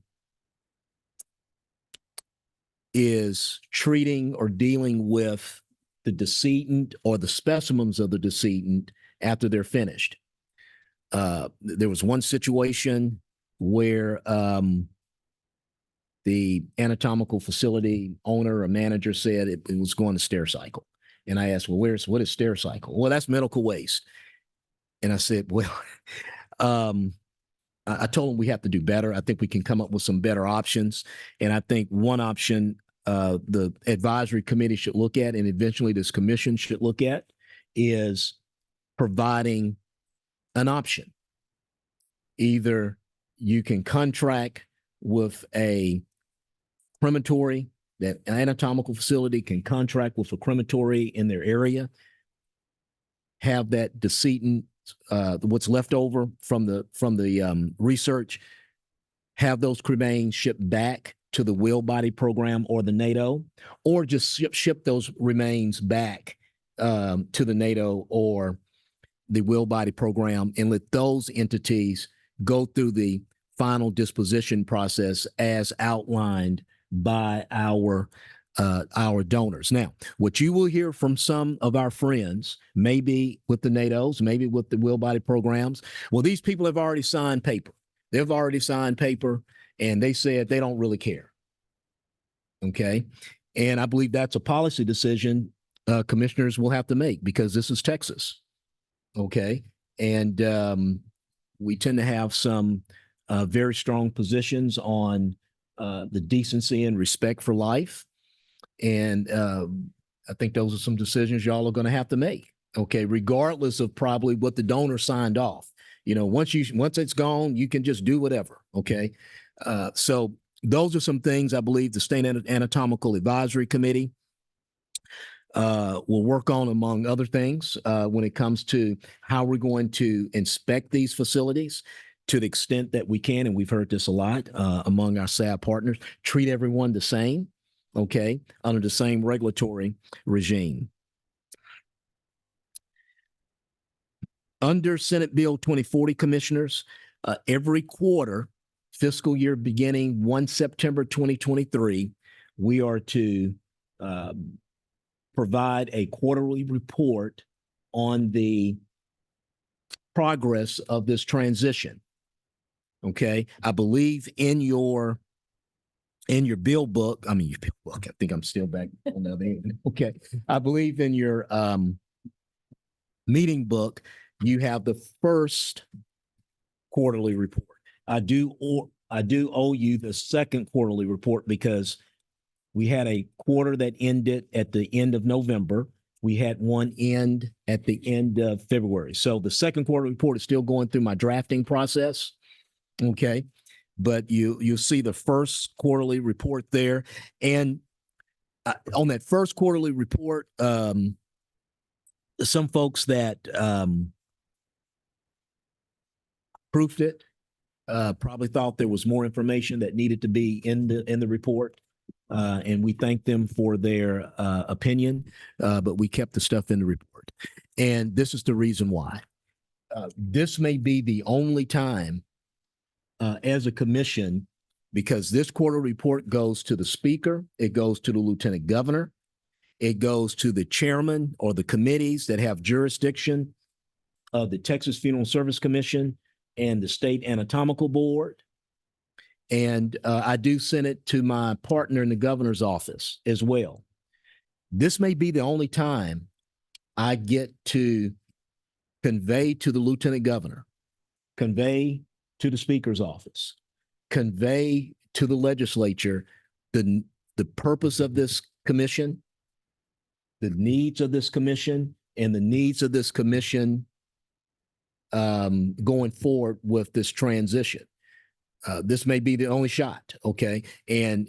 [SPEAKER 11] is treating or dealing with the decedent or the specimens of the decedent after they're finished. There was one situation where the anatomical facility owner or manager said it was going to Stericycle. And I asked, well, what is Stericycle? Well, that's medical waste. And I said, well, I told him we have to do better. I think we can come up with some better options. And I think one option the advisory committee should look at, and eventually this commission should look at, is providing an option. Either you can contract with a crematory, that an anatomical facility can contract with a crematory in their area, have that decedent, what's left over from the research, have those cremains shipped back to the Will Body Program or the NATO, or just ship those remains back to the NATO or the Will Body Program, and let those entities go through the final disposition process as outlined by our donors. Now, what you will hear from some of our friends, maybe with the NATOs, maybe with the Will Body Programs, well, these people have already signed paper. They've already signed paper, and they said they don't really care. Okay. And I believe that's a policy decision commissioners will have to make, because this is Texas. Okay. And we tend to have some very strong positions on the decency and respect for life. And I think those are some decisions y'all are going to have to make. Okay. Regardless of probably what the donor signed off. You know, once it's gone, you can just do whatever. Okay. So those are some things I believe the State Anatomical Advisory Committee will work on, among other things, when it comes to how we're going to inspect these facilities to the extent that we can. And we've heard this a lot among our SAB partners, treat everyone the same, okay, under the same regulatory regime. Under Senate Bill 2040, commissioners, every quarter, fiscal year beginning 1 September 2023, we are to provide a quarterly report on the progress of this transition. Okay. I believe in your bill book, I think I'm still back on the other end. Okay. I believe in your meeting book, you have the first quarterly report. I do owe you the second quarterly report, because we had a quarter that ended at the end of November. We had one end at the end of February. So the second quarter report is still going through my drafting process. Okay. But you'll see the first quarterly report there. And on that first quarterly report, some folks that proofed it, probably thought there was more information that needed to be in the report. And we thank them for their opinion, but we kept the stuff in the report. And this is the reason why. This may be the only time as a commission, because this quarter report goes to the speaker, it goes to the lieutenant governor, it goes to the chairman or the committees that have jurisdiction of the Texas Funeral Service Commission and the State Anatomical Board. And I do send it to my partner in the governor's office as well. This may be the only time I get to convey to the lieutenant governor, convey to the speaker's office, convey to the legislature the purpose of this commission, the needs of this commission, and the needs of this commission going forward with this transition. This may be the only shot, okay? And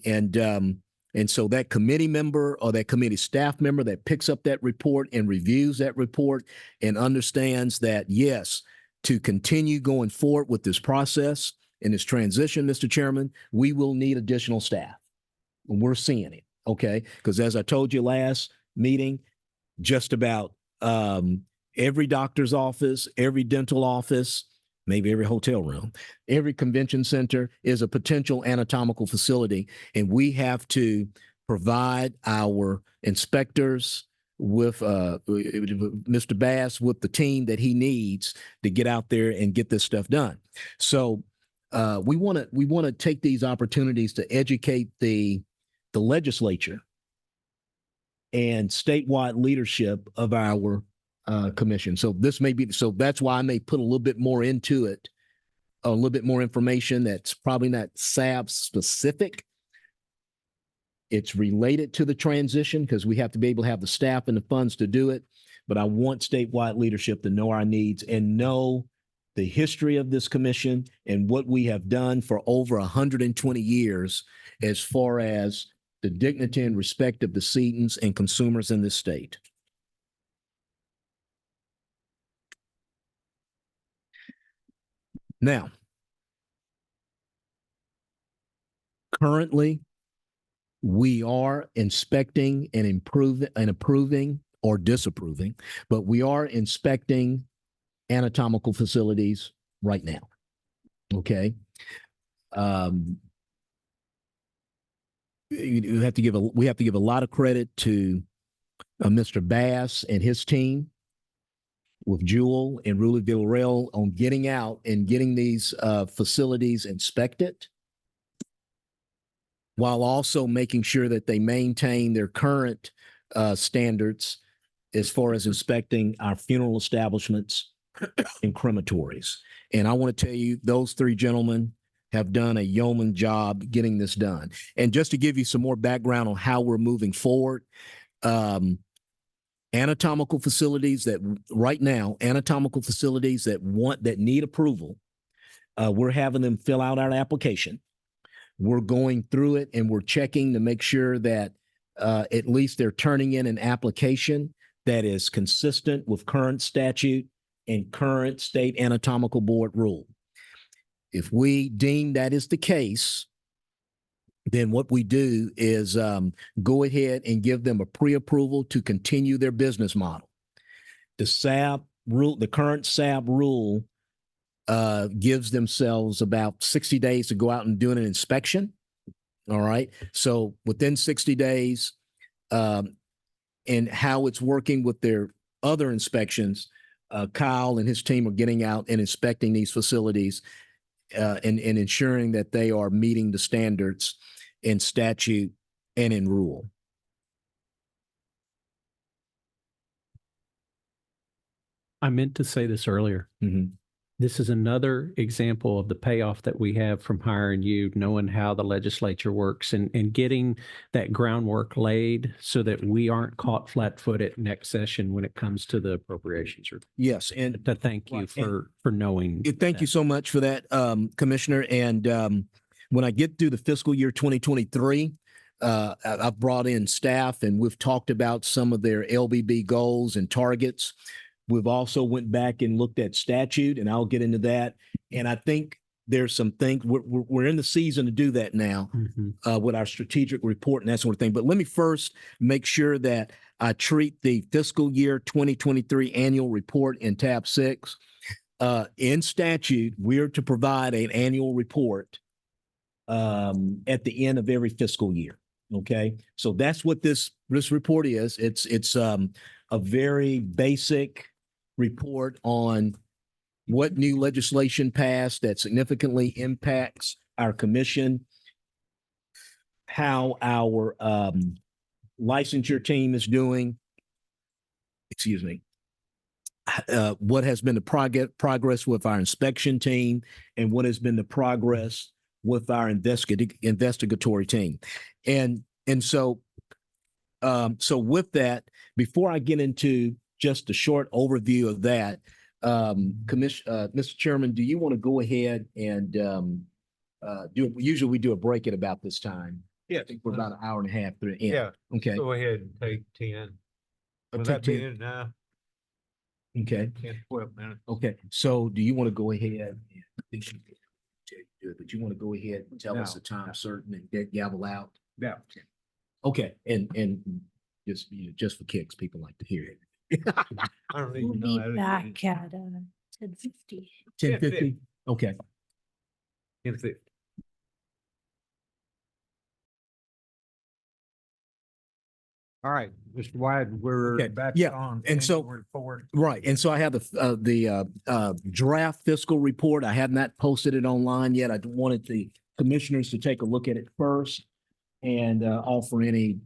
[SPEAKER 11] so that committee member or that committee staff member that picks up that report and reviews that report and understands that, yes, to continue going forward with this process and this transition, Mr. Chairman, we will need additional staff. And we're seeing it, okay? Because as I told you last meeting, just about every doctor's office, every dental office, maybe every hotel room, every convention center is a potential anatomical facility. And we have to provide our inspectors with Mr. Bass, with the team that he needs to get out there and get this stuff done. So we want to take these opportunities to educate the legislature and statewide leadership of our commission. So this may be, so that's why I may put a little bit more into it, a little bit more information that's probably not SAB specific. It's related to the transition because we have to be able to have the staff and the funds to do it. But I want statewide leadership to know our needs and know the history of this commission and what we have done for over 120 years as far as the dignity and respect of decedents and consumers in this state. Now, currently, we are inspecting and approving or disapproving, but we are inspecting anatomical facilities right now. Okay. We have to give a lot of credit to Mr. Bass and his team with Jewel and Rudy Villarreal on getting out and getting these facilities inspected, while also making sure that they maintain their current standards as far as inspecting our funeral establishments and crematories. And I want to tell you, those three gentlemen have done a yeoman job getting this done. And just to give you some more background on how we're moving forward, anatomical facilities that right now, anatomical facilities that need approval, we're having them fill out our application. We're going through it and we're checking to make sure that at least they're turning in an application that is consistent with current statute and current state anatomical board rule. If we deem that is the case, then what we do is go ahead and give them a pre-approval to continue their business model. The SAB rule, the current SAB rule gives themselves about 60 days to go out and do an inspection. All right. So within 60 days, and how it's working with their other inspections, Kyle and his team are getting out and inspecting these facilities and ensuring that they are meeting the standards in statute and in rule.
[SPEAKER 2] I meant to say this earlier.
[SPEAKER 11] Mm-hmm.
[SPEAKER 2] This is another example of the payoff that we have from hiring you, knowing how the legislature works and getting that groundwork laid so that we aren't caught flat-footed next session when it comes to the appropriations.
[SPEAKER 11] Yes. And
[SPEAKER 2] to thank you for knowing.
[SPEAKER 11] Thank you so much for that, Commissioner. And when I get through the fiscal year 2023, I've brought in staff and we've talked about some of their LBB goals and targets. We've also went back and looked at statute, and I'll get into that. And I think there's some things, we're in the season to do that now with our strategic report and that sort of thing. But let me first make sure that I treat the fiscal year 2023 annual report in tab 6. In statute, we're to provide an annual report at the end of every fiscal year. Okay, so that's what this report is. It's a very basic report on what new legislation passed that significantly impacts our commission, how our licensure team is doing, what has been the progress with our inspection team, and what has been the progress with our investigatory team. And so with that, before I get into just a short overview of that, Mr. Chairman, do you want to go ahead and usually we do a break at about this time.
[SPEAKER 1] Yeah.
[SPEAKER 11] I think we're about an hour and a half through.
[SPEAKER 1] Yeah.
[SPEAKER 11] Okay.
[SPEAKER 1] Go ahead and take 10. Will
[SPEAKER 11] Take
[SPEAKER 1] that be
[SPEAKER 11] 10.
[SPEAKER 1] it now?
[SPEAKER 11] Okay.
[SPEAKER 1] 10, 12 minutes.
[SPEAKER 11] Okay. So do you want to go ahead? I think you can do it, but you want to go ahead and tell us
[SPEAKER 1] No.
[SPEAKER 11] the time certain and get gavel out?
[SPEAKER 1] Yeah.
[SPEAKER 11] Okay. And just for kicks, people like to hear it.
[SPEAKER 1] I don't
[SPEAKER 3] We'll
[SPEAKER 1] even know.
[SPEAKER 3] be back at 10:50.
[SPEAKER 11] 10:50? Okay.
[SPEAKER 1] 10:50. All right, Mr. White, we're
[SPEAKER 11] Okay,
[SPEAKER 1] back
[SPEAKER 11] yeah,
[SPEAKER 1] on.
[SPEAKER 11] and so-
[SPEAKER 1] annual report.
[SPEAKER 11] Right, and so I have the draft fiscal report. I have not posted it online yet. I wanted the commissioners to take a look at it first and offer any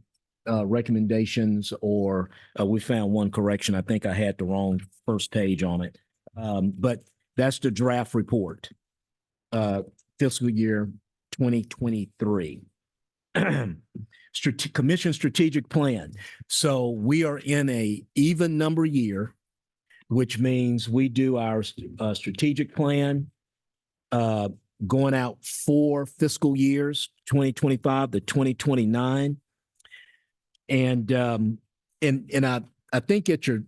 [SPEAKER 11] recommendations, or we found one correction. I think I had the wrong first page on it. But that's the draft report, fiscal year 2023. Commission strategic plan. So we are in a even number year, which means we do our strategic plan going out 4 fiscal years, 2025 to 2029. And I think at your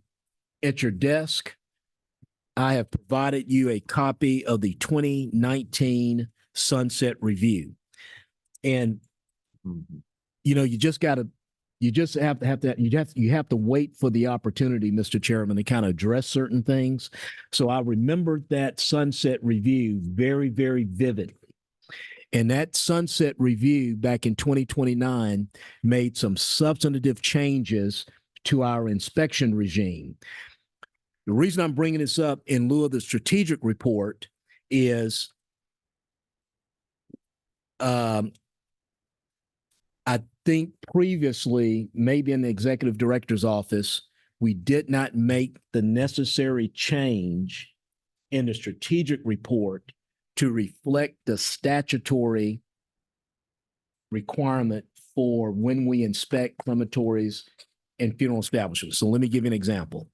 [SPEAKER 11] desk, I have provided you a copy of the 2019 Sunset Review. And you have to wait for the opportunity, Mr. Chairman, to kind of address certain things. So I remembered that Sunset Review very, very vividly. And that Sunset Review back in 2029 made some substantive changes to our inspection regime. The reason I'm bringing this up in lieu of the strategic report is I think previously, maybe in the executive director's office, we did not make the necessary change in the strategic report to reflect the statutory requirement for when we inspect crematories and funeral establishments. So let me give you an example.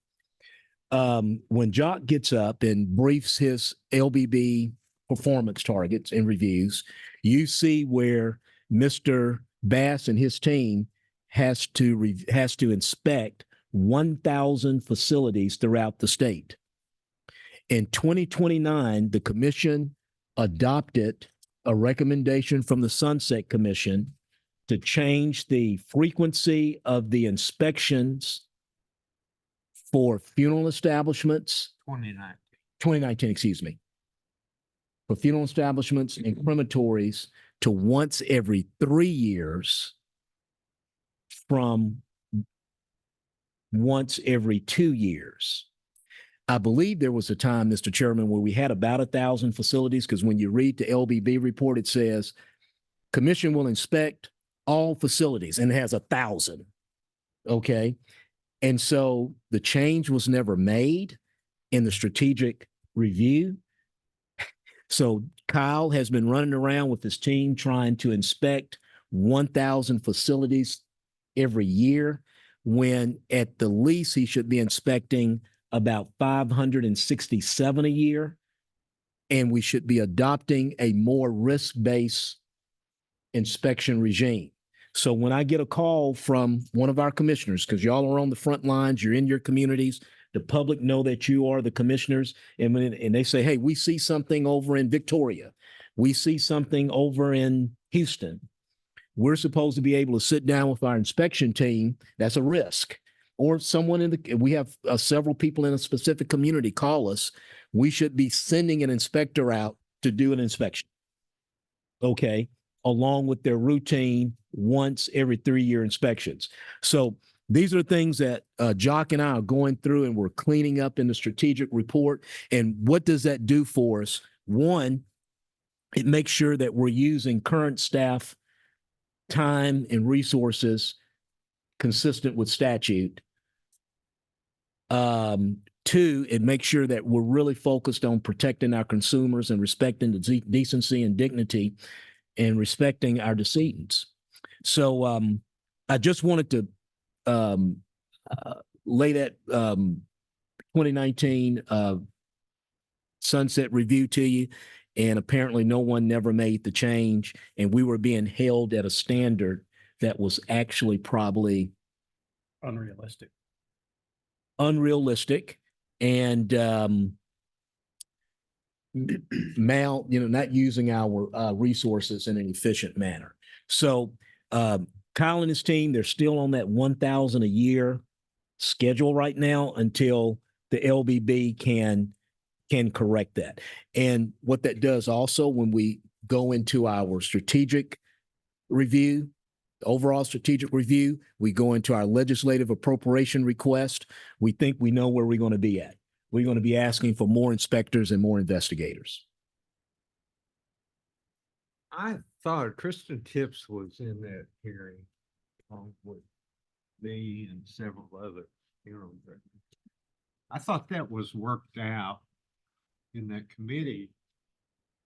[SPEAKER 11] When Jock gets up and briefs his LBB performance targets and reviews, you see where Mr. Bass and his team has to inspect 1,000 facilities throughout the state. In 2029, the commission adopted a recommendation from the Sunset Commission to change the frequency of the inspections for funeral establishments. 2019, excuse me. For funeral establishments and crematories to once every 3 years from once every 2 years. I believe there was a time, Mr. Chairman, where we had about 1,000 facilities, because when you read the LBB report, it says commission will inspect all facilities, and it has 1,000. Okay. And so the change was never made in the strategic review. So Kyle has been running around with his team trying to inspect 1,000 facilities every year, when at the least he should be inspecting about 567 a year. And we should be adopting a more risk-based inspection regime. So when I get a call from one of our commissioners, because y'all are on the front lines, you're in your communities, the public know that you are the commissioners. And and they say, hey, we see something over in Victoria. We see something over in Houston. We're supposed to be able to sit down with our inspection team. That's a risk. Or someone we have several people in a specific community call us. We should be sending an inspector out to do an inspection. Okay. Along with their routine once every 3-year inspections. So these are things that Jock and I are going through and we're cleaning up in the strategic report. And what does that do for us? One, it makes sure that we're using current staff time and resources consistent with statute. Two, it makes sure that we're really focused on protecting our consumers and respecting the decency and dignity and respecting our decedents. So I just wanted to lay that 2019 sunset review to you. And apparently no one never made the change. And we were being held at a standard that was actually probably
[SPEAKER 2] Unrealistic.
[SPEAKER 11] unrealistic and not using our resources in an efficient manner. So Kyle and his team, they're still on that 1,000 a year schedule right now until the LBB can correct that. And what that does also when we go into our strategic review, overall strategic review, we go into our legislative appropriation request, we think we know where we're going to be at. We're going to be asking for more inspectors and more investigators.
[SPEAKER 1] I thought Kristen Tips was in that hearing along with me and several other funeral directors. I thought that was worked out in that committee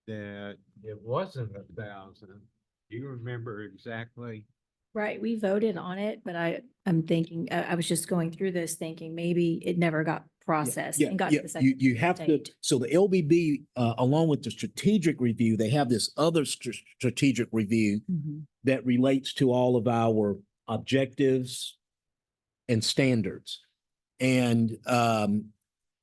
[SPEAKER 1] that it wasn't 1,000. Do you remember exactly?
[SPEAKER 16] Right, we voted on it, but I'm thinking, I was just going through this thinking maybe it never got processed and got to the second.
[SPEAKER 11] You have to,
[SPEAKER 16] stage.
[SPEAKER 11] so the LBB, along with the strategic review, they have this other strategic review
[SPEAKER 16] Mhm.
[SPEAKER 11] that relates to all of our objectives and standards. And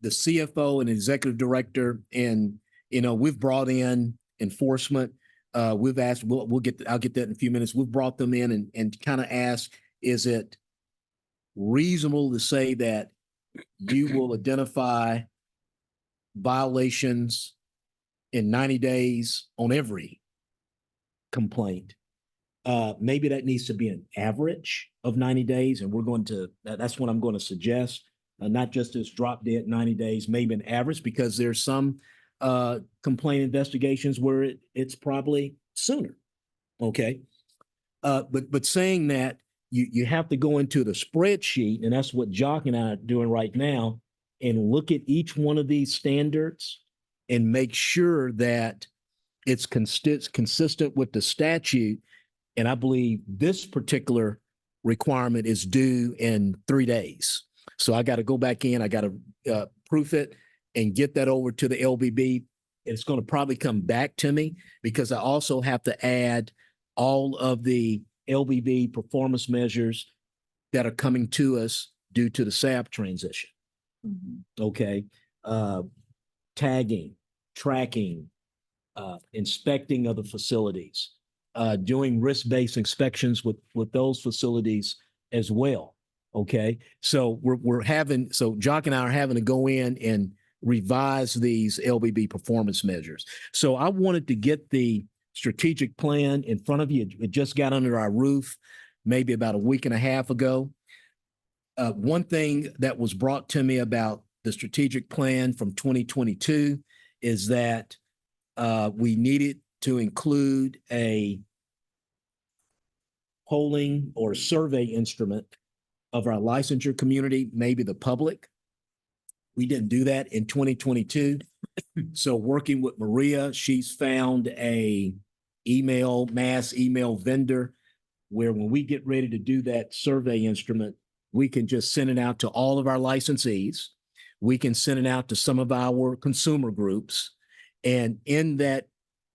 [SPEAKER 11] the CFO and executive director, and we've brought in enforcement. We've asked, I'll get that in a few minutes. We've brought them in and kind of asked, is it reasonable to say that you will identify violations in 90 days on every complaint? Maybe that needs to be an average of 90 days. And that's what I'm going to suggest. Not just as drop dead 90 days, maybe an average, because there's some complaint investigations where it's probably sooner. Okay. But saying that you have to go into the spreadsheet, and that's what Jock and I are doing right now, and look at each one of these standards and make sure that it's consistent with the statute. And I believe this particular requirement is due in 3 days. So I got to go back in, I got to proof it and get that over to the LBB. It's going to probably come back to me because I also have to add all of the LBB performance measures that are coming to us due to the SAP transition.
[SPEAKER 16] Mhm.
[SPEAKER 11] Okay. Tagging, tracking, inspecting of the facilities, doing risk-based inspections with those facilities as well. Okay. So so Jock and I are having to go in and revise these LBB performance measures. So I wanted to get the strategic plan in front of you. It just got under our roof maybe about a week and a half ago. One thing that was brought to me about the strategic plan from 2022 is that we needed to include a polling or survey instrument of our licensure community, maybe the public. We didn't do that in 2022. So working with Maria, she's found a mass email vendor where when we get ready to do that survey instrument, we can just send it out to all of our licensees. We can send it out to some of our consumer groups. And in that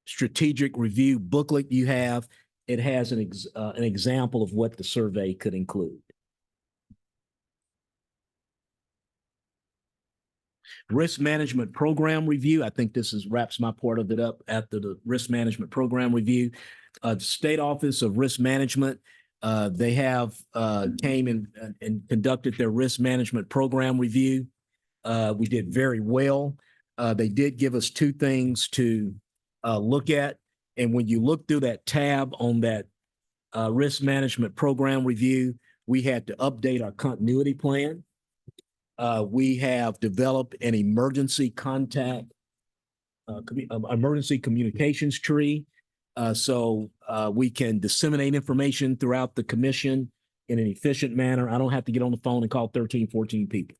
[SPEAKER 11] strategic review booklet you have, it has an example of what the survey could include. Risk management program review. I think this is wraps my part of it up after the risk management program review. State Office of Risk Management, they have came and conducted their risk management program review. We did very well. They did give us two things to look at. And when you look through that tab on that risk management program review, we had to update our continuity plan. We have developed an emergency contact, emergency communications tree. So we can disseminate information throughout the commission in an efficient manner. I don't have to get on the phone and call 13, 14 people.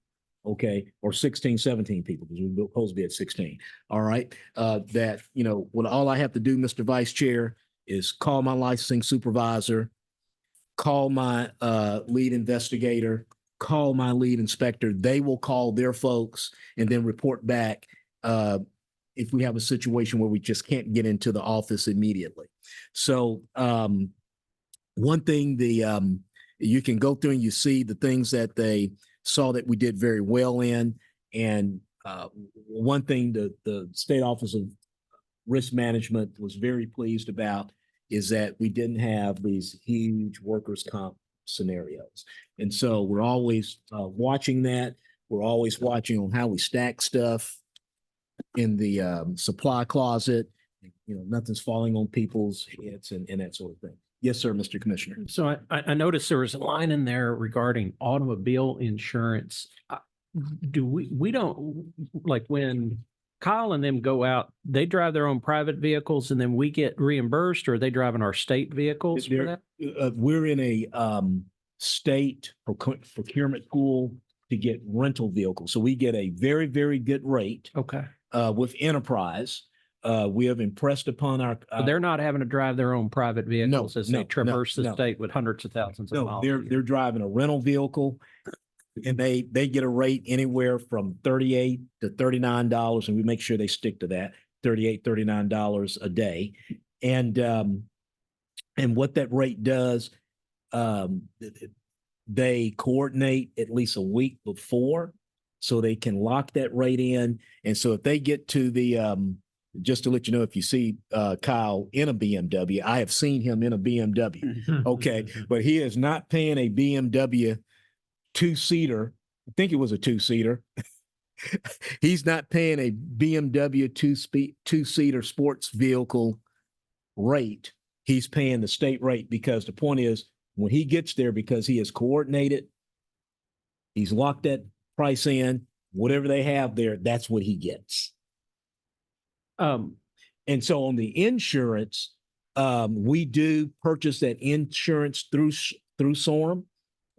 [SPEAKER 11] Okay. Or 16, 17 people, because we're supposed to be at 16. All right. That, you know, what all I have to do, Mr. Vice Chair, is call my licensing supervisor, call my lead investigator, call my lead inspector. They will call their folks and then report back if we have a situation where we just can't get into the office immediately. So one thing you can go through and you see the things that they saw that we did very well in. And one thing the State Office of Risk Management was very pleased about is that we didn't have these huge workers' comp scenarios. And so we're always watching that. We're always watching on how we stack stuff in the supply closet. You know, nothing's falling on people's heads and that sort of thing. Yes, sir, Mr. Commissioner.
[SPEAKER 2] So I noticed there was a line in there regarding automobile insurance. We don't, like when Kyle and them go out, they drive their own private vehicles and then we get reimbursed, or are they driving our state vehicles for that?
[SPEAKER 11] We're in a state procurement pool to get rental vehicles. So we get a very, very good rate.
[SPEAKER 2] Okay.
[SPEAKER 11] With Enterprise. We have impressed upon our.
[SPEAKER 2] So they're not having to drive their own private vehicles as they traverse the
[SPEAKER 11] no.
[SPEAKER 2] state with hundreds of thousands of miles.
[SPEAKER 11] They're driving a rental vehicle, and they get a rate anywhere from $38 to $39, and we make sure they stick to that $38, $39 a day. And what that rate does, they coordinate at least a week before, so they can lock that rate in. And so if they get to the just to let you know, if you see Kyle in a BMW, I have seen him in a BMW. Okay. But he is not paying a BMW two-seater. I think it was a two-seater. He's not paying a BMW two-seater sports vehicle rate. He's paying the state rate, because the point is, when he gets there, because he is coordinated, he's locked that price in, whatever they have there, that's what he gets. And so on the insurance, we do purchase that insurance through SORM.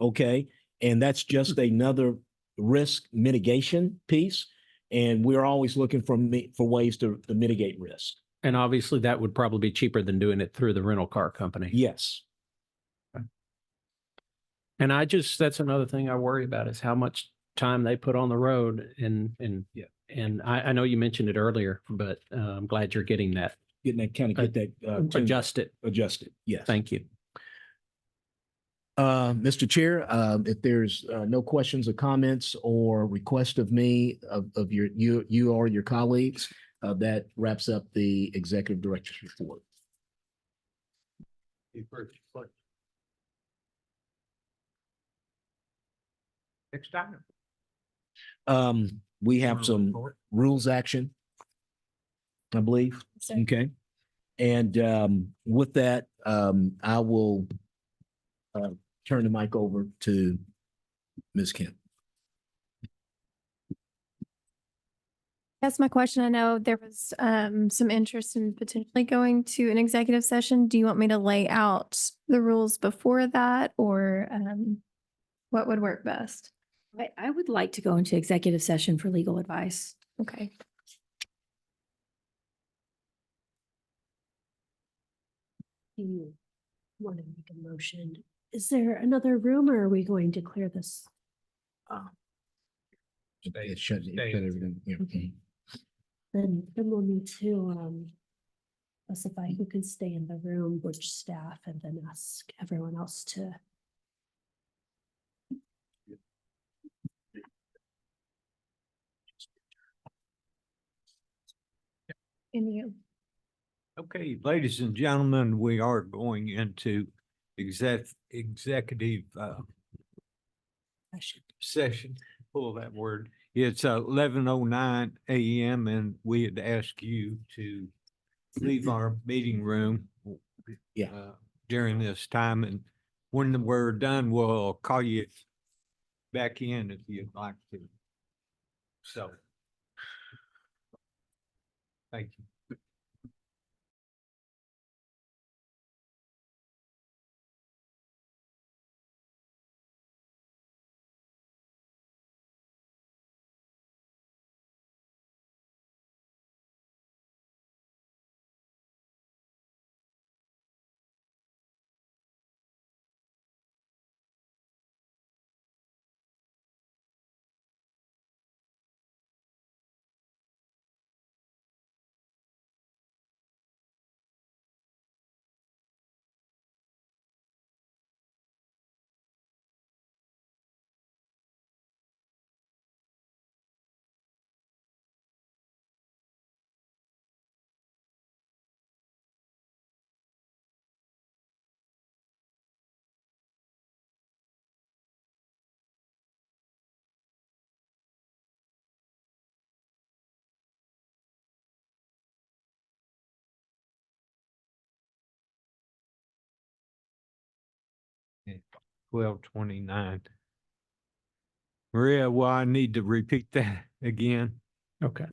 [SPEAKER 11] Okay. And that's just another risk mitigation piece. And we're always looking for ways to mitigate risk.
[SPEAKER 2] And obviously that would probably be cheaper than doing it through the rental car company.
[SPEAKER 11] Yes.
[SPEAKER 2] And that's another thing I worry about, is how much time they put on the road. And I know you mentioned it earlier, but I'm glad you're getting that. Adjusted.
[SPEAKER 11] Yes.
[SPEAKER 2] Thank you.
[SPEAKER 11] Mr. Chair, if there's no questions or comments or request of me, of you or your colleagues, that wraps up the executive director's report.
[SPEAKER 1] Next item.
[SPEAKER 11] We have some rules action, I believe. Okay. And with that, I will turn the mic over to Ms. Kemp.
[SPEAKER 17] That's my question. I know there was some interest in potentially going to an executive session. Do you want me to lay out the rules before that, or what would work best?
[SPEAKER 16] I would like to go into executive session for legal advice.
[SPEAKER 17] Okay.
[SPEAKER 3] Do you want to make a motion? Is there another room, or are we going to clear this?
[SPEAKER 11] Shut everything. Yeah.
[SPEAKER 3] Okay. Then we'll need to specify who can stay in the room, which staff, and then ask everyone else to.
[SPEAKER 17] And you.
[SPEAKER 1] Okay, ladies and gentlemen, we are going into executive session, pull that word. It's 11:09 a.m. and we had asked you to leave our meeting room during this time, and when we're done, we'll call you back in if you'd like to. So, thank you. Okay, 12:29. Maria, well, I need to repeat that again.
[SPEAKER 2] Okay.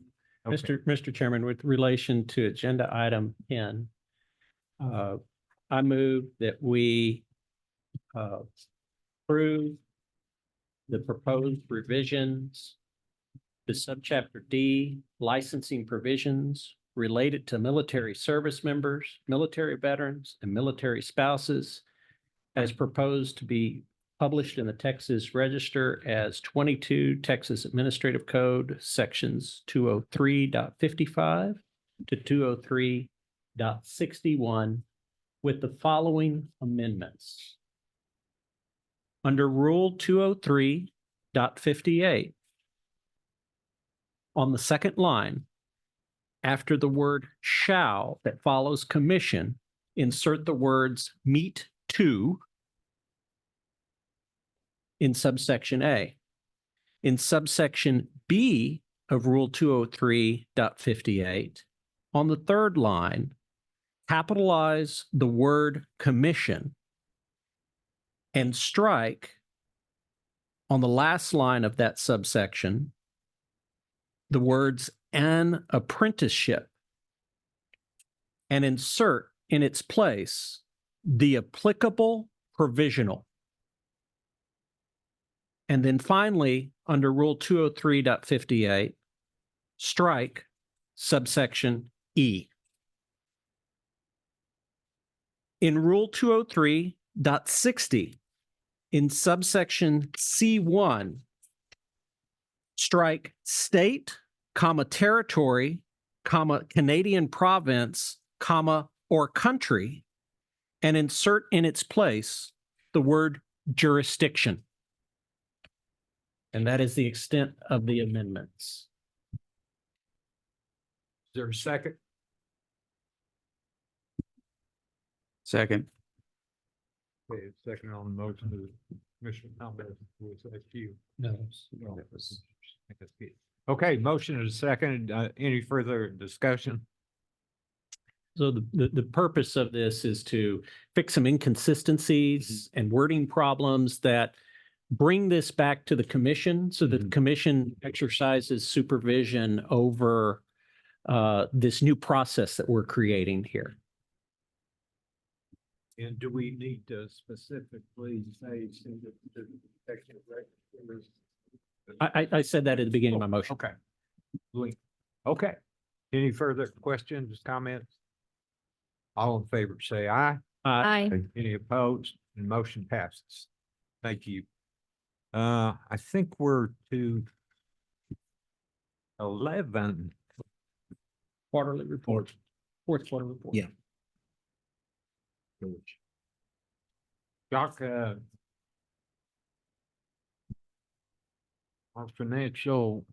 [SPEAKER 1] Okay.
[SPEAKER 2] Mr. Chairman, with relation to agenda item N, I move that we approve the proposed revisions to subchapter D, licensing provisions related to military service members, military veterans, and military spouses as proposed to be published in the Texas Register as 22 Texas Administrative Code, sections 203.55 to 203.61, with the following amendments. Under Rule 203.58, on the second line, after the word shall that follows commission, insert the words meet to in subsection A. In subsection B of Rule 203.58, on the third line, capitalize the word commission and strike on the last line of that subsection the words an apprenticeship and insert in its place the applicable provisional. And then finally, under Rule 203.58, strike subsection E. In Rule 203.60, in subsection C1, strike state, comma, territory, comma, Canadian province, comma, or country, and insert in its place the word jurisdiction. And that is the extent of the amendments.
[SPEAKER 1] Is there a second?
[SPEAKER 14] Second.
[SPEAKER 1] Okay, second on the motion to Commissioner Thomas, was that you?
[SPEAKER 2] No.
[SPEAKER 1] Okay, motion is second. Any further discussion?
[SPEAKER 2] So the purpose of this is to fix some inconsistencies and wording problems that bring this back to the commission so that the commission exercises supervision over this new process that we're creating here.
[SPEAKER 1] And do we need to specifically say?
[SPEAKER 2] I said that at the beginning of my motion.
[SPEAKER 1] Okay. Okay. Any further questions, comments? All in favor, say aye.
[SPEAKER 17] Aye.
[SPEAKER 1] Any opposed? And motion passes. Thank you. I think we're to 11.
[SPEAKER 2] Quarterly report, fourth quarter report.
[SPEAKER 11] Yeah.
[SPEAKER 1] Doc, our financial,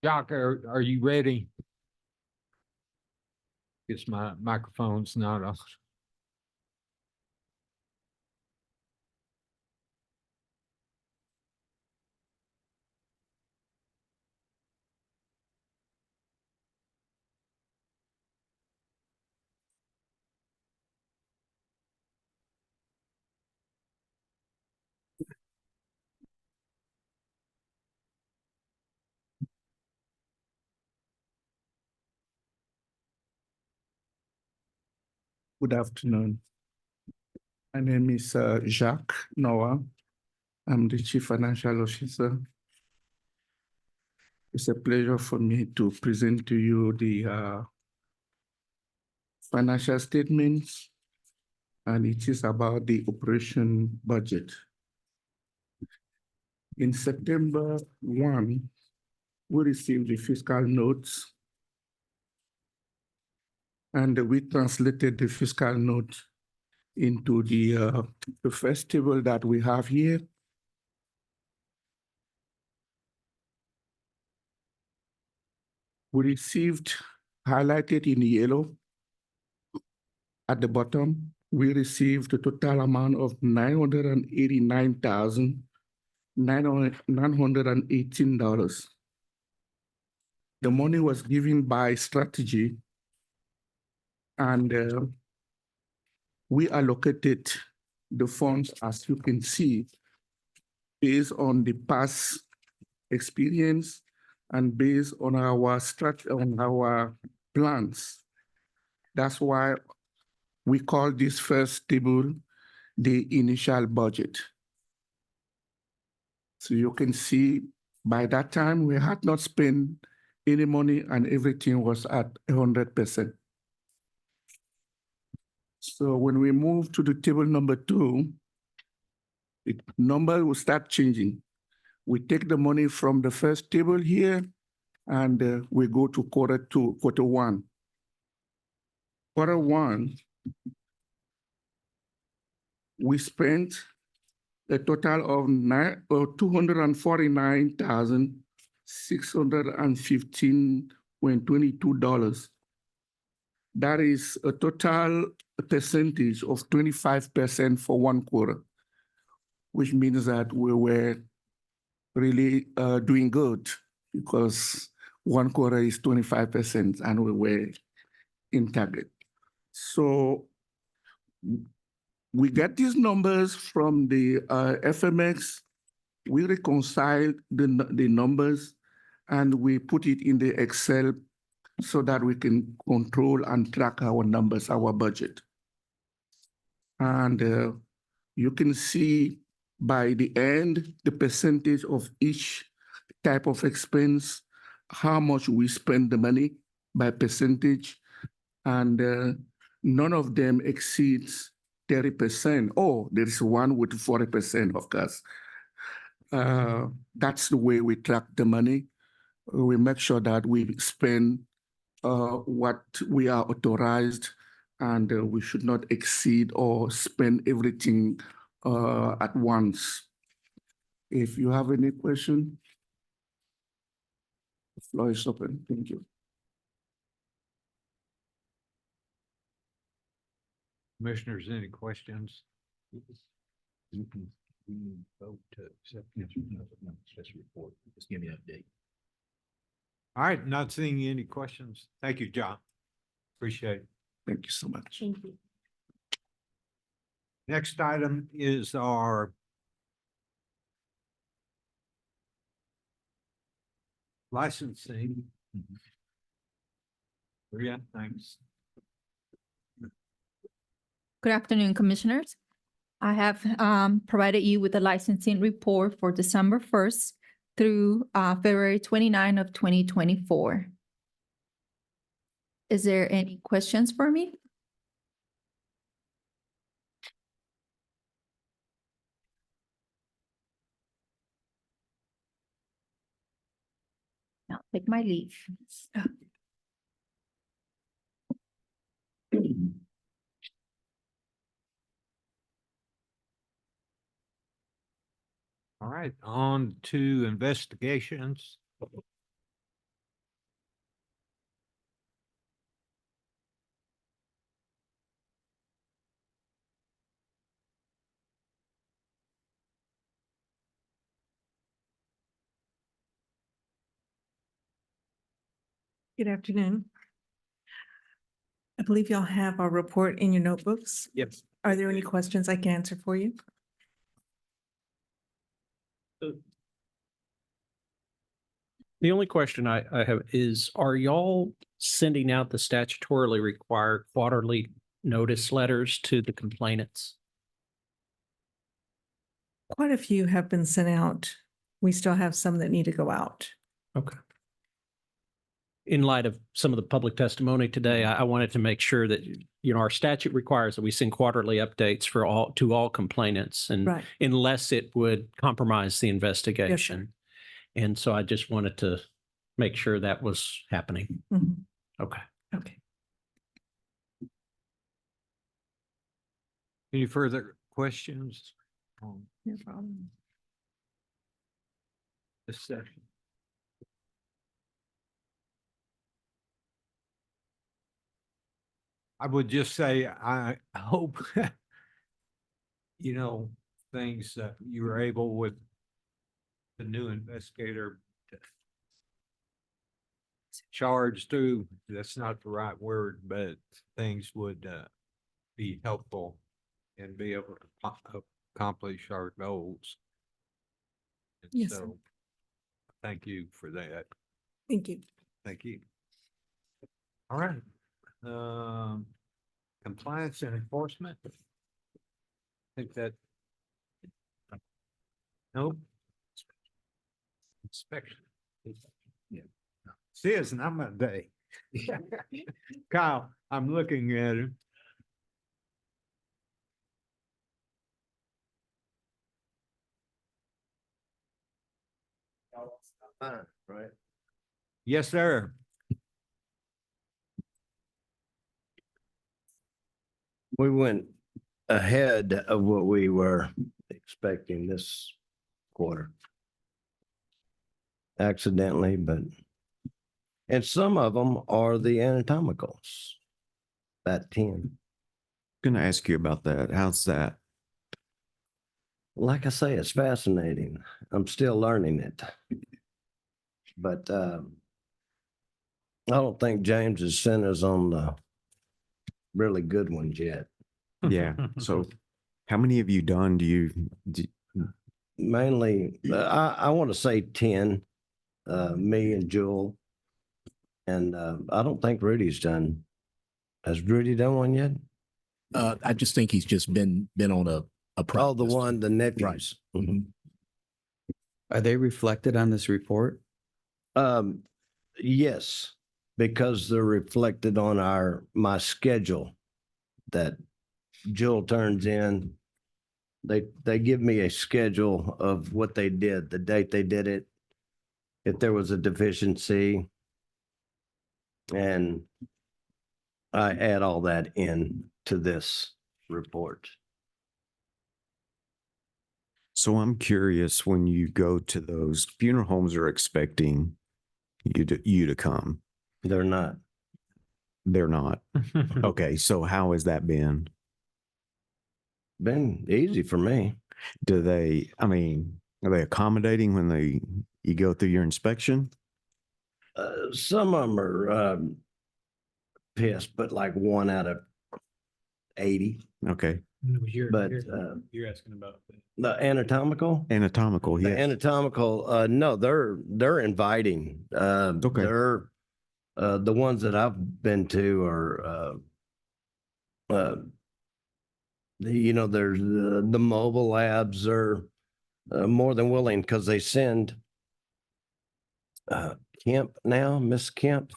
[SPEAKER 1] Doc, are you ready? Guess my microphone's not on.
[SPEAKER 18] Good afternoon. My name is Jacques Noah. I'm the Chief Financial Officer. It's a pleasure for me to present to you the financial statements, and it is about the operation budget. In September 1, we received the fiscal notes, and we translated the fiscal note into the first table that we have here. We received, highlighted in yellow at the bottom, we received a total amount of $989,918. The money was given by strategy, and we allocated the funds, as you can see, based on the past experience and based on our plans. That's why we call this first table the initial budget. So you can see by that time we had not spent any money and everything was at 100%. So when we move to the table number 2, the number will start changing. We take the money from the first table here and we go to quarter 1. Quarter 1, we spent a total of $249,615.22. That is a total percentage of 25% for 1 quarter, which means that we were really doing good because 1 quarter is 25% and we were in target. So we get these numbers from the FMX, we reconcile the numbers and we put it in the Excel so that we can control and track our numbers, our budget. And you can see by the end, the percentage of each type of expense, how much we spend the money by percentage, and none of them exceeds 30%. Oh, there is one with 40%, of course. That's the way we track the money. We make sure that we spend what we are authorized, and we should not exceed or spend everything at once. If you have any question, the floor is open. Thank you.
[SPEAKER 1] Commissioners, any questions? We can vote to accept.
[SPEAKER 10] Just report. Just give me an update.
[SPEAKER 1] All right, not seeing any questions. Thank you, John. Appreciate it.
[SPEAKER 18] Thank you so much.
[SPEAKER 3] Thank you.
[SPEAKER 1] Next item is our licensing. Maria, thanks.
[SPEAKER 19] Good afternoon, Commissioners. I have provided you with a licensing report for December 1st through February 29 of 2024. Is there any questions for me? I'll take my leave.
[SPEAKER 1] All right, on to investigations.
[SPEAKER 20] Good afternoon. I believe y'all have our report in your notebooks.
[SPEAKER 2] Yep.
[SPEAKER 20] Are there any questions I can answer for you?
[SPEAKER 2] The only question I have is, are y'all sending out the statutorily required quarterly notice letters to the complainants?
[SPEAKER 20] Quite a few have been sent out. We still have some that need to go out.
[SPEAKER 2] Okay. In light of some of the public testimony today, I wanted to make sure that, our statute requires that we send quarterly updates to all complainants, and
[SPEAKER 20] Right.
[SPEAKER 2] unless it would compromise the investigation. And so I just wanted to make sure that was happening.
[SPEAKER 20] Mhm.
[SPEAKER 2] Okay.
[SPEAKER 20] Okay.
[SPEAKER 1] Any further questions on
[SPEAKER 20] No problem.
[SPEAKER 1] this section? I would just say, I hope, things that you were able with the new investigator to charge through, that's not the right word, but things would be helpful and be able to accomplish our goals. And
[SPEAKER 20] Yes, sir.
[SPEAKER 1] so, thank you for that.
[SPEAKER 20] Thank you.
[SPEAKER 1] Thank you. All right. Compliance and enforcement. I think that. Nope. Inspection. Yeah. See, it's not my day. Kyle, I'm looking at him.
[SPEAKER 15] Right.
[SPEAKER 1] Yes, sir.
[SPEAKER 21] We went ahead of what we were expecting this quarter. Accidentally, and some of them are the anatomicals. That 10.
[SPEAKER 15] Gonna ask you about that. How's that?
[SPEAKER 21] Like I say, it's fascinating. I'm still learning it. But I don't think James has sent us on the really good ones yet.
[SPEAKER 15] Yeah. So how many have you done?
[SPEAKER 21] Mainly, I want to say 10, me and Jewel. And I don't think Rudy's done. Has Rudy done one yet?
[SPEAKER 11] I just think he's just been on a
[SPEAKER 21] Oh, the one, the nephews.
[SPEAKER 11] Right. Mhm.
[SPEAKER 14] Are they reflected on this report?
[SPEAKER 21] Yes, because they're reflected on my schedule that Jill turns in. They give me a schedule of what they did, the date they did it, if there was a deficiency. And I add all that in to this report.
[SPEAKER 15] So I'm curious, when you go to those funeral homes are expecting you to come.
[SPEAKER 21] They're not.
[SPEAKER 15] They're not. Okay. So how has that been?
[SPEAKER 21] Been easy for me.
[SPEAKER 15] Are they accommodating when you go through your inspection?
[SPEAKER 21] Some of them are pissed, but like 1 out of 80.
[SPEAKER 15] Okay.
[SPEAKER 21] But
[SPEAKER 2] You're asking about
[SPEAKER 21] the anatomical?
[SPEAKER 15] Anatomical,
[SPEAKER 21] The
[SPEAKER 15] yes.
[SPEAKER 21] anatomical, no, they're inviting.
[SPEAKER 15] Okay.
[SPEAKER 21] They're the ones that I've been to are there's the mobile labs are more than willing because they send Kemp now, Miss Kemp,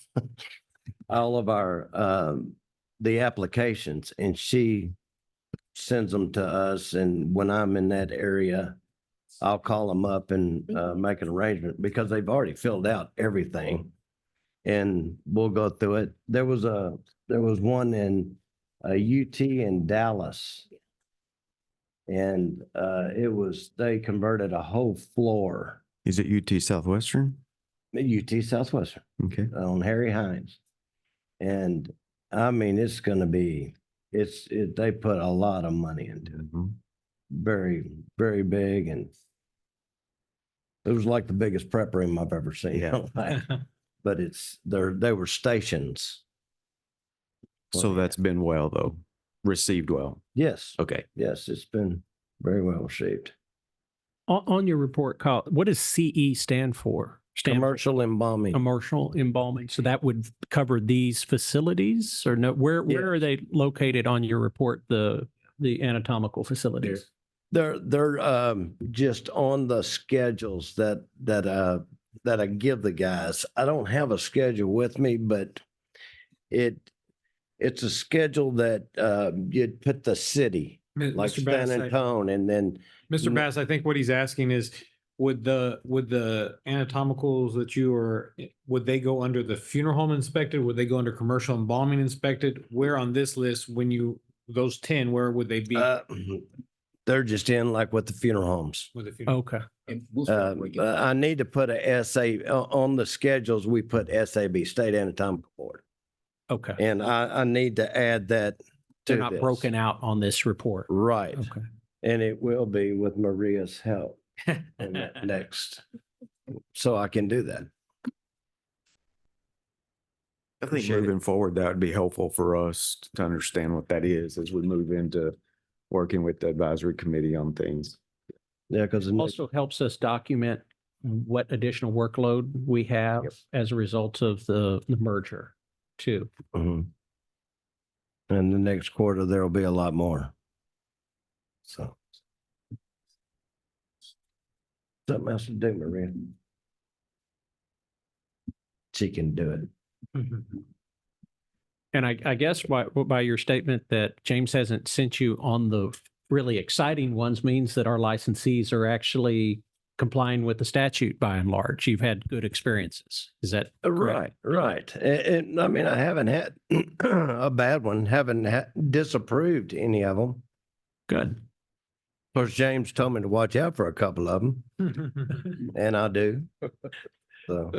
[SPEAKER 21] all of our the applications, and she sends them to us. And when I'm in that area, I'll call them up and make an arrangement because they've already filled out everything, and we'll go through it. There was one in UT in Dallas, and they converted a whole floor.
[SPEAKER 15] Is it UT Southwestern?
[SPEAKER 21] UT Southwestern.
[SPEAKER 15] Okay.
[SPEAKER 21] On Harry Hines. And I mean, it's going to be, they put a lot of money into it.
[SPEAKER 15] Mm-hmm.
[SPEAKER 21] Very, very big. And it was like the biggest prep room I've ever seen.
[SPEAKER 15] Yeah.
[SPEAKER 21] but they were stations.
[SPEAKER 15] So that's been well, though, received well.
[SPEAKER 21] Yes,
[SPEAKER 15] Okay.
[SPEAKER 21] yes, it's been very well received.
[SPEAKER 2] On your report, Kyle, what does CE stand for?
[SPEAKER 21] Commercial embalming.
[SPEAKER 2] Commercial embalming. So that would cover these facilities or no? Where are they located on your report? The anatomical facilities.
[SPEAKER 21] They're just on the schedules that I give the guys. I don't have a schedule with me, but it's a schedule that you'd put the city, like
[SPEAKER 1] Mr. Bass,
[SPEAKER 21] San Antone, and then
[SPEAKER 1] Mr. Bass, I think what he's asking is, would the anatomicals that would they go under the funeral home inspected? Would they go under commercial embalming inspected? Where on this list, those 10, where would they be?
[SPEAKER 21] they're just in like with the funeral homes.
[SPEAKER 1] With the funeral?
[SPEAKER 2] Okay.
[SPEAKER 10] And we'll start breaking it down.
[SPEAKER 21] I need to put a SA on the schedules. We put SAB, State Anatomical Board.
[SPEAKER 2] Okay.
[SPEAKER 21] And I need to add that
[SPEAKER 2] They're
[SPEAKER 21] to
[SPEAKER 2] not
[SPEAKER 21] this.
[SPEAKER 2] broken out on this report.
[SPEAKER 21] Right.
[SPEAKER 2] Okay.
[SPEAKER 21] And it will be with Maria's help in that next. So I can do that.
[SPEAKER 15] I think moving forward, that would be helpful for us to understand what that is as we move into working with the advisory committee on things.
[SPEAKER 21] Yeah, because
[SPEAKER 2] It also helps us document what additional workload we have as a result of the merger too.
[SPEAKER 21] And the next quarter, there will be a lot more. So. Something else to do, Maria. She can do it.
[SPEAKER 2] And I guess by your statement that James hasn't sent you on the really exciting ones means that our licensees are actually complying with the statute by and large. You've had good experiences. Is that correct?
[SPEAKER 21] Right. And I mean, I haven't had a bad one, haven't disapproved any of them.
[SPEAKER 2] Good.
[SPEAKER 21] Of course, James told me to watch out for a couple of them, and I do. So.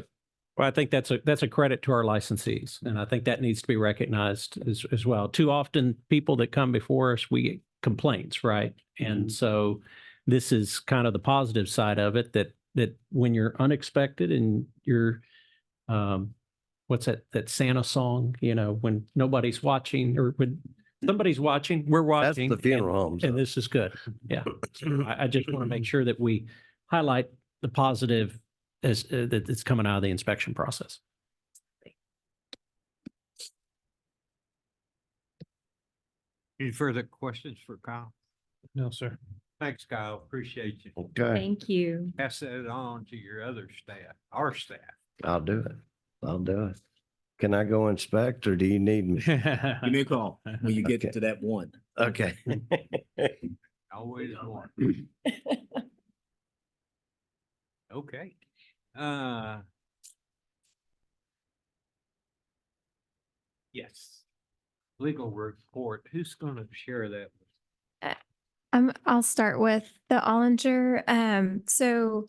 [SPEAKER 2] Well, I think that's a credit to our licensees, and I think that needs to be recognized as well. Too often, people that come before us, we get complaints, right? And so this is kind of the positive side of it, that when you're unexpected and you're, what's that Santa song, when nobody's watching or when somebody's watching, we're watching.
[SPEAKER 21] That's the funeral homes.
[SPEAKER 2] And this is good. Yeah. I just want to make sure that we highlight the positive as that it's coming out of the inspection process.
[SPEAKER 1] Any further questions for Kyle?
[SPEAKER 2] No, sir.
[SPEAKER 1] Thanks, Kyle. Appreciate you.
[SPEAKER 21] Okay,
[SPEAKER 16] Thank you.
[SPEAKER 1] Pass that on to your other staff, our staff.
[SPEAKER 21] I'll do it. I'll do it. Can I go inspect or do you need me?
[SPEAKER 10] Give me a call when you get
[SPEAKER 21] Okay.
[SPEAKER 10] to that one.
[SPEAKER 21] Okay.
[SPEAKER 1] Always one. Okay. Yes. Legal report. Who's going to share that?
[SPEAKER 17] I'll start with the Ollinger. So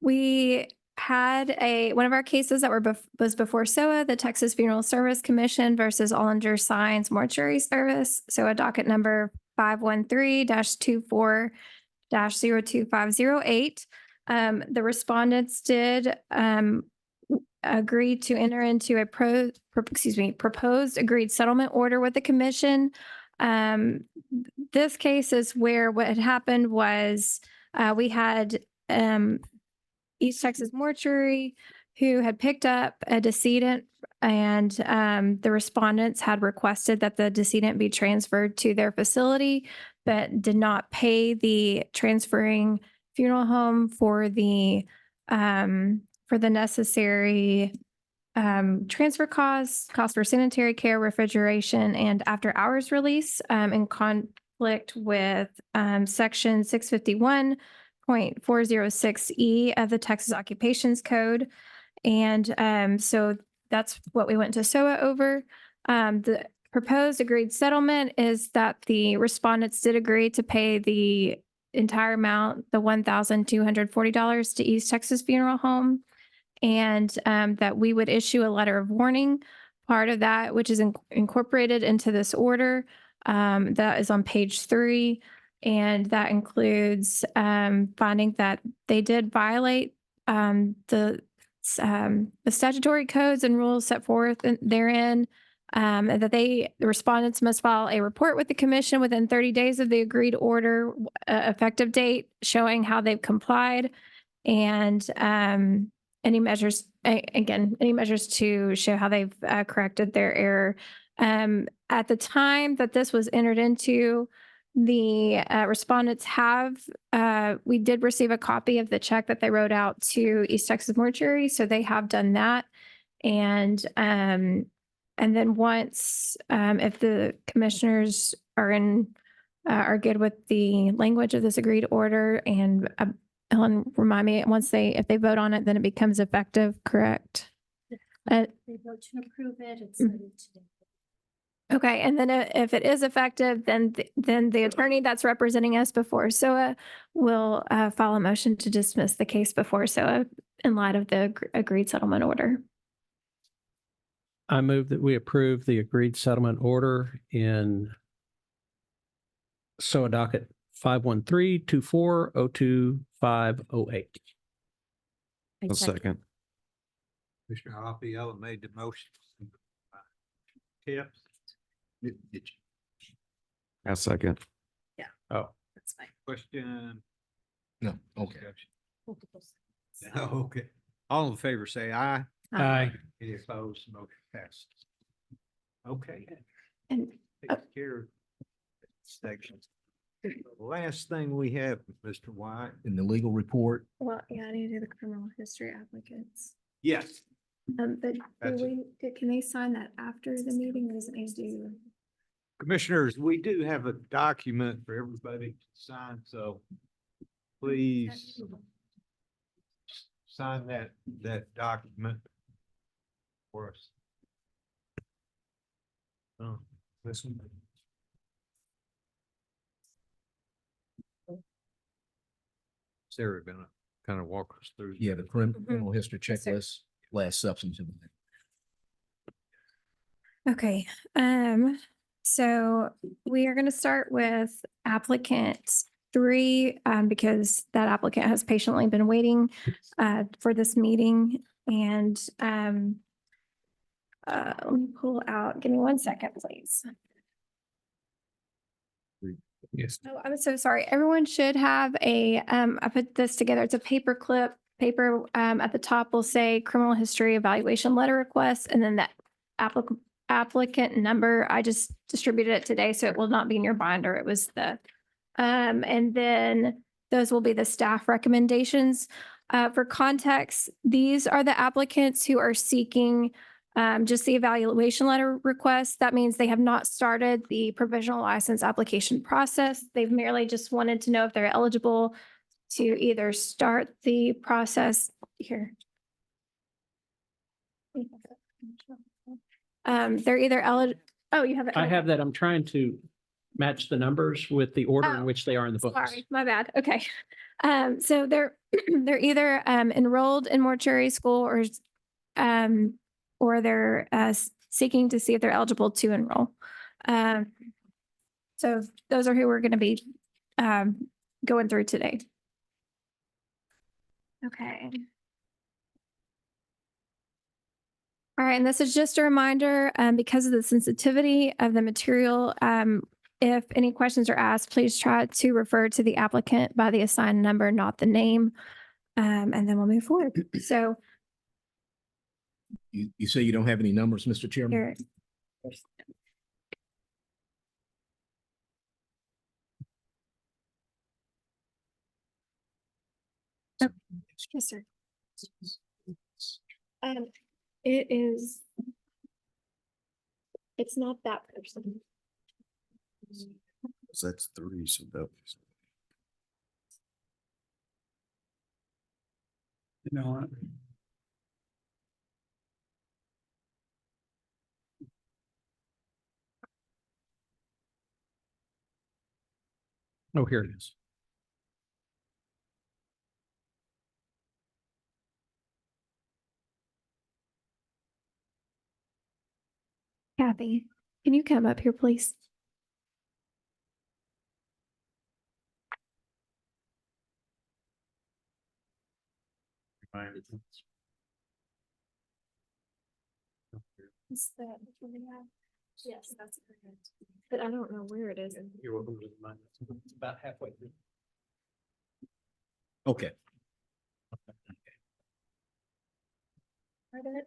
[SPEAKER 17] we had one of our cases that was before SOA, the Texas Funeral Service Commission versus Ollinger Signs Mortuary Service. So a docket number 513-24-02508. The respondents did agree to enter into a proposed agreed settlement order with the commission. This case is where what had happened was we had East Texas Mortuary who had picked up a decedent, and the respondents had requested that the decedent be transferred to their facility, but did not pay the transferring funeral home for the necessary transfer costs for sanitary care, refrigeration, and after hours release in conflict with section 651.406E of the Texas Occupations Code. And so that's what we went to SOA over. The proposed agreed settlement is that the respondents did agree to pay the entire amount, the $1,240 to East Texas Funeral Home, and that we would issue a letter of warning. Part of that, which is incorporated into this order, that is on page 3, and that includes finding that they did violate the the statutory codes and rules set forth therein. And that the respondents must file a report with the commission within 30 days of the agreed order effective date, showing how they've complied, and any measures, any measures to show how they've corrected their error. At the time that this was entered into, the respondents we did receive a copy of the check that they wrote out to East Texas Mortuary, so they have done that. And then once, if the commissioners are good with the language of this agreed order, and Ellen, remind me, if they vote on it, then it becomes effective, correct?
[SPEAKER 3] They vote to approve it. It's
[SPEAKER 17] Okay, and then if it is effective, then the attorney that's representing us before SOA will file a motion to dismiss the case before SOA in light of the agreed settlement order.
[SPEAKER 2] I move that we approve the agreed settlement order in SOA docket 513-2402-508.
[SPEAKER 15] A second.
[SPEAKER 1] Commissioner Oppiella made the motion. Kip?
[SPEAKER 15] A second.
[SPEAKER 1] Oh,
[SPEAKER 3] That's fine.
[SPEAKER 1] question?
[SPEAKER 4] No, okay.
[SPEAKER 1] Okay. All in favor, say aye.
[SPEAKER 2] Aye.
[SPEAKER 1] Any opposed? Motion passes. Okay.
[SPEAKER 17] And
[SPEAKER 1] Takes care of sections. Last thing we have, Mr. White.
[SPEAKER 11] In the legal report,
[SPEAKER 17] well, yeah, I need to do the criminal history applicants.
[SPEAKER 1] Yes.
[SPEAKER 17] But
[SPEAKER 1] That's
[SPEAKER 17] can they sign that after the meeting, or does it need to do?
[SPEAKER 1] Commissioners, we do have a document for everybody to sign, so please sign that document for us. Oh, this one. Sarah gonna kind of walk us through.
[SPEAKER 11] yeah, the criminal history
[SPEAKER 17] Yes, sir.
[SPEAKER 11] checklist, last substantive.
[SPEAKER 17] Okay, so we are gonna start with applicant 3, because that applicant has patiently been waiting for this meeting. And let me pull out, give me 1 second, please.
[SPEAKER 2] Yes.
[SPEAKER 17] Oh, I'm so sorry. Everyone should have I put this together. It's a paper at the top will say criminal history evaluation letter request, and then that applicant number. I just distributed it today, so it will not be in your binder. It was and then those will be the staff recommendations. For context, these are the applicants who are seeking just the evaluation letter request. That means they have not started the provisional license application process. They've merely just wanted to know if they're eligible to either start the process here. They're either eligible. Oh, you have it.
[SPEAKER 2] I have that. I'm trying to match the numbers with the order in
[SPEAKER 17] Oh,
[SPEAKER 2] which they are in the books.
[SPEAKER 17] Sorry, my bad. Okay. So they're either enrolled in mortuary school, or they're seeking to see if they're eligible to enroll. So those are who we're going to be going through today. Okay. All right, and this is just a reminder, because of the sensitivity of the material, if any questions are asked, please try to refer to the applicant by the assigned number, not the name, and then we'll move forward. So
[SPEAKER 11] You say you don't have any numbers, Mr. Chairman?
[SPEAKER 17] here. Oh, yes, sir. It's not that person.
[SPEAKER 15] So that's 3, so that.
[SPEAKER 7] No.
[SPEAKER 2] Oh, here it is.
[SPEAKER 17] Kathy, can you come up here, please? Is that what we have? Yes, that's correct. But I don't know where it is.
[SPEAKER 2] You're welcome to mine. It's about halfway through.
[SPEAKER 11] Okay.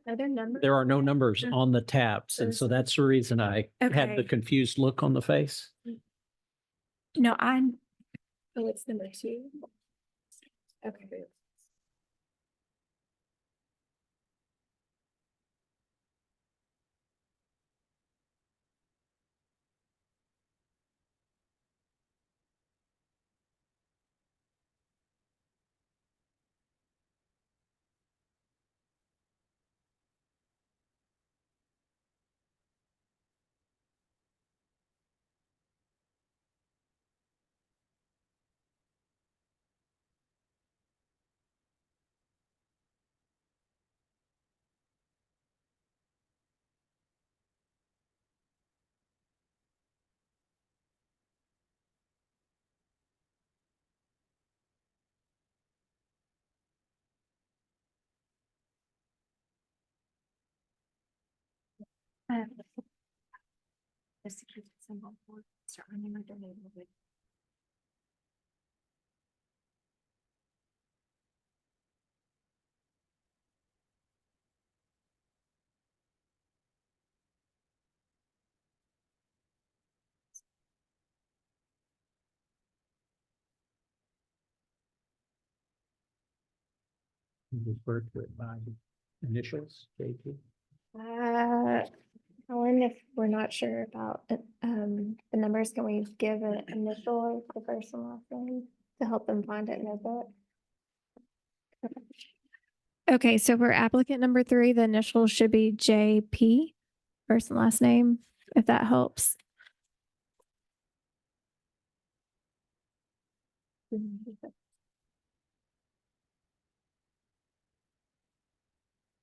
[SPEAKER 17] Are there numbers?
[SPEAKER 2] There are no numbers on the tabs, and so that's the reason I had the
[SPEAKER 17] Okay.
[SPEAKER 2] confused look on the face.
[SPEAKER 17] No, oh, it's number 2. Okay. Just to keep it simple, start running my donate a little bit.
[SPEAKER 2] Refer to it by initials, JP.
[SPEAKER 17] Helen, if we're not sure about the numbers, can we give an initial, the first and last name to help them find it in their book? Okay, so for applicant number 3, the initials should be JP, first and last name, if that helps.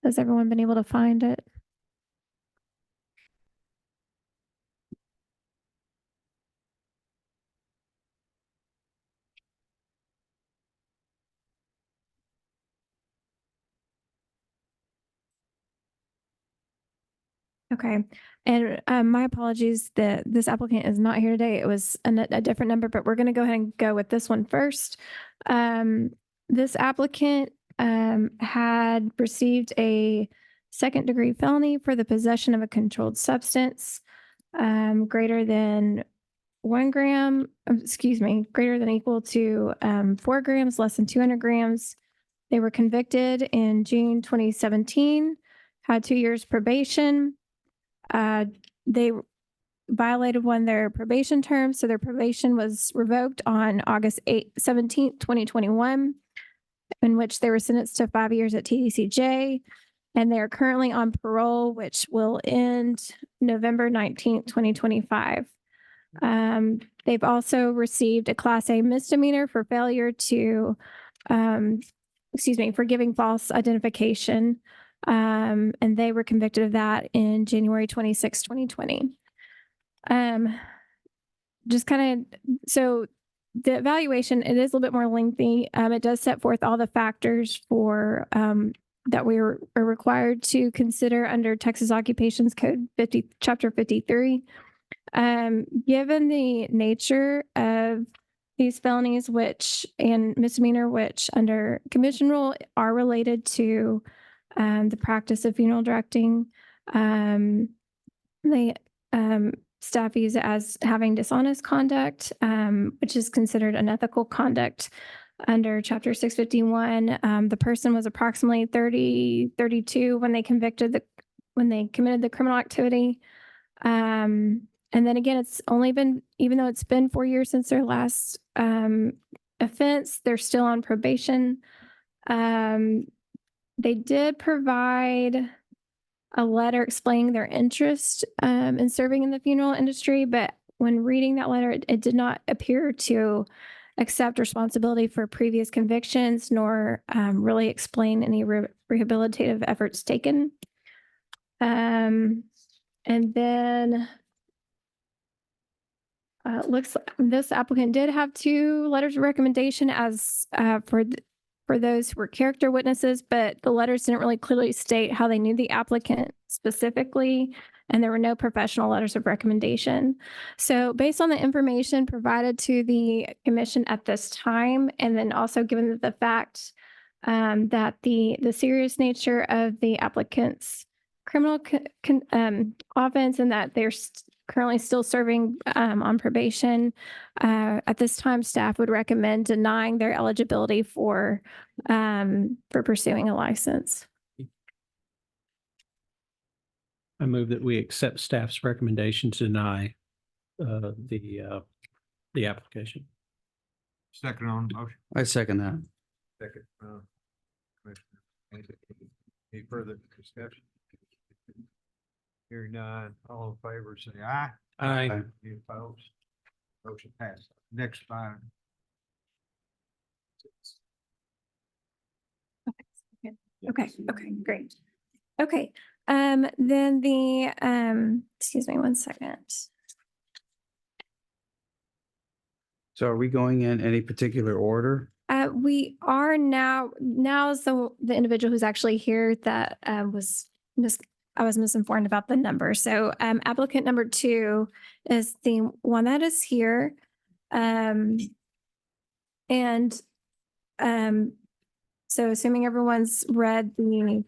[SPEAKER 17] Has everyone been able to find it? Okay, and my apologies that this applicant is not here today. It was a different number, but we're going to go ahead and go with this one first. This applicant had received a second-degree felony for the possession of a controlled substance greater than 1 gram, greater than or equal to 4 grams, less than 200 grams. They were convicted in June 2017, had 2 years probation. They violated one of their probation terms, so their probation was revoked on August 17th, 2021, in which they were sentenced to 5 years at TDCJ, and they are currently on parole, which will end November 19th, 2025. They've also received a Class A misdemeanor for failure to, for giving false identification. And they were convicted of that in January 26, 2020. So the evaluation, it is a little bit more lengthy. It does set forth all the factors for, that we are required to consider under Texas Occupations Code Chapter 53. Given the nature of these felonies, and misdemeanor, which under commission rule are related to the practice of funeral directing, staff use it as having dishonest conduct, which is considered unethical conduct under Chapter 651. The person was approximately 32 when they committed the criminal activity. And then again, it's only been, even though it's been 4 years since their last offense, they're still on probation. They did provide a letter explaining their interest in serving in the funeral industry, but when reading that letter, it did not appear to accept responsibility for previous convictions, nor really explain any rehabilitative efforts taken. And then looks like this applicant did have 2 letters of recommendation as for for those who were character witnesses, but the letters didn't really clearly state how they knew the applicant specifically, and there were no professional letters of recommendation. So based on the information provided to the commission at this time, and then also given the fact that the serious nature of the applicant's criminal offense and that they're currently still serving on probation, at this time, staff would recommend denying their eligibility for pursuing a license.
[SPEAKER 2] I move that we accept staff's recommendation to deny the application.
[SPEAKER 1] Second on the motion.
[SPEAKER 14] I second that.
[SPEAKER 1] Second, Commissioner. Any further discussion? Hearing none, all in favor, say aye.
[SPEAKER 2] Aye.
[SPEAKER 1] Any opposed? Motion passes. Next item.
[SPEAKER 17] Okay, great. Okay, then excuse me one second.
[SPEAKER 14] So are we going in any particular order?
[SPEAKER 17] We are now is the individual who's actually here that I was misinformed about the number. So applicant number 2 is the one that is here. So assuming everyone's read the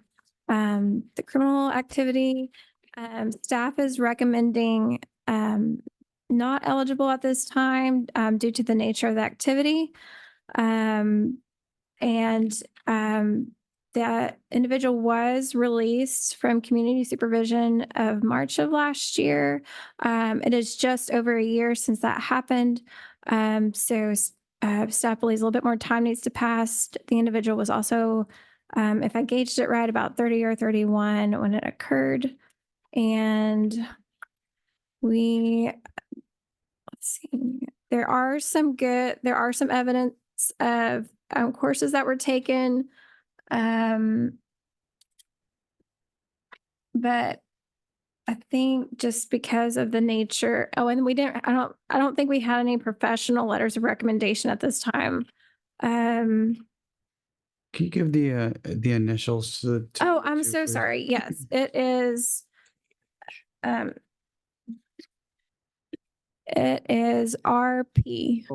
[SPEAKER 17] criminal activity, staff is recommending not eligible at this time due to the nature of the activity. That individual was released from community supervision of March of last year. It is just over a year since that happened. So staff believes a little bit more time needs to pass. The individual was also, if I gauged it right, about 30 or 31 when it occurred. And let's see, there are some evidence of courses that were taken. But I think just because of the nature, I don't think we had any professional letters of recommendation at this time.
[SPEAKER 14] Can you give the initials to the?
[SPEAKER 17] Oh, I'm so sorry. Yes, it is. It is RP.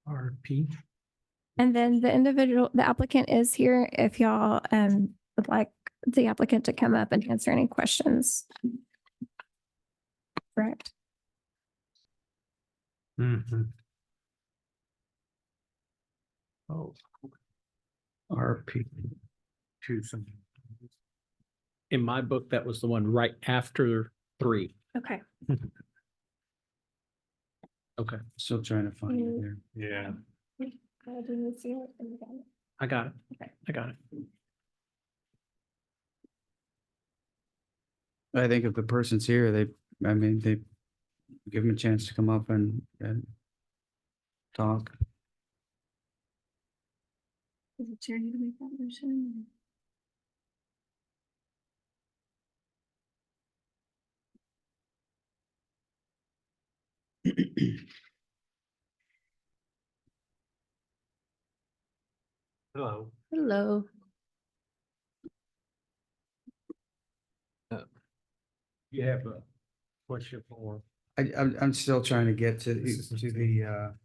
[SPEAKER 2] RP.
[SPEAKER 17] And then the applicant is here if y'all would like the applicant to come up and answer any questions. Correct.
[SPEAKER 2] Mm-hmm. Oh. RP. In my book, that was the one right after 3.
[SPEAKER 17] Okay.
[SPEAKER 2] Okay.
[SPEAKER 14] Still trying to find it here.
[SPEAKER 2] Yeah.
[SPEAKER 17] Didn't see it.
[SPEAKER 2] I got it.
[SPEAKER 17] Okay.
[SPEAKER 2] I got it.
[SPEAKER 14] I think if the person's here, they give them a chance to come up and talk.
[SPEAKER 17] Is the chair need to make that motion?
[SPEAKER 1] Hello.
[SPEAKER 17] Hello.
[SPEAKER 1] You have a question for?
[SPEAKER 14] I'm still trying to get to the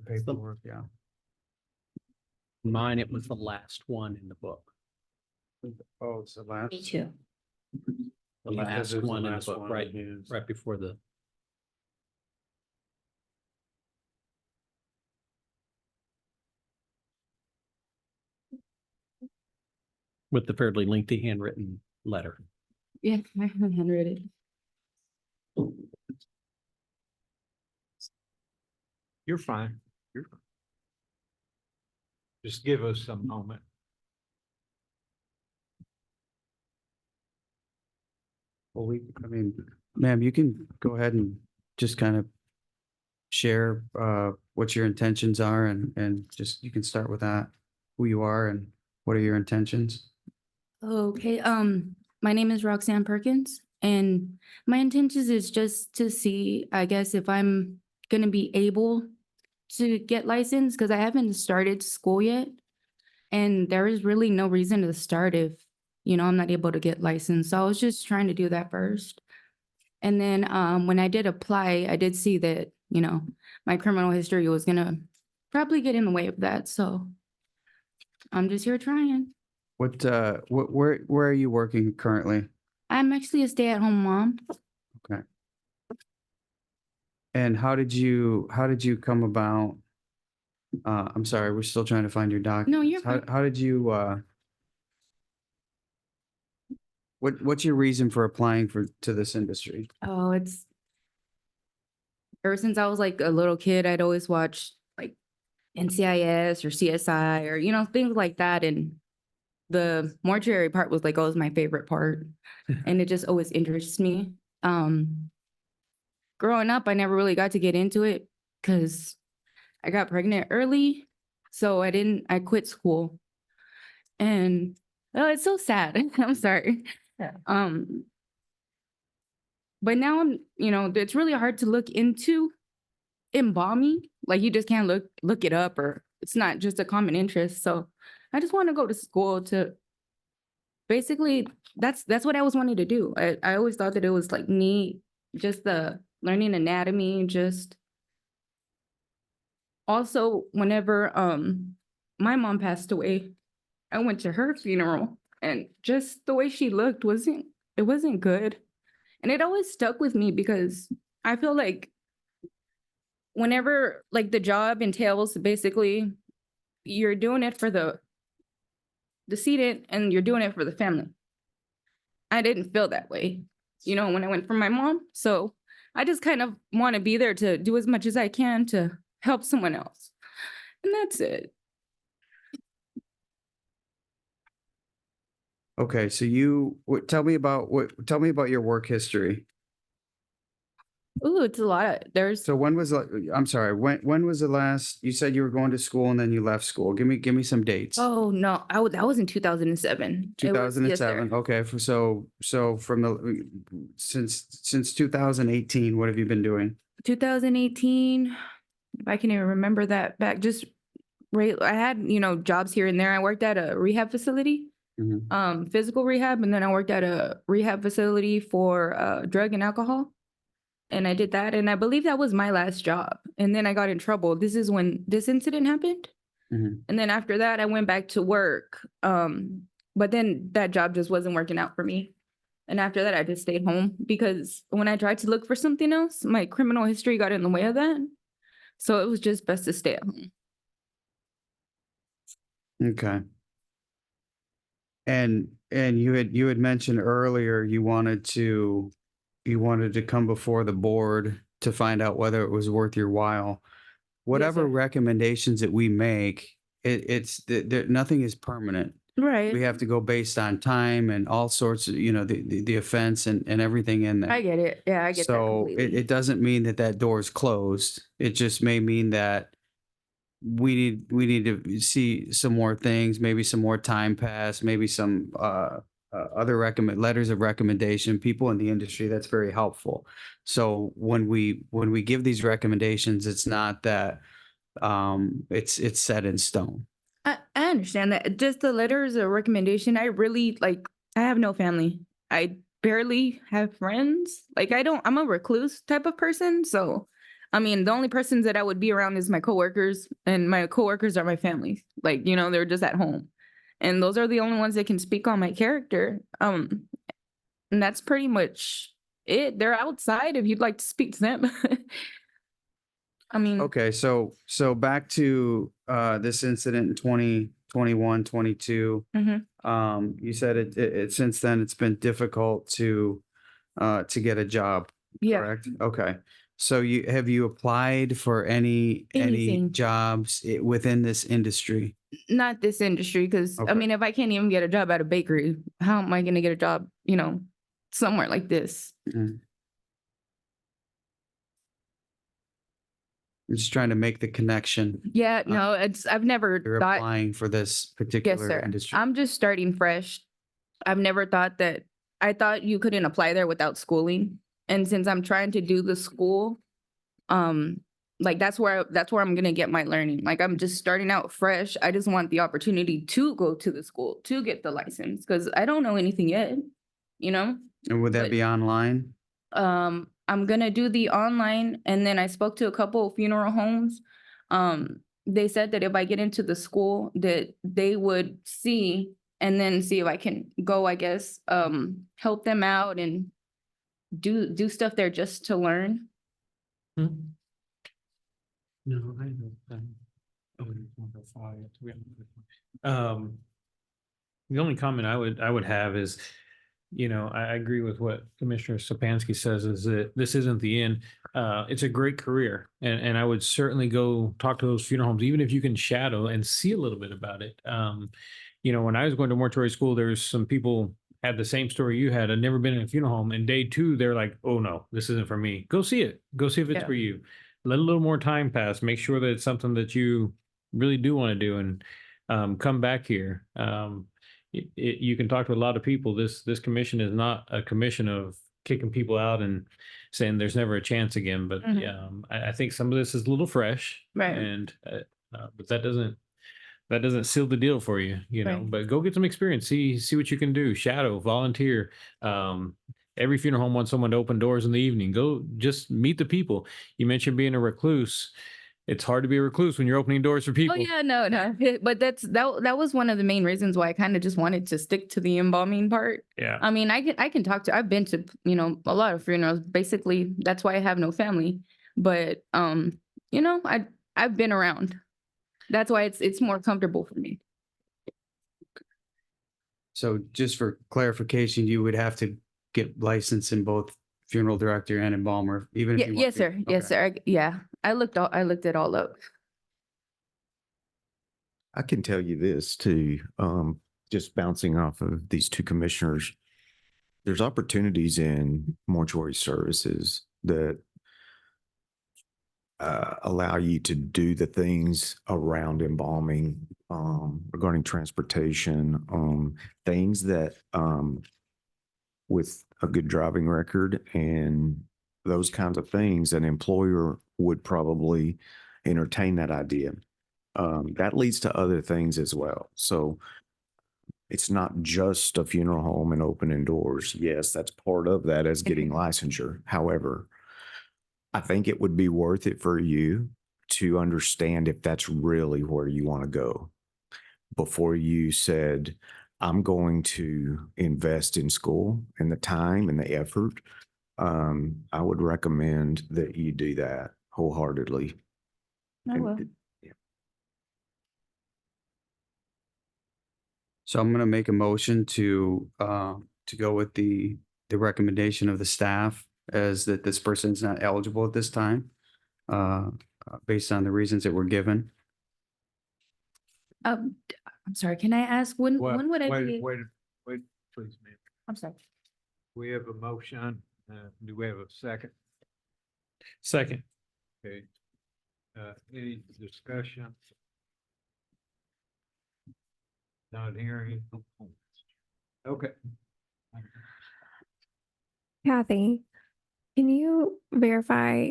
[SPEAKER 14] paperwork, yeah.
[SPEAKER 2] Mine, it was the last one in the book.
[SPEAKER 14] Oh, it's the last.
[SPEAKER 16] Me too.
[SPEAKER 2] The last one in the book, right before the. With the fairly lengthy handwritten letter.
[SPEAKER 16] Yeah, I haven't handwritten.
[SPEAKER 1] You're fine. You're fine. Just give us a moment.
[SPEAKER 14] Well, ma'am, you can go ahead and just kind of share what your intentions are and just, you can start with that, who you are and what are your intentions?
[SPEAKER 5] Okay, my name is Roxanne Perkins. And my intentions is just to see, I guess, if I'm gonna be able to get licensed, because I haven't started school yet. And there is really no reason to start if, I'm not able to get licensed. So I was just trying to do that first. And then when I did apply, I did see that, my criminal history was gonna probably get in the way of that. So I'm just here trying.
[SPEAKER 14] Where are you working currently?
[SPEAKER 5] I'm actually a stay-at-home mom.
[SPEAKER 14] Okay. And how did you come about? I'm sorry, we're still trying to find your doc.
[SPEAKER 5] No, you're
[SPEAKER 14] How,
[SPEAKER 5] fine.
[SPEAKER 14] how did you, what's your reason for applying to this industry?
[SPEAKER 5] Oh, it's ever since I was like a little kid, I'd always watch like NCIS or CSI or, things like that. And the mortuary part was like always my favorite part. And it just always interests me. Growing up, I never really got to get into it because I got pregnant early. So I quit school. And it's so sad. I'm sorry. But now it's really hard to look into embalming. Like you just can't look it up, or it's not just a common interest. So I just want to go to school to basically that's what I always wanted to do. I always thought that it was like neat, just the learning anatomy, just also whenever my mom passed away, I went to her funeral and just the way she looked wasn't good. And it always stuck with me because I feel like whenever like the job entails basically you're doing it for the decedent and you're doing it for the family. I didn't feel that way, when I went for my mom. So I just kind of want to be there to do as much as I can to help someone else. And that's it.
[SPEAKER 14] Okay, so tell me about your work history.
[SPEAKER 5] Ooh, it's a lot.
[SPEAKER 14] So I'm sorry, when was the last, you said you were going to school and then you left school. Give me some dates.
[SPEAKER 5] Oh, no, that was in 2007. It was- yes, sir.
[SPEAKER 14] 2007. Okay, so since 2018, what have you been doing?
[SPEAKER 5] 2018, if I can even remember that back, just right, I had, jobs here and there. I worked at a rehab facility, physical rehab, and then I worked at a rehab facility for drug and alcohol. And I did that, and I believe that was my last job. And then I got in trouble. This is when this incident happened. And then after that, I went back to work. But then that job just wasn't working out for me. And after that, I just stayed home because when I tried to look for something else, my criminal history got in the way of that. So it was just best to stay at home.
[SPEAKER 14] Okay. And you had mentioned earlier you wanted to come before the board to find out whether it was worth your while. Whatever recommendations that we make, nothing is permanent.
[SPEAKER 5] Right.
[SPEAKER 14] We have to go based on time and all sorts of, the offense and everything in there.
[SPEAKER 5] I get it. Yeah, I get that
[SPEAKER 14] So
[SPEAKER 5] completely.
[SPEAKER 14] it doesn't mean that door is closed. It just may mean that we need to see some more things, maybe some more time pass, maybe some other letters of recommendation, people in the industry. That's very helpful. So when we give these recommendations, it's not that it's set in stone.
[SPEAKER 5] I understand that. Just the letters of recommendation, I have no family. I barely have friends. I'm a recluse type of person. So, the only persons that I would be around is my coworkers, and my coworkers are my family. They're just at home. And those are the only ones that can speak on my character. And that's pretty much it. They're outside if you'd like to speak to them.
[SPEAKER 14] Okay, so back to this incident in 2021, 22. You said it since then it's been difficult to get a job.
[SPEAKER 5] Yeah.
[SPEAKER 14] Correct? Okay. So have you applied for any
[SPEAKER 5] Anything.
[SPEAKER 14] jobs within this industry?
[SPEAKER 5] Not this industry, because
[SPEAKER 14] Okay.
[SPEAKER 5] if I can't even get a job at a bakery, how am I going to get a job, somewhere like this?
[SPEAKER 14] I'm just trying to make the connection.
[SPEAKER 5] Yeah, no, I've never
[SPEAKER 14] You're
[SPEAKER 5] thought.
[SPEAKER 14] applying for this
[SPEAKER 5] Yes,
[SPEAKER 14] particular
[SPEAKER 5] sir.
[SPEAKER 14] industry.
[SPEAKER 5] I'm just starting fresh. I've never thought that I thought you couldn't apply there without schooling. And since I'm trying to do the school, like that's where I'm gonna get my learning. Like I'm just starting out fresh. I just want the opportunity to go to the school to get the license because I don't know anything yet, you know?
[SPEAKER 14] And would that
[SPEAKER 5] But-
[SPEAKER 14] be online?
[SPEAKER 5] I'm gonna do the online and then I spoke to a couple of funeral homes. They said that if I get into the school that they would see and then see if I can go, I guess, help them out and do stuff there just to learn.
[SPEAKER 2] No, I don't. The only comment I would have is, I agree with what Commissioner Sopansky says is that this isn't the end. It's a great career and I would certainly go talk to those funeral homes, even if you can shadow and see a little bit about it. When I was going to mortuary school, there's some people had the same story you had. I'd never been in a funeral home and day 2, they're like, oh no, this isn't for me. Go see it. Go see if it's
[SPEAKER 5] Yeah.
[SPEAKER 2] for you. Let a little more time pass. Make sure that it's something that you really do want to do and come back here. You can talk to a lot of people. This commission is not a commission of kicking people out and saying there's never a chance again. But I think some of this is a little fresh,
[SPEAKER 5] Right.
[SPEAKER 2] And but that doesn't seal the deal for you,
[SPEAKER 5] Right.
[SPEAKER 2] But go get some experience. See what you can do. Shadow, volunteer. Every funeral home wants someone to open doors in the evening. Go just meet the people. You mentioned being a recluse. It's hard to be a recluse when you're opening doors for people.
[SPEAKER 5] Oh yeah, no. But that was one of the main reasons why I kind of just wanted to stick to the embalming part.
[SPEAKER 2] Yeah.
[SPEAKER 5] I mean, I can talk to, I've been to, a lot of funerals. Basically, that's why I have no family. But I've been around. That's why it's more comfortable for me.
[SPEAKER 14] So just for clarification, you would have to get licensed in both funeral director and embalmer, even if
[SPEAKER 5] Yeah,
[SPEAKER 14] you want
[SPEAKER 5] yes,
[SPEAKER 14] to-
[SPEAKER 5] sir. Yes,
[SPEAKER 14] Okay.
[SPEAKER 5] sir. Yeah. I looked it all up.
[SPEAKER 15] I can tell you this too, just bouncing off of these two commissioners. There's opportunities in mortuary services that allow you to do the things around embalming, regarding transportation, things that with a good driving record and those kinds of things, an employer would probably entertain that idea. That leads to other things as well. So it's not just a funeral home and opening doors. Yes, that's part of that as getting licensure. However, I think it would be worth it for you to understand if that's really where you want to go before you said, I'm going to invest in school and the time and the effort. I would recommend that you do that wholeheartedly.
[SPEAKER 5] I
[SPEAKER 15] And
[SPEAKER 5] will.
[SPEAKER 14] So I'm going to make a motion to go with the recommendation of the staff as that this person's not eligible at this time, based on the reasons that were given.
[SPEAKER 5] I'm sorry. Can I ask when would I be?
[SPEAKER 1] Wait, please, ma'am.
[SPEAKER 5] I'm sorry.
[SPEAKER 1] We have a motion. Do we have a second?
[SPEAKER 2] Second.
[SPEAKER 1] Okay. Any discussion? Not hearing. Okay.
[SPEAKER 17] Kathy, can you verify?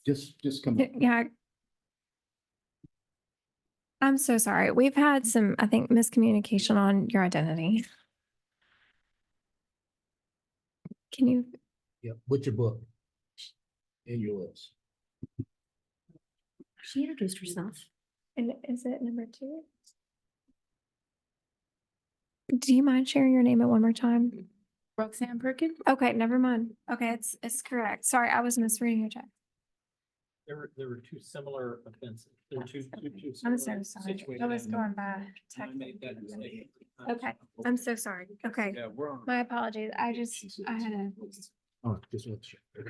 [SPEAKER 10] Just come.
[SPEAKER 17] Yeah. I'm so sorry. We've had some, I think, miscommunication on your identity. Can you,
[SPEAKER 10] Yeah, what's your book? In your list.
[SPEAKER 3] She introduced herself.
[SPEAKER 17] and is it number 2? Do you mind sharing your name at one more time?
[SPEAKER 5] Roxanne Perkins?
[SPEAKER 17] Okay, never mind. Okay, it's correct. Sorry, I was misreading your check.
[SPEAKER 2] There were two similar offenses. There were two
[SPEAKER 17] I'm
[SPEAKER 2] similar
[SPEAKER 17] so sorry. I
[SPEAKER 2] situations.
[SPEAKER 17] was going by
[SPEAKER 2] I
[SPEAKER 17] text.
[SPEAKER 2] made that mistake.
[SPEAKER 17] Okay, I'm so sorry. Okay,
[SPEAKER 2] Yeah, we're on.
[SPEAKER 17] my apologies. I had a.
[SPEAKER 10] Oh, just want to check. Okay.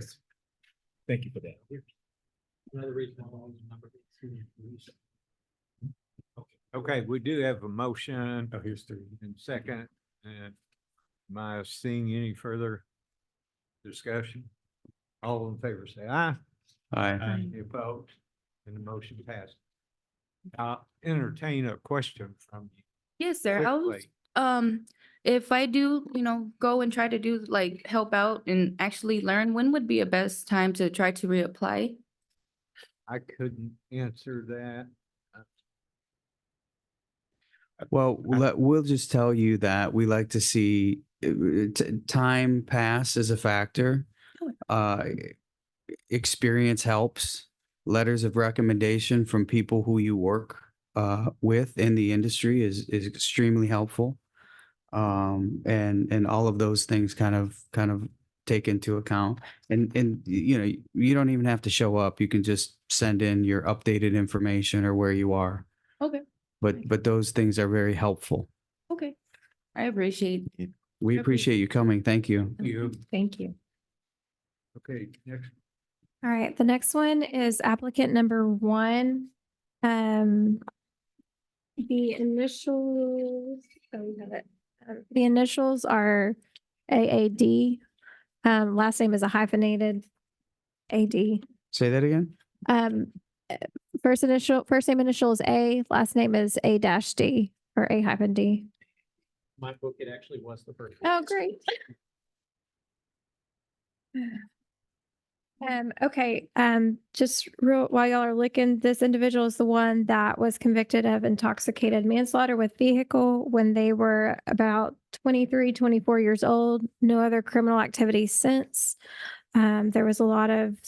[SPEAKER 10] Thank you for that.
[SPEAKER 2] Another reason I always remember.
[SPEAKER 1] Okay, we do have a motion.
[SPEAKER 2] Oh, here's 3.
[SPEAKER 1] And second, and am I seeing any further discussion? All in favor, say aye.
[SPEAKER 14] Aye.
[SPEAKER 1] Any opposed? And the motion passed. I'll entertain a question from you.
[SPEAKER 5] Yes, sir. I was,
[SPEAKER 1] quickly.
[SPEAKER 5] if I do, go and try to do like help out and actually learn, when would be a best time to try to reapply?
[SPEAKER 1] I couldn't answer that.
[SPEAKER 14] Well, we'll just tell you that we like to see time pass as a factor. Experience helps. Letters of recommendation from people who you work with in the industry is extremely helpful. And all of those things kind of take into account. And you don't even have to show up. You can just send in your updated information or where you are.
[SPEAKER 5] Okay.
[SPEAKER 14] But those things are very helpful.
[SPEAKER 5] Okay. I appreciate it.
[SPEAKER 14] We appreciate you coming. Thank you.
[SPEAKER 16] Thank you.
[SPEAKER 1] Okay, next.
[SPEAKER 17] All right, the next one is applicant number 1. The initials, we have it. The initials are AAD. Last name is a hyphenated AD.
[SPEAKER 14] Say that again?
[SPEAKER 17] First name initial is A, last name is A-D or A-D.
[SPEAKER 2] My book, it actually was the first.
[SPEAKER 17] Oh, great. Okay, just real, while y'all are looking, this individual is the one that was convicted of intoxicated manslaughter with vehicle when they were about 23, 24 years old. No other criminal activity since. There was a lot of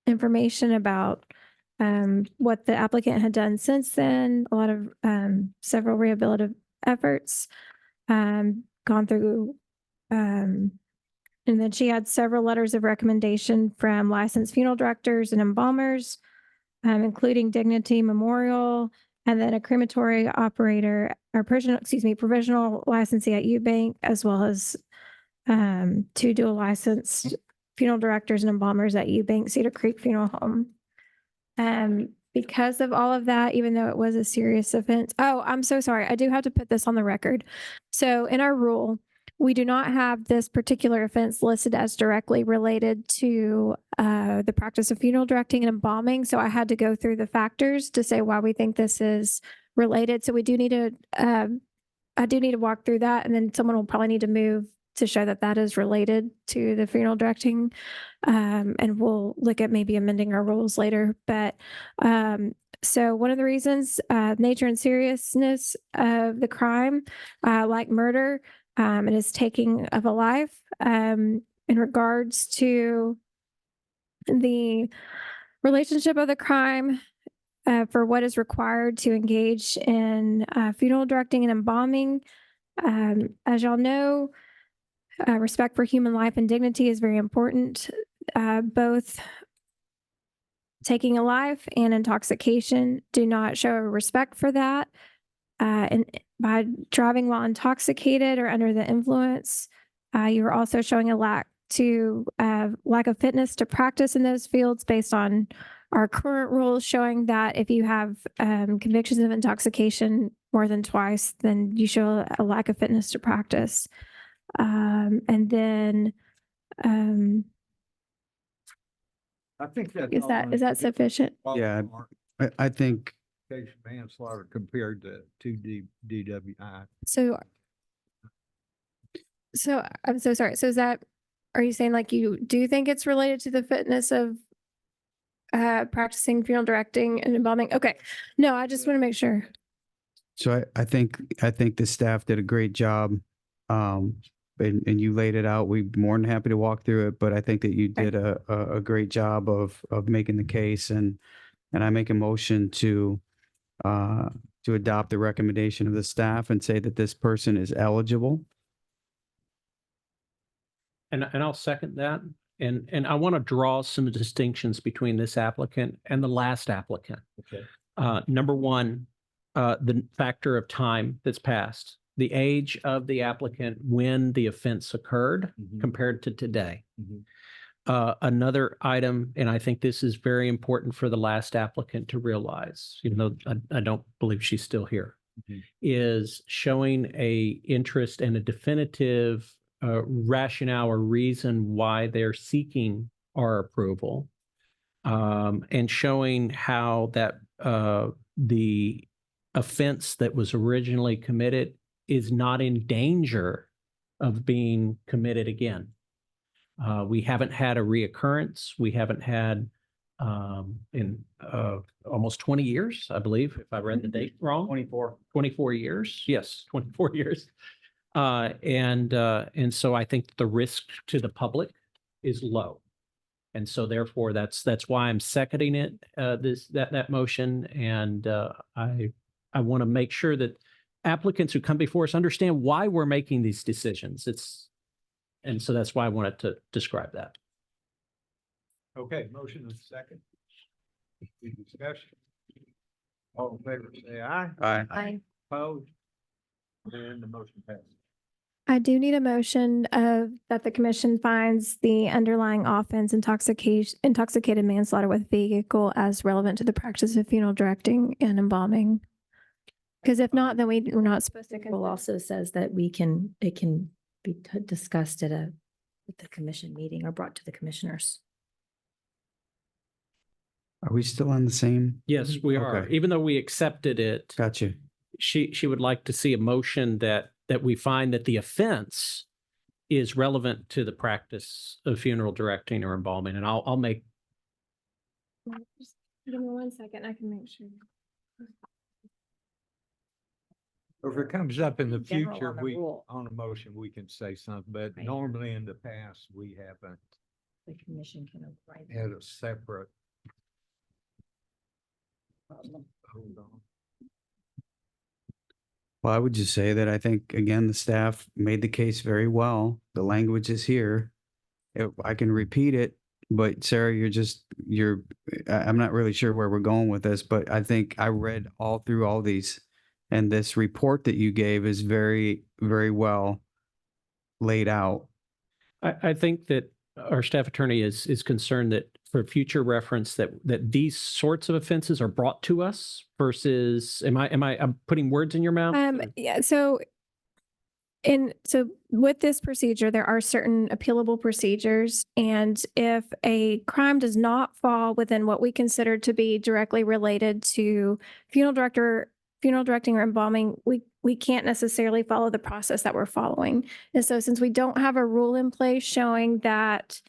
[SPEAKER 17] information about what the applicant had done since then, a lot of several rehabilitative efforts, gone through, and then she had several letters of recommendation from licensed funeral directors and embalmers, including Dignity Memorial, and then a crematory operator or provisional licensee at Eubank, as well as 2 dual licensed funeral directors and embalmers at Eubank Cedar Creek Funeral Home. Because of all of that, even though it was a serious offense. Oh, I'm so sorry. I do have to put this on the record. So in our rule, we do not have this particular offense listed as directly related to the practice of funeral directing and embalming. So I had to go through the factors to say why we think this is related. So we do need to, I do need to walk through that, and then someone will probably need to move to show that that is related to the funeral directing. And we'll look at maybe amending our rules later. But so one of the reasons, nature and seriousness of the crime, like murder, it is taking of a life. In regards to the relationship of the crime for what is required to engage in funeral directing and embalming, as y'all know, respect for human life and dignity is very important. Both taking a life and intoxication do not show respect for that. And by driving while intoxicated or under the influence, you are also showing a lack of fitness to practice in those fields based on our current rules, showing that if you have convictions of intoxication more than twice, then you show a lack of fitness to practice. And then,
[SPEAKER 1] I think that's.
[SPEAKER 17] is that sufficient?
[SPEAKER 14] Yeah, I think.
[SPEAKER 1] Manslaughter compared to DWI.
[SPEAKER 17] So I'm so sorry. So are you saying like you do think it's related to the fitness of practicing funeral directing and embalming? Okay. No, I just want to make sure.
[SPEAKER 14] So I think the staff did a great job. And you laid it out. We'd be more than happy to walk through it, but I think that you did a great job of making the case, and I make a motion to adopt the recommendation of the staff and say that this person is eligible.
[SPEAKER 2] And I'll second that. And I want to draw some distinctions between this applicant and the last applicant.
[SPEAKER 1] Okay.
[SPEAKER 2] Number one, the factor of time that's passed, the age of the applicant when the offense occurred compared to today. Another item, and I think this is very important for the last applicant to realize, even though I don't believe she's still here, is showing a interest and a definitive rationale or reason why they're seeking our approval, and showing how that the offense that was originally committed is not in danger of being committed again. We haven't had a reoccurrence. We haven't had in almost 20 years, I believe, if I read the date wrong. 24 years. Yes, 24 years. And so I think the risk to the public is low. And so therefore, that's why I'm seconding it, that motion. And I want to make sure that applicants who come before us understand why we're making these decisions. And so that's why I wanted to describe that.
[SPEAKER 1] Okay, motion is second. Any discussion? All in favor, say aye.
[SPEAKER 14] Aye.
[SPEAKER 17] Aye.
[SPEAKER 1] Opposed? And the motion passes.
[SPEAKER 17] I do need a motion that the commission finds the underlying offense intoxicated manslaughter with vehicle as relevant to the practice of funeral directing and embalming. Because if not, then we're not supposed to.
[SPEAKER 16] Rule also says that it can be discussed at the commission meeting or brought to the commissioners.
[SPEAKER 14] Are we still on the same?
[SPEAKER 2] Yes, we are.
[SPEAKER 14] Okay.
[SPEAKER 2] Even though we accepted it,
[SPEAKER 14] Gotcha.
[SPEAKER 2] she would like to see a motion that we find that the offense is relevant to the practice of funeral directing or embalming. And I'll make.
[SPEAKER 17] Just give me 1 second. I can make sure.
[SPEAKER 1] If it comes up in the
[SPEAKER 16] General
[SPEAKER 1] future,
[SPEAKER 16] on the
[SPEAKER 1] we,
[SPEAKER 16] rule.
[SPEAKER 1] on a motion, we can say something, but
[SPEAKER 16] Right.
[SPEAKER 1] normally in the past, we haven't
[SPEAKER 16] The commission can write.
[SPEAKER 1] had a separate. Hold on.
[SPEAKER 14] Well, I would just say that I think, again, the staff made the case very well. The language is here. I can repeat it, but Sarah, I'm not really sure where we're going with this, but I think I read all through all these. And this report that you gave is very, very well laid out.
[SPEAKER 2] I think that our staff attorney is concerned that for future reference that these sorts of offenses are brought to us versus, I'm putting words in your mouth?
[SPEAKER 17] Yeah, so with this procedure, there are certain appealable procedures. And if a crime does not fall within what we consider to be directly related to funeral directing or embalming, we can't necessarily follow the process that we're following. And so since we don't have a rule in place showing that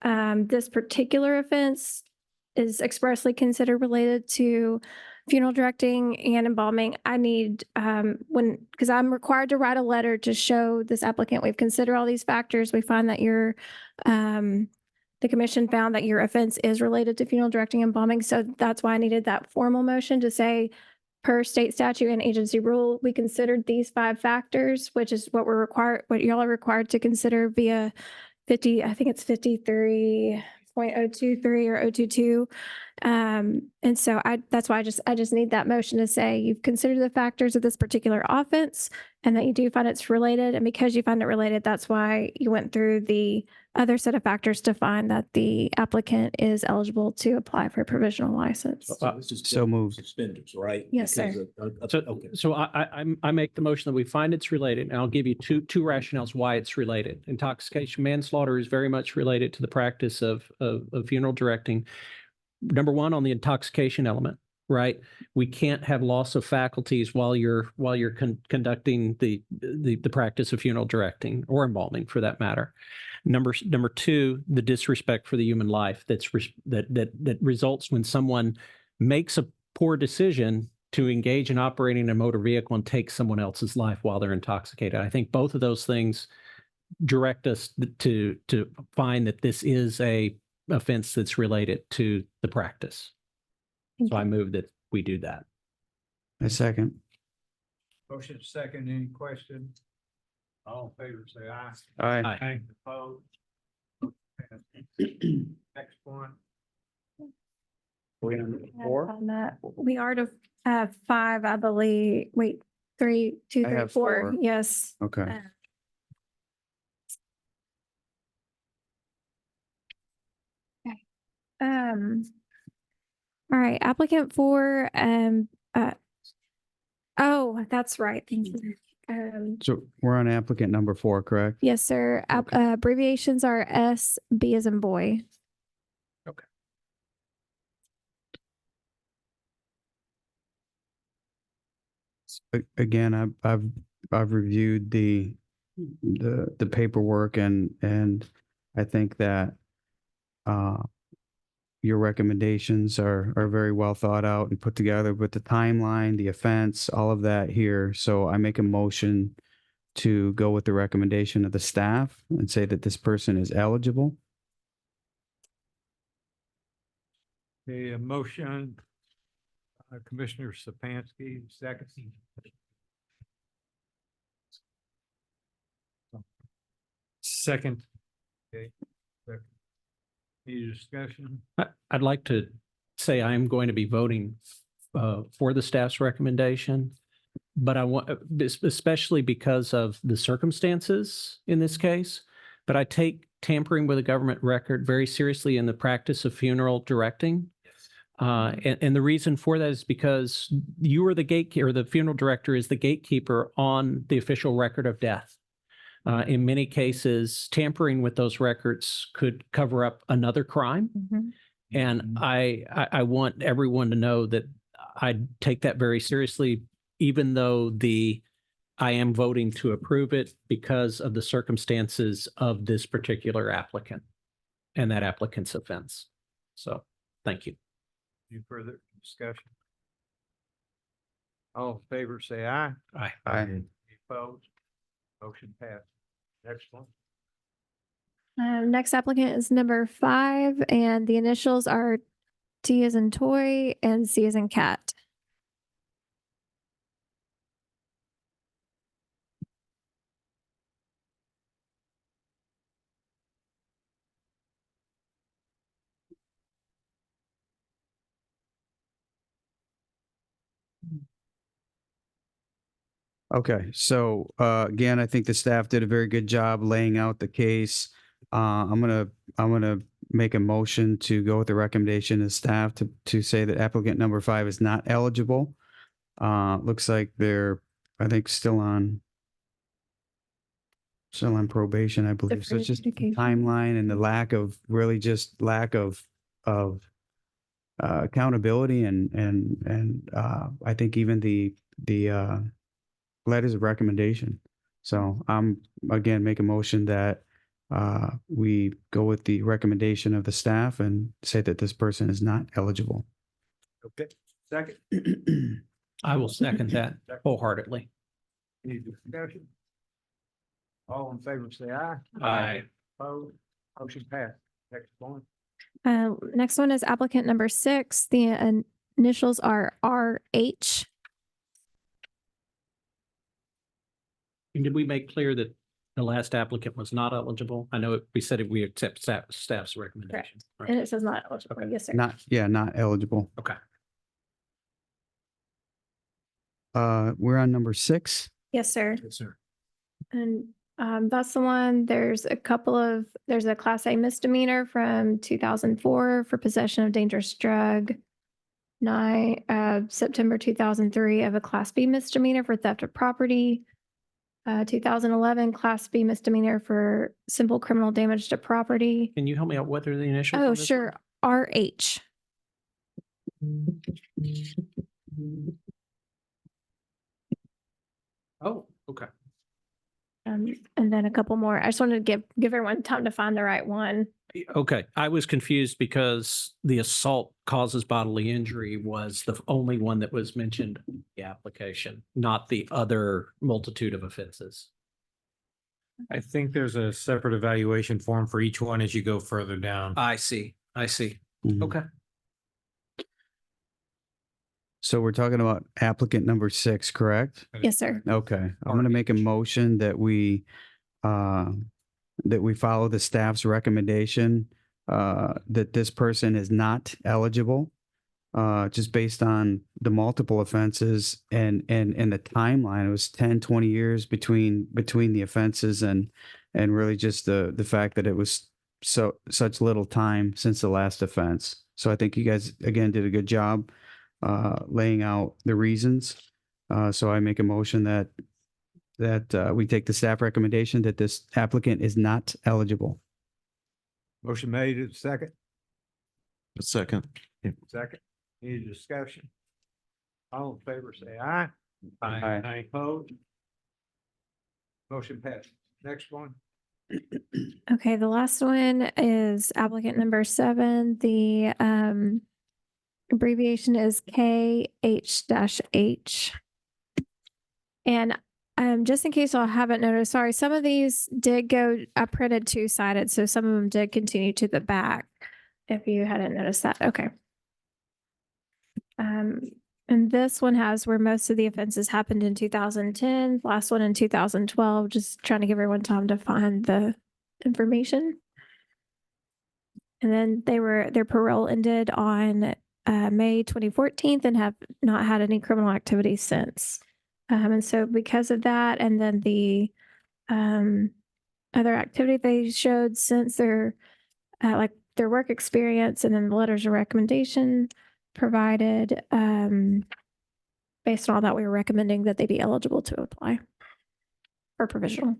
[SPEAKER 17] this particular offense is expressly considered related to funeral directing and embalming, I need, because I'm required to write a letter to show this applicant, we've considered all these factors. We find that the commission found that your offense is related to funeral directing and embalming. So that's why I needed that formal motion to say, per state statute and agency rule, we considered these 5 factors, which is what what y'all are required to consider via 53.023 or 022. And so that's why I just need that motion to say you've considered the factors of this particular offense and that you do find it's related. And because you find it related, that's why you went through the other set of factors to find that the applicant is eligible to apply for a provisional license.
[SPEAKER 14] So moved.
[SPEAKER 10] Expenditures, right?
[SPEAKER 17] Yes, sir.
[SPEAKER 10] Because
[SPEAKER 2] So,
[SPEAKER 10] okay.
[SPEAKER 2] so I make the motion that we find it's related, and I'll give you two rationales why it's related. Intoxication manslaughter is very much related to the practice of funeral directing. Number one, on the intoxication element, right? We can't have loss of faculties while you're conducting the practice of funeral directing or embalming, for that matter. Number two, the disrespect for the human life that results when someone makes a poor decision to engage in operating a motor vehicle and take someone else's life while they're intoxicated. I think both of those things direct us to find that this is a offense that's related to the practice. So I move that we do that.
[SPEAKER 14] A second.
[SPEAKER 1] Motion second, any question? All in favor, say aye.
[SPEAKER 14] Aye.
[SPEAKER 2] Aye.
[SPEAKER 1] Opposed? Next one.
[SPEAKER 17] On that, we are to have 5, I believe. Wait, 3, 2,
[SPEAKER 14] I
[SPEAKER 17] 3,
[SPEAKER 14] have
[SPEAKER 17] 4.
[SPEAKER 14] 4.
[SPEAKER 17] Yes.
[SPEAKER 14] Okay.
[SPEAKER 17] All right, applicant 4, oh, that's right. Thank you.
[SPEAKER 14] So we're on applicant number 4, correct?
[SPEAKER 17] Yes, sir. Abbreviations are S, B as in boy.
[SPEAKER 2] Okay.
[SPEAKER 14] again, I've reviewed the paperwork and I think that your recommendations are very well thought out and put together with the timeline, the offense, all of that here. So I make a motion to go with the recommendation of the staff and say that this person is eligible.
[SPEAKER 1] Okay, a motion, Commissioner Sapansky, second.
[SPEAKER 2] Second.
[SPEAKER 1] Okay. Second. Any discussion?
[SPEAKER 2] I'd like to say I am going to be voting for the staff's recommendation, but I want, especially because of the circumstances in this case, but I take tampering with a government record very seriously in the practice of funeral directing. And the reason for that is because you are the gatekeeper, the funeral director is the gatekeeper on the official record of death. In many cases, tampering with those records could cover up another crime. And I want everyone to know that I take that very seriously, even though I am voting to approve it because of the circumstances of this particular applicant and that applicant's offense. So, thank you.
[SPEAKER 1] Any further discussion? All in favor, say aye.
[SPEAKER 2] Aye.
[SPEAKER 14] Aye.
[SPEAKER 1] Any opposed? Motion passed. Next one.
[SPEAKER 17] Next applicant is number 5, and the initials are T as in toy and C as in cat.
[SPEAKER 14] Okay, so again, I think the staff did a very good job laying out the case. I'm gonna make a motion to go with the recommendation of staff to say that applicant number 5 is not eligible. Looks like they're, I think, still on probation, I believe. So it's just the timeline and the lack of accountability and I think even the letters of recommendation. So I'm again make a motion that we go with the recommendation of the staff and say that this person is not eligible.
[SPEAKER 1] Okay, second.
[SPEAKER 2] I will second that wholeheartedly.
[SPEAKER 1] Any discussion? All in favor, say aye.
[SPEAKER 2] Aye.
[SPEAKER 1] Opposed? Motion passed. Next one.
[SPEAKER 17] Next one is applicant number 6. The initials are RH.
[SPEAKER 2] And did we make clear that the last applicant was not eligible? I know we said we accept staff's recommendation. Right.
[SPEAKER 17] And it says not eligible.
[SPEAKER 2] Okay.
[SPEAKER 17] Yes, sir.
[SPEAKER 14] Not eligible.
[SPEAKER 2] Okay.
[SPEAKER 14] We're on number 6.
[SPEAKER 17] Yes, sir.
[SPEAKER 2] Yes, sir.
[SPEAKER 17] And that's the one. There's a Class A misdemeanor from 2004 for possession of dangerous drug. September 2003 of a Class B misdemeanor for theft of property. 2011 Class B misdemeanor for simple criminal damage to property.
[SPEAKER 2] Can you help me out? What are the initials?
[SPEAKER 17] Oh,
[SPEAKER 2] on this
[SPEAKER 17] sure. RH.
[SPEAKER 2] one? Oh, okay.
[SPEAKER 17] And then a couple more. I just wanted to give everyone time to find the right one.
[SPEAKER 2] Okay, I was confused because the assault causes bodily injury was the only one that was mentioned in the application, not the other multitude of offenses.
[SPEAKER 1] I think there's a separate evaluation form for each one as you go further down.
[SPEAKER 2] I see.
[SPEAKER 14] Mhm.
[SPEAKER 2] Okay.
[SPEAKER 14] So we're talking about applicant number 6, correct?
[SPEAKER 17] Yes, sir.
[SPEAKER 14] Okay, I'm gonna make a motion that we follow the staff's recommendation that this person is not eligible, just based on the multiple offenses and the timeline. It was 10, 20 years between the offenses and really just the fact that it was such little time since the last offense. So I think you guys again did a good job laying out the reasons. So I make a motion that we take the staff recommendation that this applicant is not eligible.
[SPEAKER 1] Motion made, second.
[SPEAKER 15] Second.
[SPEAKER 1] Second. Any discussion? All in favor, say aye.
[SPEAKER 14] Aye.
[SPEAKER 1] Opposed? Motion passed. Next one.
[SPEAKER 17] Okay, the last one is applicant number 7. The abbreviation is KH-H. And just in case I haven't noticed, sorry, some of these did go, I printed two-sided, so some of them did continue to the back. If you hadn't noticed that, okay. And this one has where most of the offenses happened in 2010, last one in 2012, just trying to give everyone time to find the information. And then their parole ended on May 2014 and have not had any criminal activity since. And so because of that, and then the other activity they showed since their like their work experience, and then the letters of recommendation provided, based on all that, we were recommending that they be eligible to apply for provisional.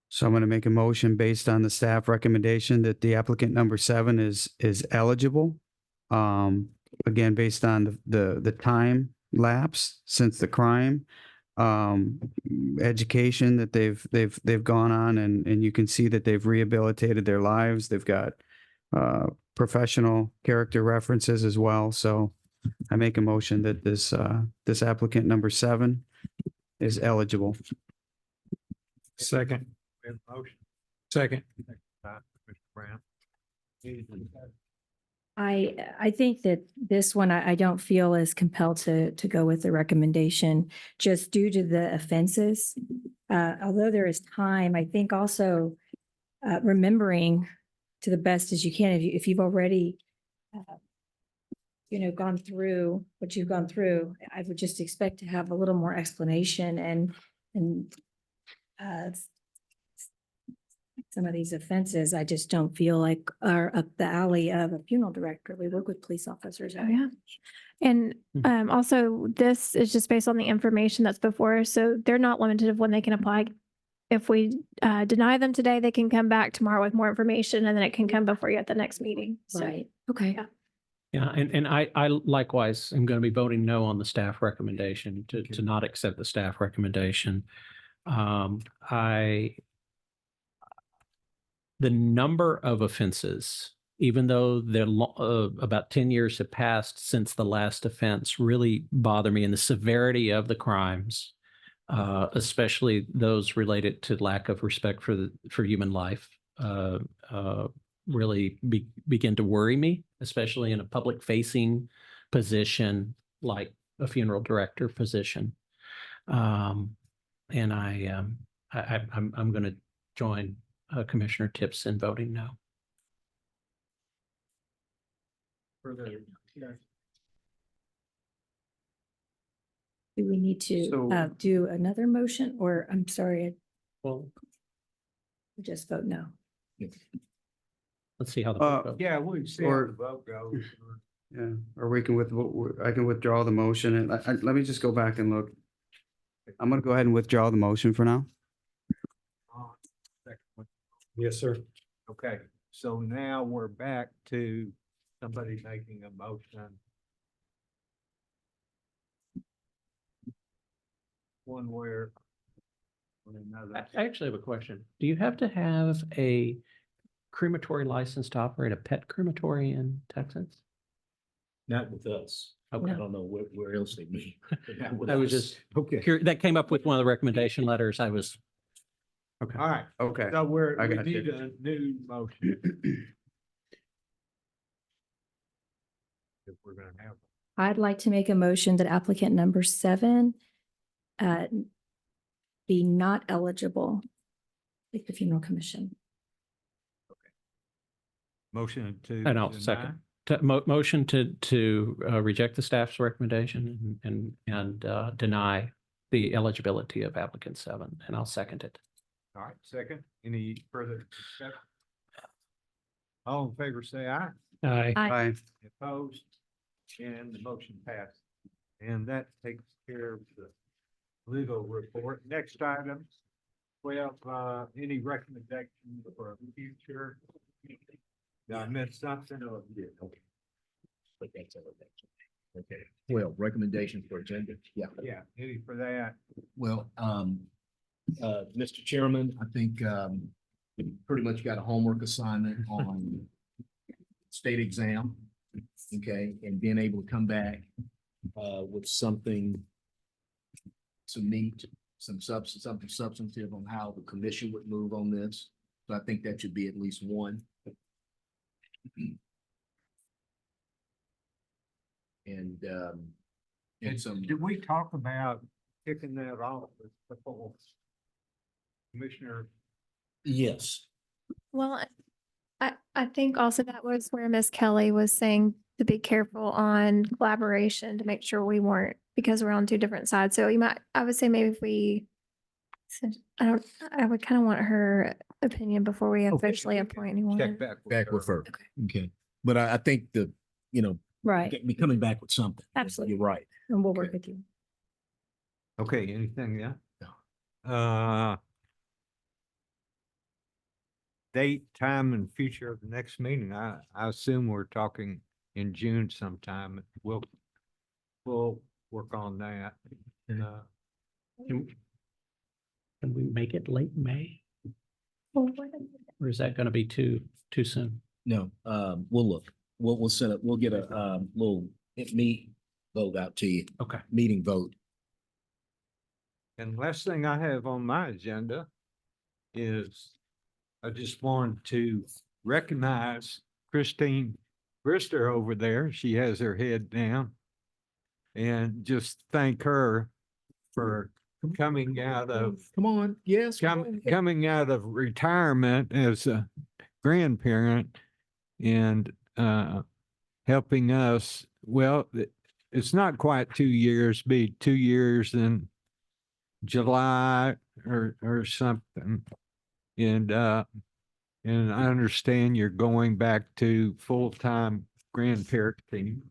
[SPEAKER 14] So I'm going to make a motion based on the staff recommendation that the applicant number 7 is eligible. Again, based on the time lapse since the crime, education that they've gone on, and you can see that they've rehabilitated their lives. They've got professional character references as well. So I make a motion that this applicant number 7 is eligible.
[SPEAKER 1] Second. We have a motion. Second. Mr. Brown.
[SPEAKER 16] I think that this one, I don't feel as compelled to go with the recommendation just due to the offenses. Although there is time, I think also remembering to the best as you can, if you've already, gone through what you've gone through, I would just expect to have a little more explanation and some of these offenses, I just don't feel like are up the alley of a funeral director. We work with police officers.
[SPEAKER 17] Oh, yeah. And also, this is just based on the information that's before us, so they're not limited of when they can apply. If we deny them today, they can come back tomorrow with more information, and then it can come before you at the next meeting. So,
[SPEAKER 16] Right. Okay.
[SPEAKER 17] Yeah.
[SPEAKER 2] Yeah, and I likewise am going to be voting no on the staff recommendation to not accept the staff recommendation. The number of offenses, even though they're about 10 years have passed since the last offense, really bother me, and the severity of the crimes, especially those related to lack of respect for human life, really begin to worry me, especially in a public facing position like a funeral director position. And I'm going to join Commissioner Tips in voting no.
[SPEAKER 16] Do we need to
[SPEAKER 14] So-
[SPEAKER 16] do another motion, or I'm sorry,
[SPEAKER 2] Well,
[SPEAKER 16] I just vote no?
[SPEAKER 2] let's see how the vote goes.
[SPEAKER 1] Yeah, we see how the vote goes.
[SPEAKER 14] Yeah, or we can I can withdraw the motion, and let me just go back and look. I'm going to go ahead and withdraw the motion for now.
[SPEAKER 1] Yes, sir. Okay, so now we're back to somebody making a motion. One where.
[SPEAKER 2] I actually have a question. Do you have to have a crematory license to operate a pet crematory in Texas?
[SPEAKER 10] Not with us.
[SPEAKER 2] Okay.
[SPEAKER 10] I don't know where else they meet.
[SPEAKER 2] I was just that came up with one of the recommendation letters. I was. Okay.
[SPEAKER 1] All right,
[SPEAKER 14] Okay.
[SPEAKER 1] so we
[SPEAKER 14] I got
[SPEAKER 1] need
[SPEAKER 14] you.
[SPEAKER 1] a new motion. If we're gonna have.
[SPEAKER 16] I'd like to make a motion that applicant number 7 be not eligible with the funeral commission.
[SPEAKER 1] Motion to.
[SPEAKER 2] And I'll
[SPEAKER 1] deny?
[SPEAKER 2] second. Motion to reject the staff's recommendation and deny the eligibility of applicant 7, and I'll second it.
[SPEAKER 1] All right, second, any further discussion? All in favor, say aye.
[SPEAKER 2] Aye.
[SPEAKER 14] Aye.
[SPEAKER 1] Opposed, and the motion passed. And that takes care of the legal report. Next item, we have, any recommendations for future? Did I miss something?
[SPEAKER 10] But that's everything.
[SPEAKER 11] Okay, 12, recommendations for agenda. Yeah.
[SPEAKER 1] Yeah, any for that?
[SPEAKER 11] Well, Mr. Chairman, I think, we pretty much got a homework assignment on state exam. Okay, and being able to come back, with something, some meat, some substance, something substantive on how the commission would move on this. So I think that should be at least one. And some.
[SPEAKER 1] Did we talk about kicking that off with the full commissioner?
[SPEAKER 11] Yes.
[SPEAKER 17] Well, I think also that was where Miss Kelly was saying to be careful on collaboration to make sure we weren't, because we're on two different sides. So I would say maybe if we, I would kind of want her opinion before we officially appoint anyone.
[SPEAKER 1] Check back.
[SPEAKER 11] Back with her. Okay. But I think
[SPEAKER 16] Right.
[SPEAKER 11] be coming back with something.
[SPEAKER 16] Absolutely.
[SPEAKER 11] You're right.
[SPEAKER 16] And we'll work with you.
[SPEAKER 1] Okay, anything else?
[SPEAKER 11] No.
[SPEAKER 1] Date, time, and future of the next meeting. I assume we're talking in June sometime. We'll work on that.
[SPEAKER 2] Can we make it late May? Or is that gonna be too soon?
[SPEAKER 11] No, we'll look. We'll set up, we'll get a little vote out to you.
[SPEAKER 2] Okay.
[SPEAKER 11] Meeting vote.
[SPEAKER 1] And last thing I have on my agenda is I just wanted to recognize Christine Brister over there. She has her head down. And just thank her for coming out of
[SPEAKER 11] Come on, yes. come on.
[SPEAKER 1] coming out of retirement as a grandparent and helping us. Well, it's not quite 2 years, be 2 years in July or something. And I understand you're going back to full-time grandparenting.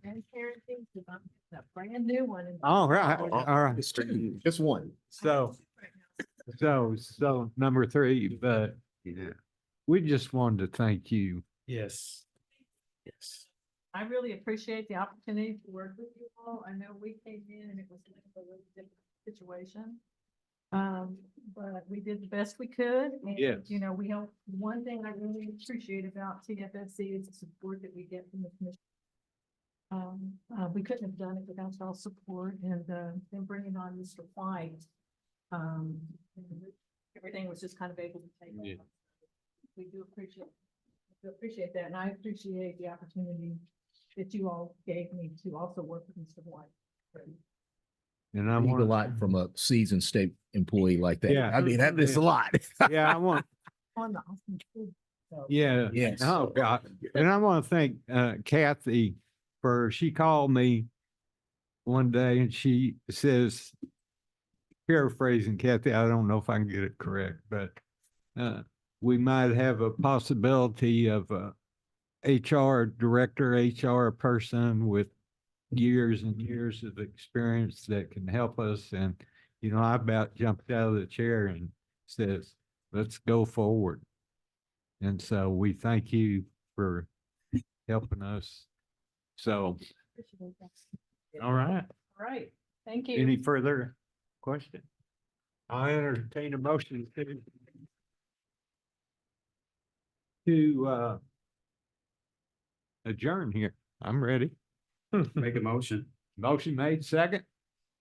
[SPEAKER 20] A brand new one.
[SPEAKER 1] All right, all right.
[SPEAKER 11] Just one.
[SPEAKER 1] So number 3, but we just wanted to thank you.
[SPEAKER 2] Yes. Yes.
[SPEAKER 20] I really appreciate the opportunity to work with you all. I know we came in and it was a really different situation. But we did the best we could. And,
[SPEAKER 1] Yes.
[SPEAKER 20] you know, we help. One thing I really appreciate about TFFC is the support that we get from the commission. We couldn't have done it without y'all support and then bringing on Mr. White. Everything was just kind of able to take off. We do appreciate that, and I appreciate the opportunity that you all gave me to also work with Mr. White.
[SPEAKER 1] And I
[SPEAKER 11] I need a
[SPEAKER 1] want
[SPEAKER 11] lot from a seasoned state employee like that.
[SPEAKER 1] Yeah.
[SPEAKER 11] I mean, that is a lot.
[SPEAKER 1] Yeah, I want,
[SPEAKER 20] On the awesome school. So,
[SPEAKER 1] yeah.
[SPEAKER 11] Yes.
[SPEAKER 1] Oh, God. And I want to thank Kathy she called me one day and she says, paraphrasing Kathy, I don't know if I can get it correct, but we might have a possibility of a HR director, HR person with years and years of experience that can help us. And, you know, I about jumped out of the chair and says, let's go forward. And so we thank you for helping us. So, all right.
[SPEAKER 20] All right, thank you.
[SPEAKER 1] Any further question? I entertain a motion to adjourn here. I'm ready.
[SPEAKER 2] Make a motion.
[SPEAKER 1] Motion made, second.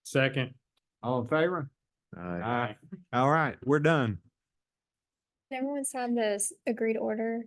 [SPEAKER 2] Second.
[SPEAKER 1] All in favor? Aye. All right, we're done.
[SPEAKER 17] Everyone signed this agreed order.